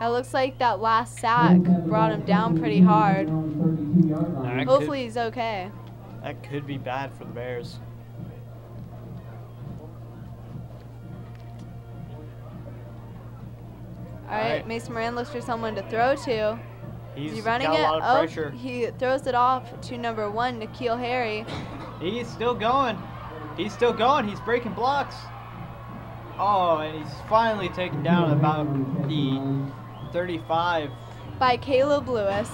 It looks like that last sack brought him down pretty hard. Hopefully he's okay. That could be bad for the Bears. All right, Mason Moran looks for someone to throw to. He's Is he running got it? a lot of pressure. He throws it off to number 1, N'Keal Harry. He's still going. He's still going. He's breaking blocks. Oh, and he's finally taken down about the 35. By Caleb Lewis.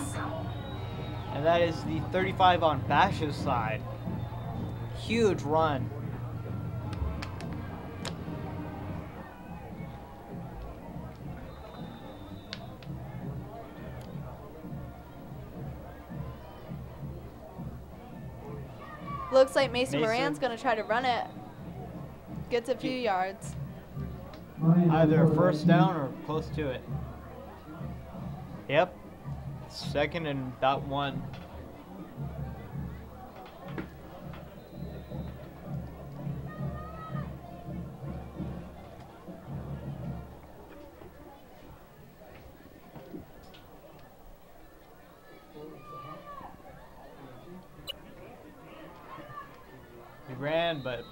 And that is the 35 on Basha's side. Huge run. Looks like Mason Moran's going to try to run it. Gets a few yards. Either a first down or close to it. Yep. Second and about 1. He ran, but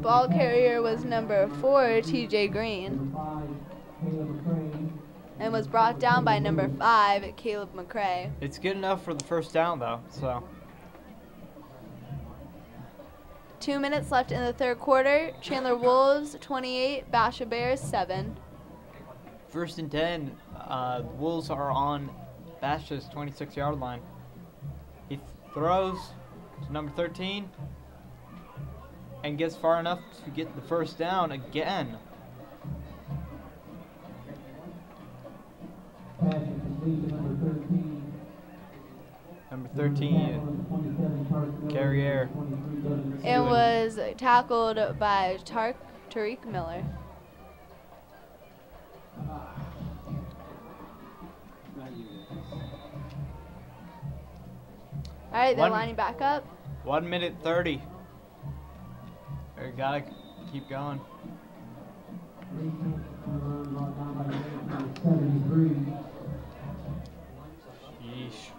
ball carrier was number 4, TJ Green, and was brought down by number 5, Caleb McCray. it's good enough for the first down, though. So 2 minutes left in the third quarter. Chandler Wolves 28, Basha Bears 7. first and 10. Wolves are on Basha's 26-yard line. He throws to number 13 and gets far enough to get the first down again. Number 13, Carrier. It was tackled by Tariq Miller. All right, they're lining back up. 1 minute 30. We gotta keep going. Yeesh.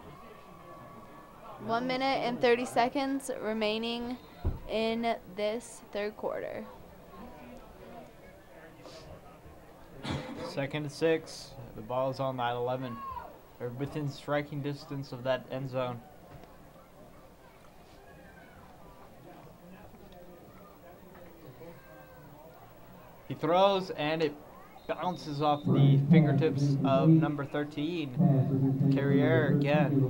1 minute and 30 seconds remaining in this third quarter. Second and 6. The ball is on that 11. They're within striking distance of that end zone. He throws and it bounces off the fingertips of number 13, Carrier again.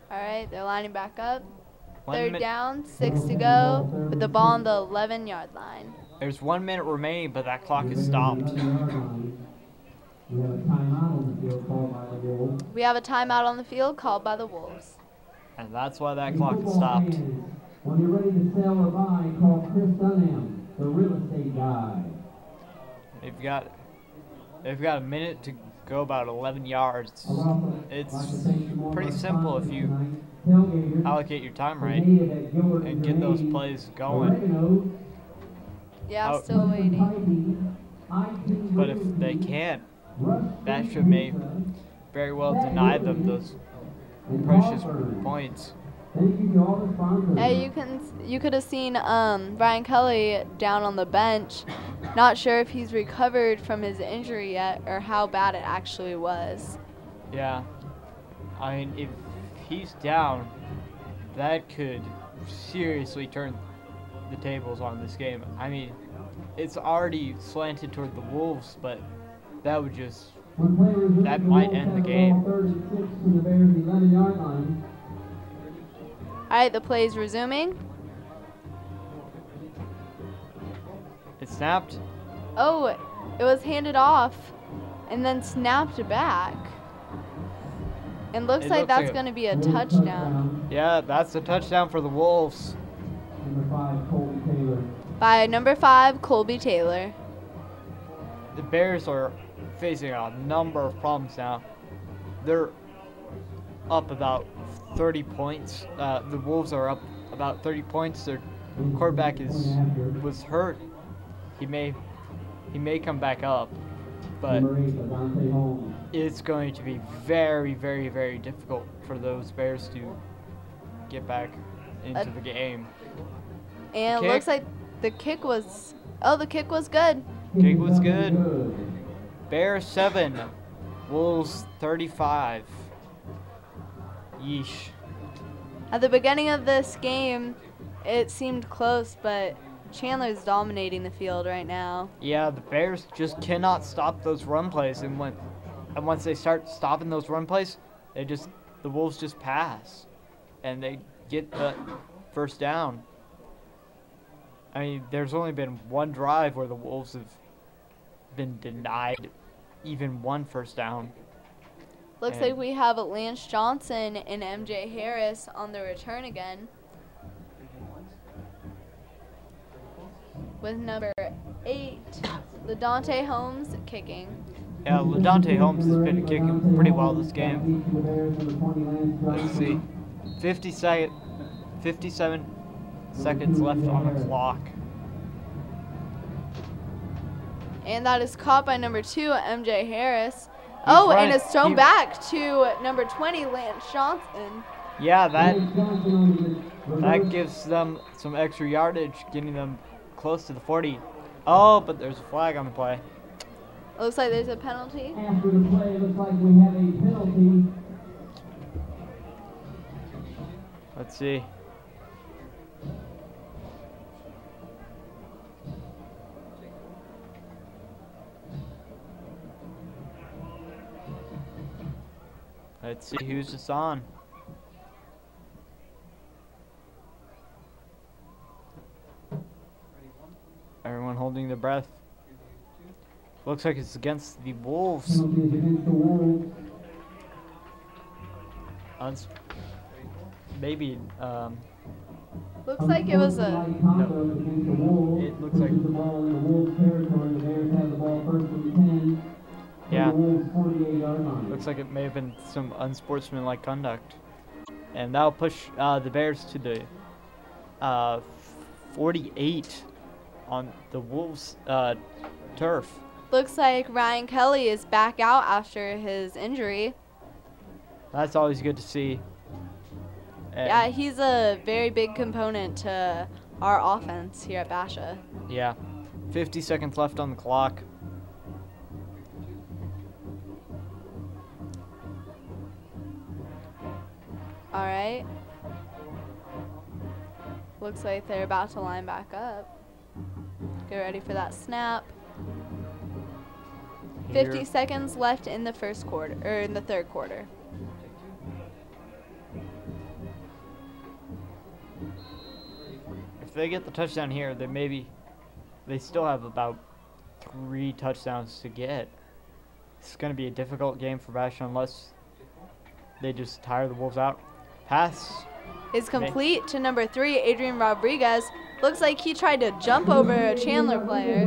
All right, they're lining back up. 1 Third minute. down, 6 to go, with the ball on the 11-yard line. There's 1 minute remaining, but that clock is stopped. We have a timeout on the field called by the Wolves. And that's why that clock is stopped. When you're ready to sell or buy, call Chris Dunham, the real estate guy. They've got a minute to go, about 11 yards. It's pretty simple if you allocate your time right and get those plays going. Yeah, still waiting. But if they can't, Basha may very well deny them those precious points. Hey, you could have seen Brian Kelly down on the bench. Not sure if he's recovered from his injury yet or how bad it actually was. Yeah, I mean, if he's down, that could seriously turn the tables on this game. I mean, it's already slanted toward the Wolves, but that might end the game. All right, the play's resuming. It snapped. Oh, it was handed off and then snapped back. And looks It like looks that's like going to be a touchdown Yeah, that's a touchdown for the Wolves. Number 5, Colby Taylor. by number 5, Colby Taylor. The Bears are facing a number of problems now. They're up about 30 points. The Wolves are up about 30 points. Their quarterback was hurt. He may come back up, but Number 8, Adante Holmes. it's going to be very, very, very difficult for those Bears to get back into the game. And it Kick. looks like the kick was good. Kick was good. Bears 7, Wolves 35. Yeesh. At the beginning of this game, it seemed close, but Chandler's dominating the field right now. Yeah, the Bears just cannot stop those run plays, and once they start stopping those run plays, the Wolves just pass, and they get the first down. I mean, there's only been one drive where the Wolves have been denied even one first down. Looks like we have Lance Johnson and MJ Harris on the return again. With number 8, LaDante Holmes kicking. Yeah, LaDante Holmes has been kicking pretty well this game. Let's see. 57 seconds left on the clock. And that is caught by number 2, MJ Harris. And it's thrown back to number 20, Lance Johnson. Yeah, that gives them some extra yardage, getting them close to the 40. Oh, but there's a flag on the play. Looks like there's a penalty. After the play, looks like we have a penalty. Let's see. Let's see who's this on. Everyone holding their breath. Looks like it's against the Wolves. Penalty is against the Wolves. Maybe, Looks like it was a... No. It looks like... The ball in the Wolves territory. The Bears have the ball first and 10. Yeah. The Wolves 48-yard line. Looks like it may have been some unsportsmanlike conduct. And that'll push the Bears to the 48 on the Wolves turf. Looks like Ryan Kelly is back out after his injury. That's always good to see. And Yeah, he's a very big component to our offense here at Basha. Yeah. 50 seconds left on the clock. All right. Looks like they're about to line back up. Get ready for that snap. 50 Here. seconds left in the first quarter, or in the third quarter. If they get the touchdown here, then maybe they still have about 3 touchdowns to get. It's going to be a difficult game for Basha unless they just tire the Wolves out. Pass. Is complete to number 3, Adrian Rodriguez. Looks like he tried to jump over a Chandler player.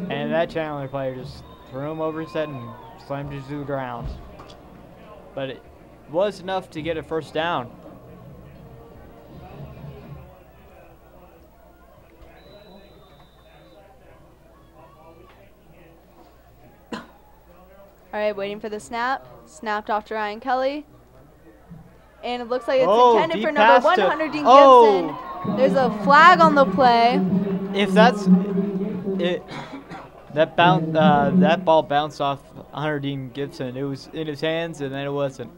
And that Chandler player just threw him over his head and slammed him to the ground. But it was enough to get a first down. All right, waiting for the snap. Snapped off to Ryan Kelly. And it looks like it's Oh, intended deep for number pass 1, to- Hunter Dean Gibson. Oh. There's a flag on the play. If that's it, that ball bounced off Hunter Dean Gibson. It was in his hands, and then it wasn't.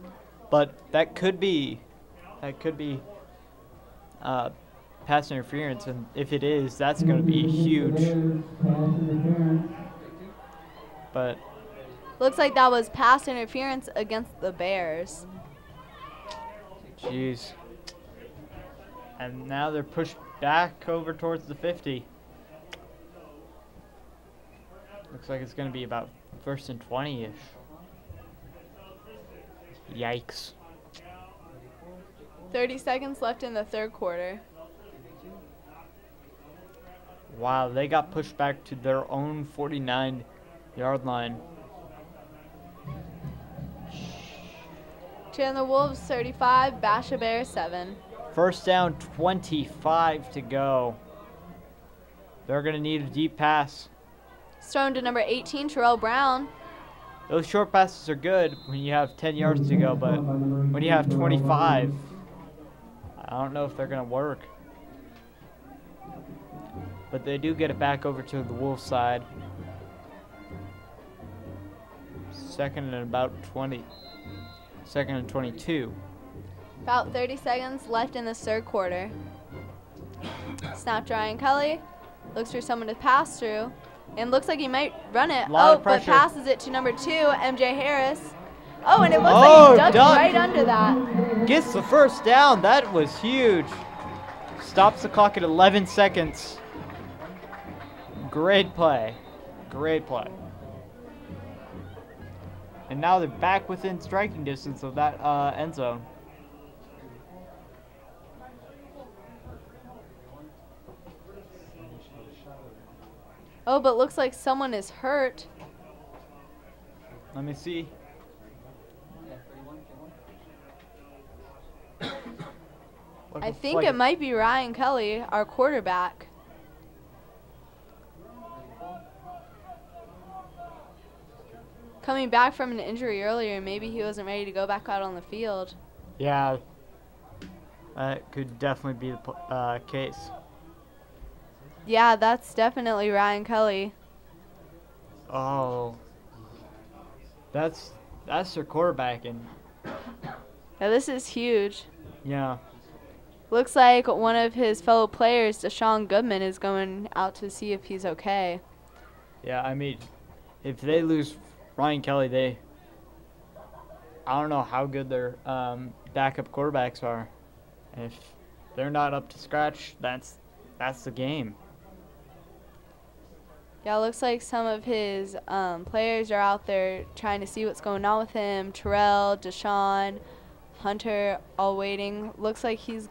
But that could be pass interference, and if it is, that's going to be huge. But Looks like that was pass interference against the Bears. jeez, and now they're pushed back over towards the 50. Looks like it's going to be about 1st and 20-ish. Yikes. 30 seconds left in the third quarter. Wow, they got pushed back to their own 49-yard line. Chandler Wolves 35, Basha Bears 7. First down, 25 to go. They're going to need a deep pass. It's thrown to number 18, Terrell Brown. Those short passes are good when you have 10 yards to go, but when you have 25, I don't know if they're going to work. But they do get it back over to the Wolves side. Second and about 20. Second and 22. About 30 seconds left in the third quarter. Snap to Ryan Kelly. Looks for someone to pass through. And looks like he might run it. Lot Oh, of but pressure. passes it to number 2, MJ Harris. Oh, and it looks like he ducked ducked. right under that. Gets the first down. That was huge. Stops the clock at 11 seconds. Great play. Great play. And now they're back within striking distance of that end zone. Oh, but looks like someone is hurt. Let me see. I think it might be Ryan Kelly, our quarterback. Coming back from an injury earlier, maybe he wasn't ready to go back out on the field. Yeah, that could definitely be the case. Yeah, that's definitely Ryan Kelly. Oh, that's their quarterback, and Yeah, this is huge. yeah, Looks like one of his fellow players, Deshaun Goodman, is going out to see if he's okay. yeah. I mean, if they lose Ryan Kelly, I don't know how good their backup quarterbacks are. If they're not up to scratch, that's the game. Yeah, it looks like some of his players are out there trying to see what's going on with him. Terrell, Deshaun, Hunter, all waiting. Looks like he's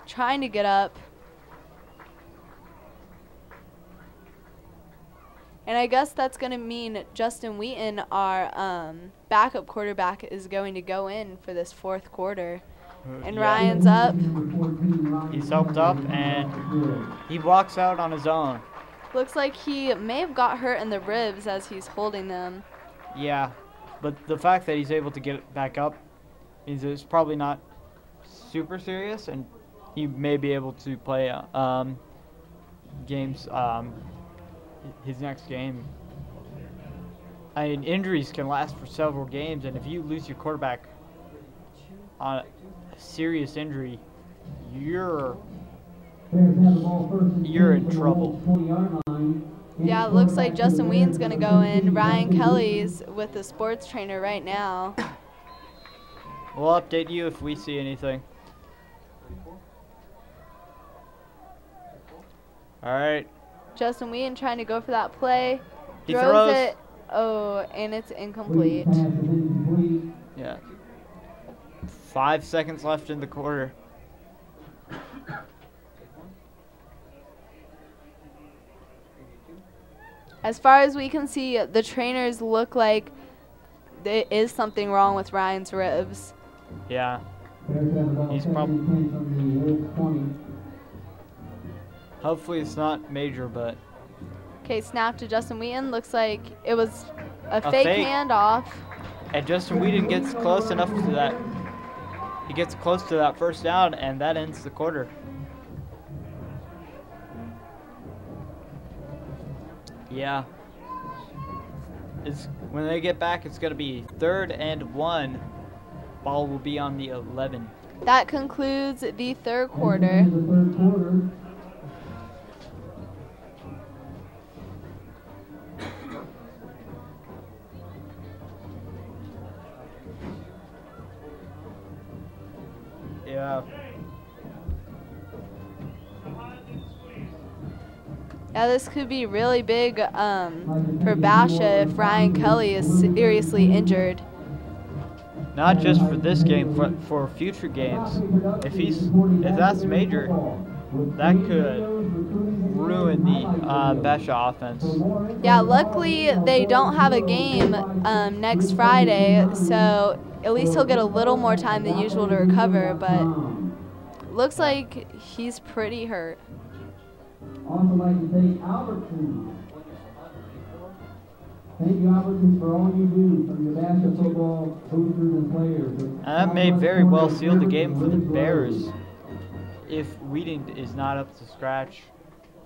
trying to get up. And I guess that's going to mean Justin Wheaton, our backup quarterback, is going to go in for this fourth quarter. And Yeah. Ryan's up. He's helped up, and he walks out on his own. Looks like he may have got hurt in the ribs as he's holding them. Yeah, but the fact that he's able to get it back up means it's probably not super serious, and he may be able to play games, his next game. I mean, injuries can last for several games, and if you lose your quarterback on a serious injury, you're in trouble. Yeah, it looks like Justin Wheaton's going to go in. Ryan Kelly's with the sports trainer right now. We'll update you if we see anything. All right. Justin Wheaton trying to go for that play. He throws. It. Oh, and it's incomplete. Yeah. 5 seconds left in the quarter. As far as we can see, the trainers look like there is something wrong with Ryan's ribs. Yeah. He's probably. Hopefully it's not major, but. Okay, snap to Justin Wheaton. Looks like it was a fake. fake handoff. And Justin Wheaton gets close enough to that. He gets close to that first down, and that ends the quarter. Yeah. When they get back, it's going to be 3rd and 1. Ball will be on the 11. That concludes the third quarter. Yeah. Yeah, this could be really big for Basha if Ryan Kelly is seriously injured. not just for this game, but for future games. If that's major, that could ruin the Basha offense. Yeah, luckily they don't have a game next Friday, so at least he'll get a little more time than usual to recover, but looks like he's pretty hurt. Also like to thank Albertson. Thank you, Albertson, for all you do for your Basha football boosters and players. And that may very well seal the game for the Bears. If Wheaton is not up to scratch,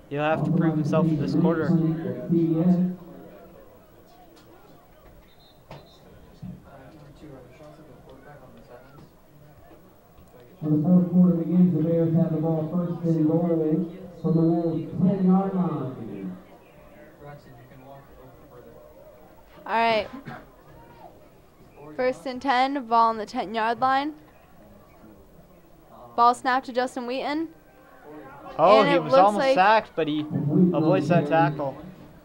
he'll have to prove himself in this quarter. When the fourth quarter begins, the Bears have the ball first and goal from the Wolves' 10-yard line. All right. First and 10, ball on the 10-yard line. Ball snapped to Justin Wheaton. Oh, And he it was looks almost like- sacked, but he avoids that tackle.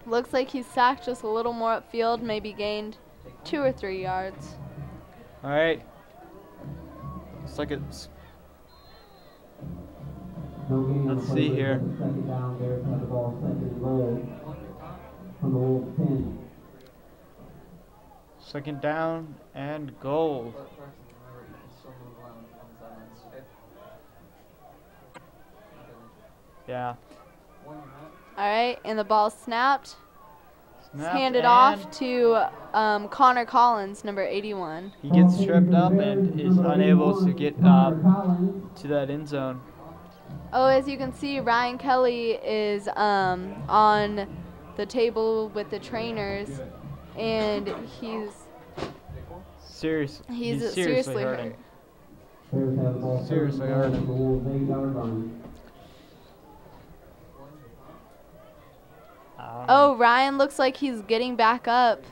Looks like he's sacked just a little more upfield, maybe gained 2 or 3 yards. All right. Looks like it's. Let's see here. Second down, Bears have the ball second and goal from the Wolves' 10. Second down and goal. Yeah. All right, and the ball snapped. Snap Handed and off to Connor Collins, number 81. He gets tripped up and is unable to get to that end zone. Oh, as you can see, Ryan Kelly is on the table with the trainers, and he's seriously hurt. Bears have the ball Seriously first and goal hurt from the Wolves' 8-yard line. Oh, Ryan looks like he's getting back up,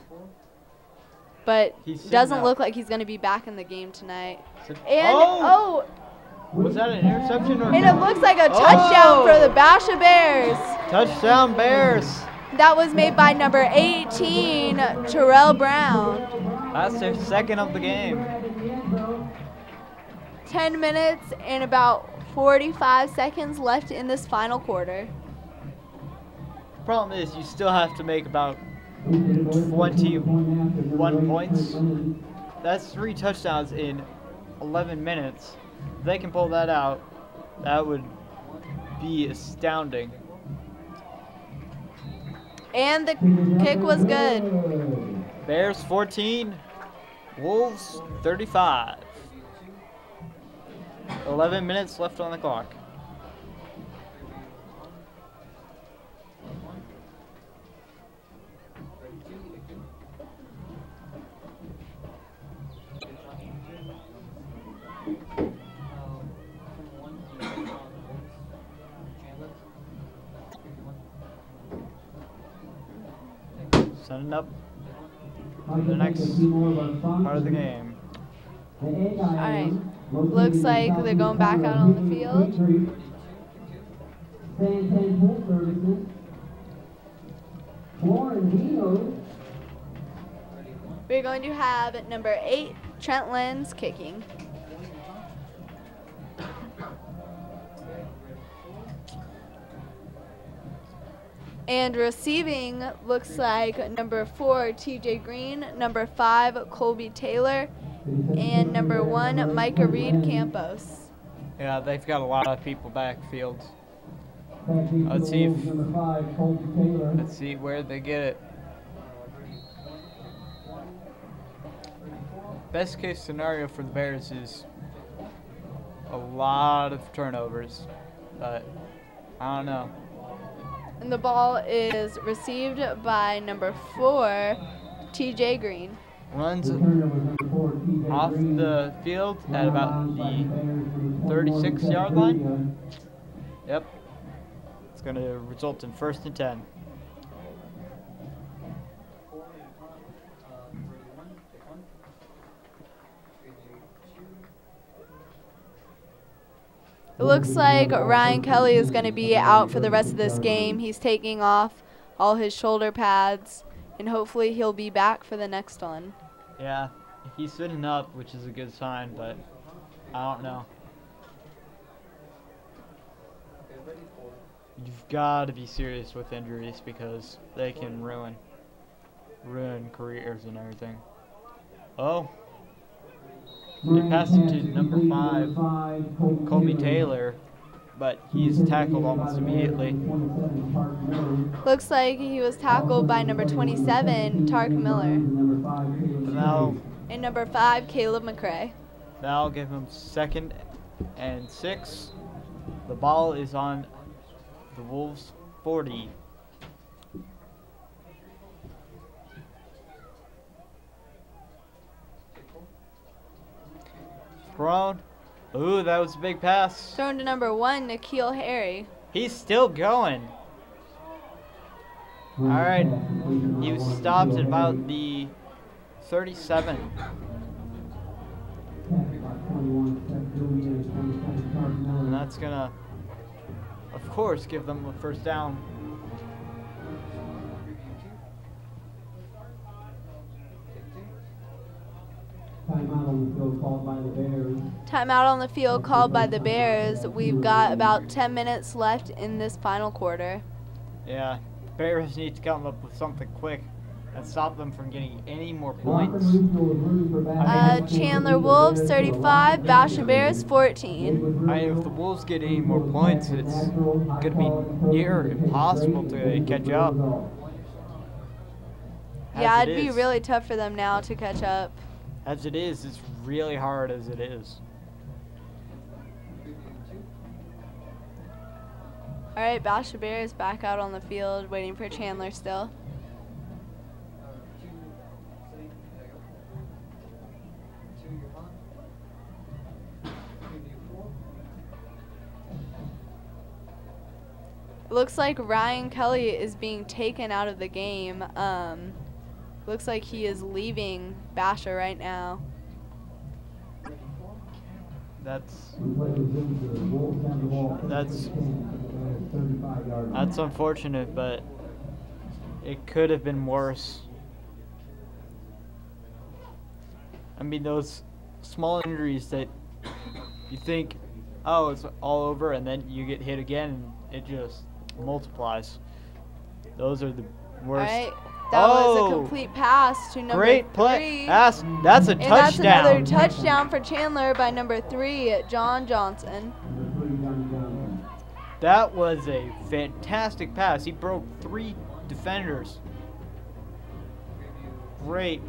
but He's sitting doesn't out. look like he's going to be back in the game tonight. Sit- And, Oh! Was that an interception or? and it looks like a touchdown for the Basha Bears. Touchdown Bears! That was made by number 18, Terrell Brown. That's their second of the game. 10 minutes and about 45 seconds left in this final quarter. Problem is, you still have to make about 21 points. That's 3 touchdowns in 11 minutes. If they can pull that out, that would be astounding. And the kick was good. Bears 14, Wolves 35. 11 minutes left on the clock. Setting up for the next part of the game. Alright, looks like they're going back out on the field. We're going to have number 8, Trent Lenz, kicking. And receiving looks like number 4, TJ Green, number 5, Colby Taylor, and number 1, Micah Reed Campos. Yeah, they've got a lot of people backfield. Let's see where they get it. Best case scenario for the Bears is a lot of turnovers, but I don't know. And the ball is received by number 4, TJ Green. Runs off the field at about the 36-yard line. Yep. It's going to result in 1st and 10. It looks like Ryan Kelly is going to be out for the rest of this game. He's taking off all his shoulder pads, and hopefully he'll be back for the next one. Yeah, He's sitting up, which is a good sign, but I don't know. You've got to be serious with injuries because they can ruin careers and everything. Oh, they passed it to number 5, Colby Taylor, but he's tackled almost immediately. Looks like he was tackled by number 27, Tark Miller. Now, And number 5, Caleb McCrae. that'll give him 2nd and 6. The ball is on the Wolves' 40. Thrown. Ooh, that was a big pass. Thrown to number 1, Nikhil Harry. He's still going. All right. He was stopped at about the 37. And that's going to, of course, give them a first down. Timeout on the field called by the Bears. Timeout on the field called by the Bears. We've got about 10 minutes left in this final quarter. Yeah, Bears need to come up with something quick and stop them from getting any more points. Chandler Wolves 35, Basha Bears 14. I mean, if the Wolves get any more points, it's going to be near impossible to catch up. Yeah, it'd be really tough for them now to catch up. As it is, it's really hard as it is. All right, Basha Bears back out on the field, waiting for Chandler still. Looks like Ryan Kelly is being taken out of the game. Looks like he is leaving Basha right now. That's unfortunate, but it could have been worse. I mean, those small injuries that you think, oh, it's all over, and then you get hit again, and it just multiplies. Those are the worst. All right. That was a complete pass to number 3. Great play. That's a touchdown. And that's another touchdown for Chandler by number 3, John Johnson. That was a fantastic pass. He broke 3 defenders. Great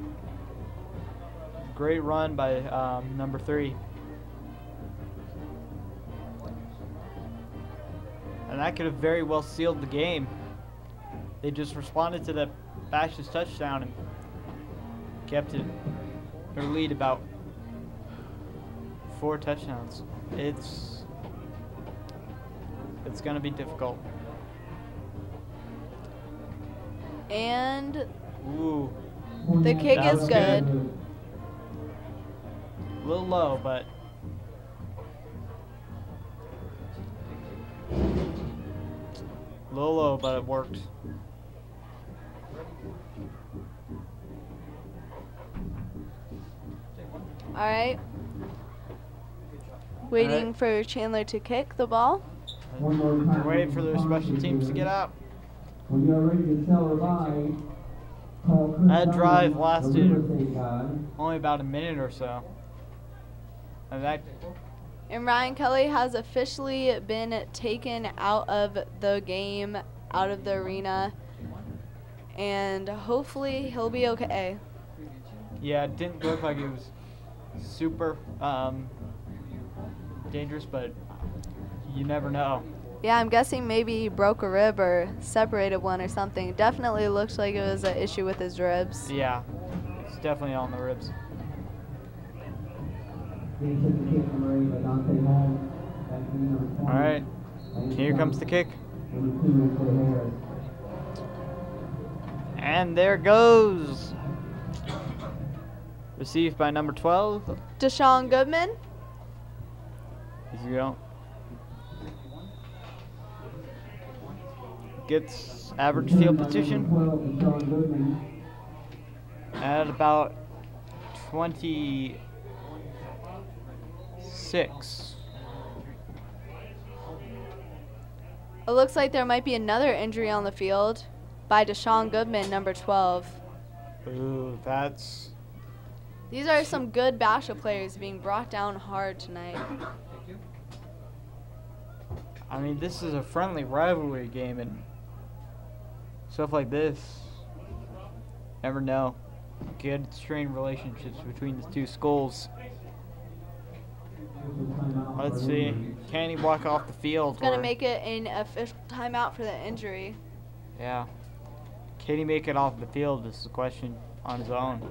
run by number 3. And that could have very well sealed the game. They just responded to the Bash's touchdown and kept their lead about 4 touchdowns. It's going to be difficult. And ooh, the kick is good. A little low, but it worked. All right. Waiting for Chandler to kick the ball. Waiting for their special teams to get out. When you're ready to tell her bye, call Chris That drive Dunn, lasted the real estate guy. only about a minute or so. And Ryan Kelly has officially been taken out of the game, out of the arena, and hopefully he'll be okay. Yeah, it didn't look like it was super dangerous, but you never know. Yeah, I'm guessing maybe he broke a rib or separated one or something. Definitely looks like it was an issue with his ribs. Yeah, it's definitely on the ribs. All right, here comes the kick. And there goes. Received by number 12. Deshaun Goodman. Here you go. Gets average field position at about 26. It looks like there might be another injury on the field by Deshaun Goodman, number 12. Ooh, that's... These are some good Basha players being brought down hard tonight. I mean, this is a friendly rivalry game, and stuff like this, never know. Good strained relationships between the two schools. Let's see. Can he walk off the field? He's going to make it an official timeout for the injury. Yeah. Can he make it off the field is the question on his own.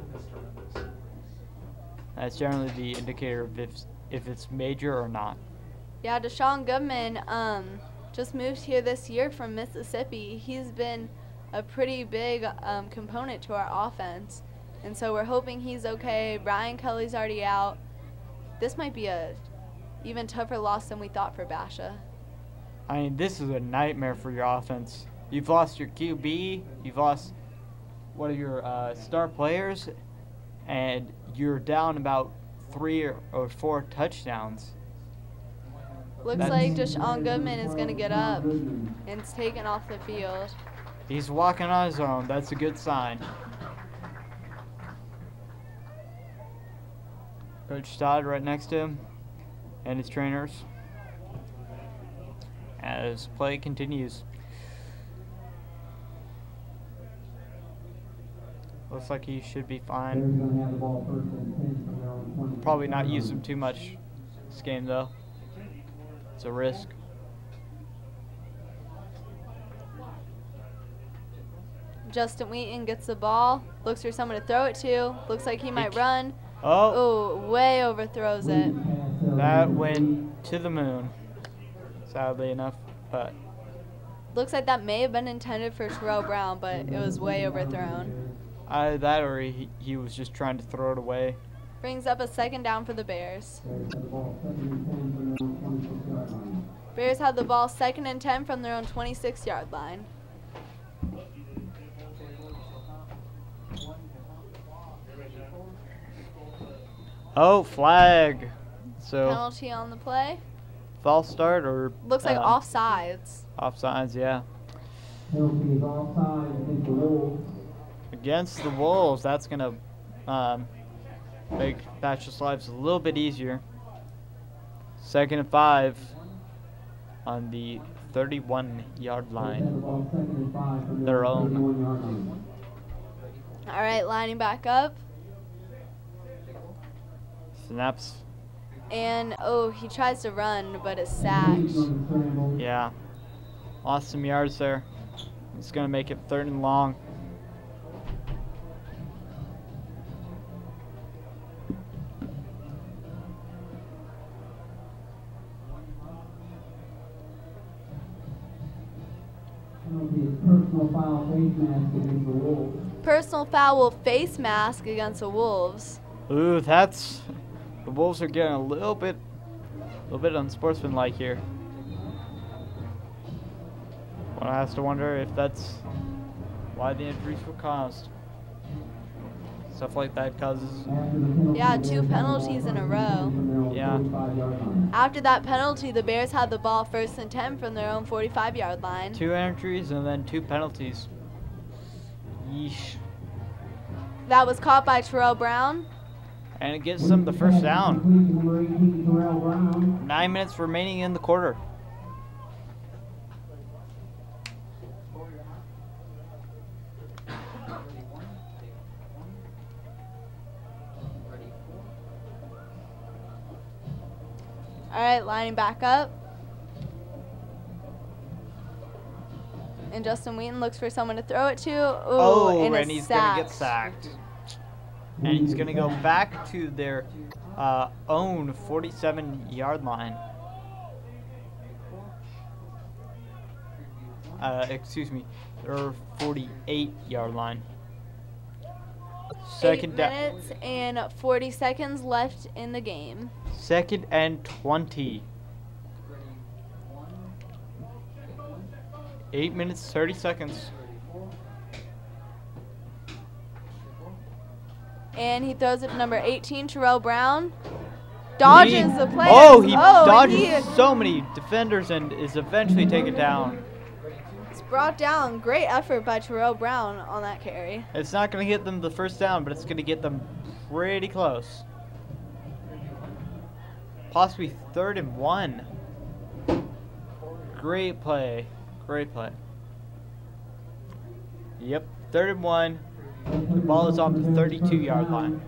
That's generally the indicator of if it's major or not. Yeah, Deshaun Goodman just moved here this year from Mississippi. He's been a pretty big component to our offense. And so we're hoping he's okay. Brian Kelly's already out. This might be a even tougher loss than we thought for Basha. I mean, this is a nightmare for your offense. You've lost your QB, you've lost one of your star players, and you're down about 3 or 4 touchdowns. Looks like Deshaun Goodman is going to get up and is taken off the field. He's walking on his own. That's a good sign. Coach Todd right next to him and his trainers as play continues. Looks like he should be fine. Probably not use him too much this game though. It's a risk. Justin Wheaton gets the ball, looks for someone to throw it to, looks like he might run. Oh, way overthrows it. That went to the moon, sadly enough, but looks like that may have been intended for Terrell Brown, but it was way overthrown. Either that or he was just trying to throw it away. Brings up a second down for the Bears. Bears have the ball 2nd and 10 from their own 26-yard line. Oh, flag. So penalty on the play. False start or looks like offsides. Offsides, yeah. Penalty is offside against the Wolves. Against the Wolves, that's gonna make Basha's lives a little bit easier. 2nd and 5 on the 31-yard line. Their own. All right, lining back up. Snaps. And, he tries to run, but is sacked. Yeah. Lost some yards there. It's going to make it 3rd and long. Personal foul face mask against the Wolves. Ooh, that's... The Wolves are getting a little bit unsportsmanlike here. One has to wonder if that's why the injuries were caused. Stuff like that causes... Yeah, 2 penalties in a row. Yeah. After that penalty, the Bears had the ball 1st and 10 from their own 45-yard line. 2 entries and then 2 penalties. Yeesh. That was caught by Terrell Brown. And it gives them the 1st down. 9 minutes remaining in the quarter. All right, lining back up. And Justin Wheaton looks for someone to throw it to. And he's going to get sacked. And he's going to go back to their own 47-yard line. Excuse me, their 48-yard line. 8 minutes and 40 seconds left in the game. 2nd and 20. 8 minutes, 30 seconds. And he throws it to number 18, Terrell Brown. Dodges the player. Oh, he dodges he so many defenders and is eventually taken down. It's brought down. Great effort by Terrell Brown on that carry. It's not going to get them the first down, but it's going to get them pretty close. Possibly 3rd and 1. Great play. Great play. Yep, 3rd and 1. The ball is on the 32-yard line.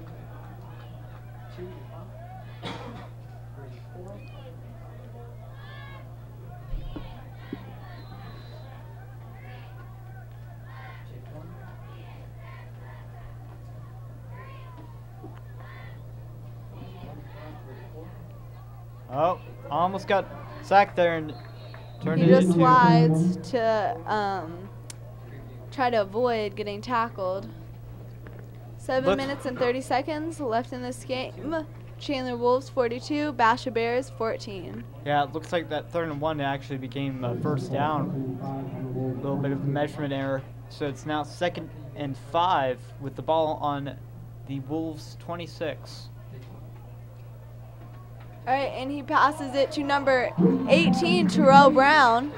Oh, almost got sacked there and turned He it just into. slides to try to avoid getting tackled. 7 minutes and 30 seconds left in this game. Chandler Wolves 42, Basha Bears 14. Yeah, it looks like that 3rd and 1 actually became a first down. A little bit of a measurement error. So it's now 2nd and 5 with the ball on the Wolves 26. All right, and he passes it to number 18, Terrell Brown.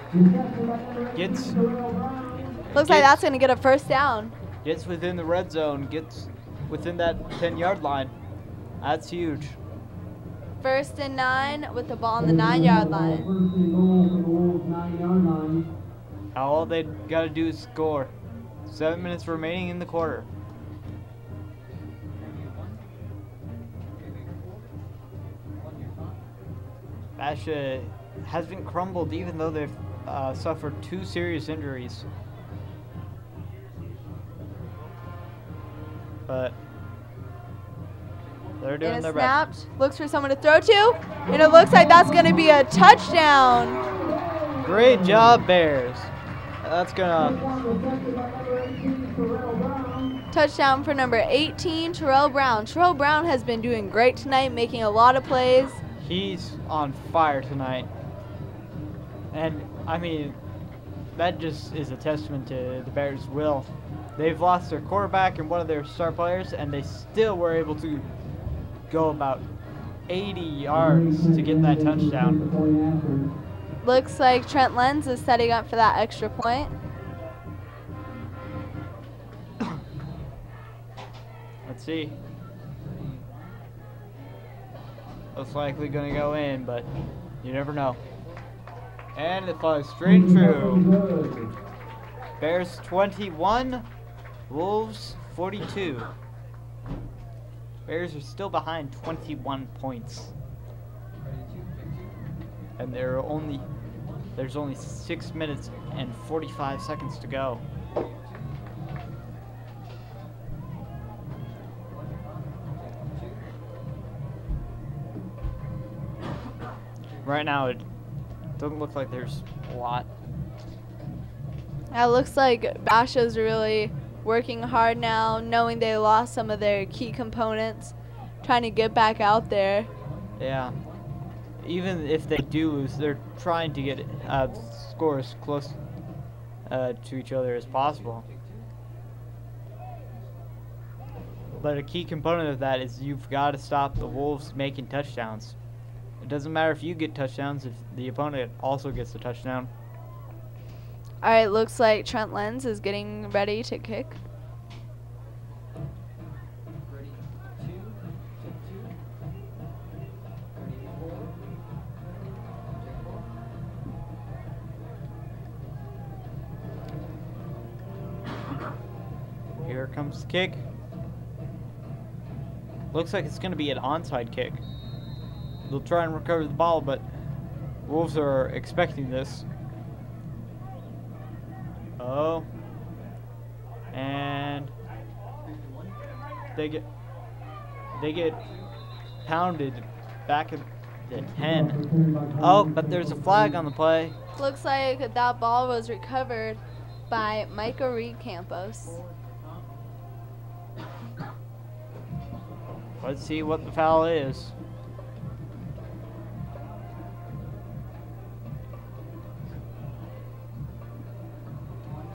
Looks like that's going to get a first down. Gets within the red zone, gets within that 10-yard line. That's huge. 1st and 9 with the ball on the 9-yard line. All they got to do is score. 7 minutes remaining in the quarter. Basha hasn't crumbled even though they've suffered 2 serious injuries. But they're doing their best. Snapped, looks for someone to throw to, and it looks like that's going to be a touchdown. Great job, Bears. That's gonna touchdown for number 18, Terrell Brown. Terrell Brown has been doing great tonight, making a lot of plays. He's on fire tonight. And, I mean, that just is a testament to the Bears' will. They've lost their quarterback and one of their star players, and they still were able to go about 80 yards to get that touchdown. Looks like Trent Lenz is setting up for that extra point. Let's see. Most likely going to go in, but you never know. And it flies straight through. Bears 21, Wolves 42. Bears are still behind 21 points. And there's only 6 minutes and 45 seconds to go. Right now, it doesn't look like there's a lot. It looks like Basha's really working hard now, knowing they lost some of their key components, trying to get back out there. Yeah. Even if they do lose, they're trying to get scores close to each other as possible. But a key component of that is you've got to stop the Wolves making touchdowns. It doesn't matter if you get touchdowns if the opponent also gets a touchdown. All right, looks like Trent Lenz is getting ready to kick. Here comes the kick. Looks like it's going to be an onside kick. They'll try and recover the ball, but Wolves are expecting this. Oh. And they get pounded back at the 10. Oh, but there's a flag on the play. Looks like that ball was recovered by Micah Reed Campos. Let's see what the foul is.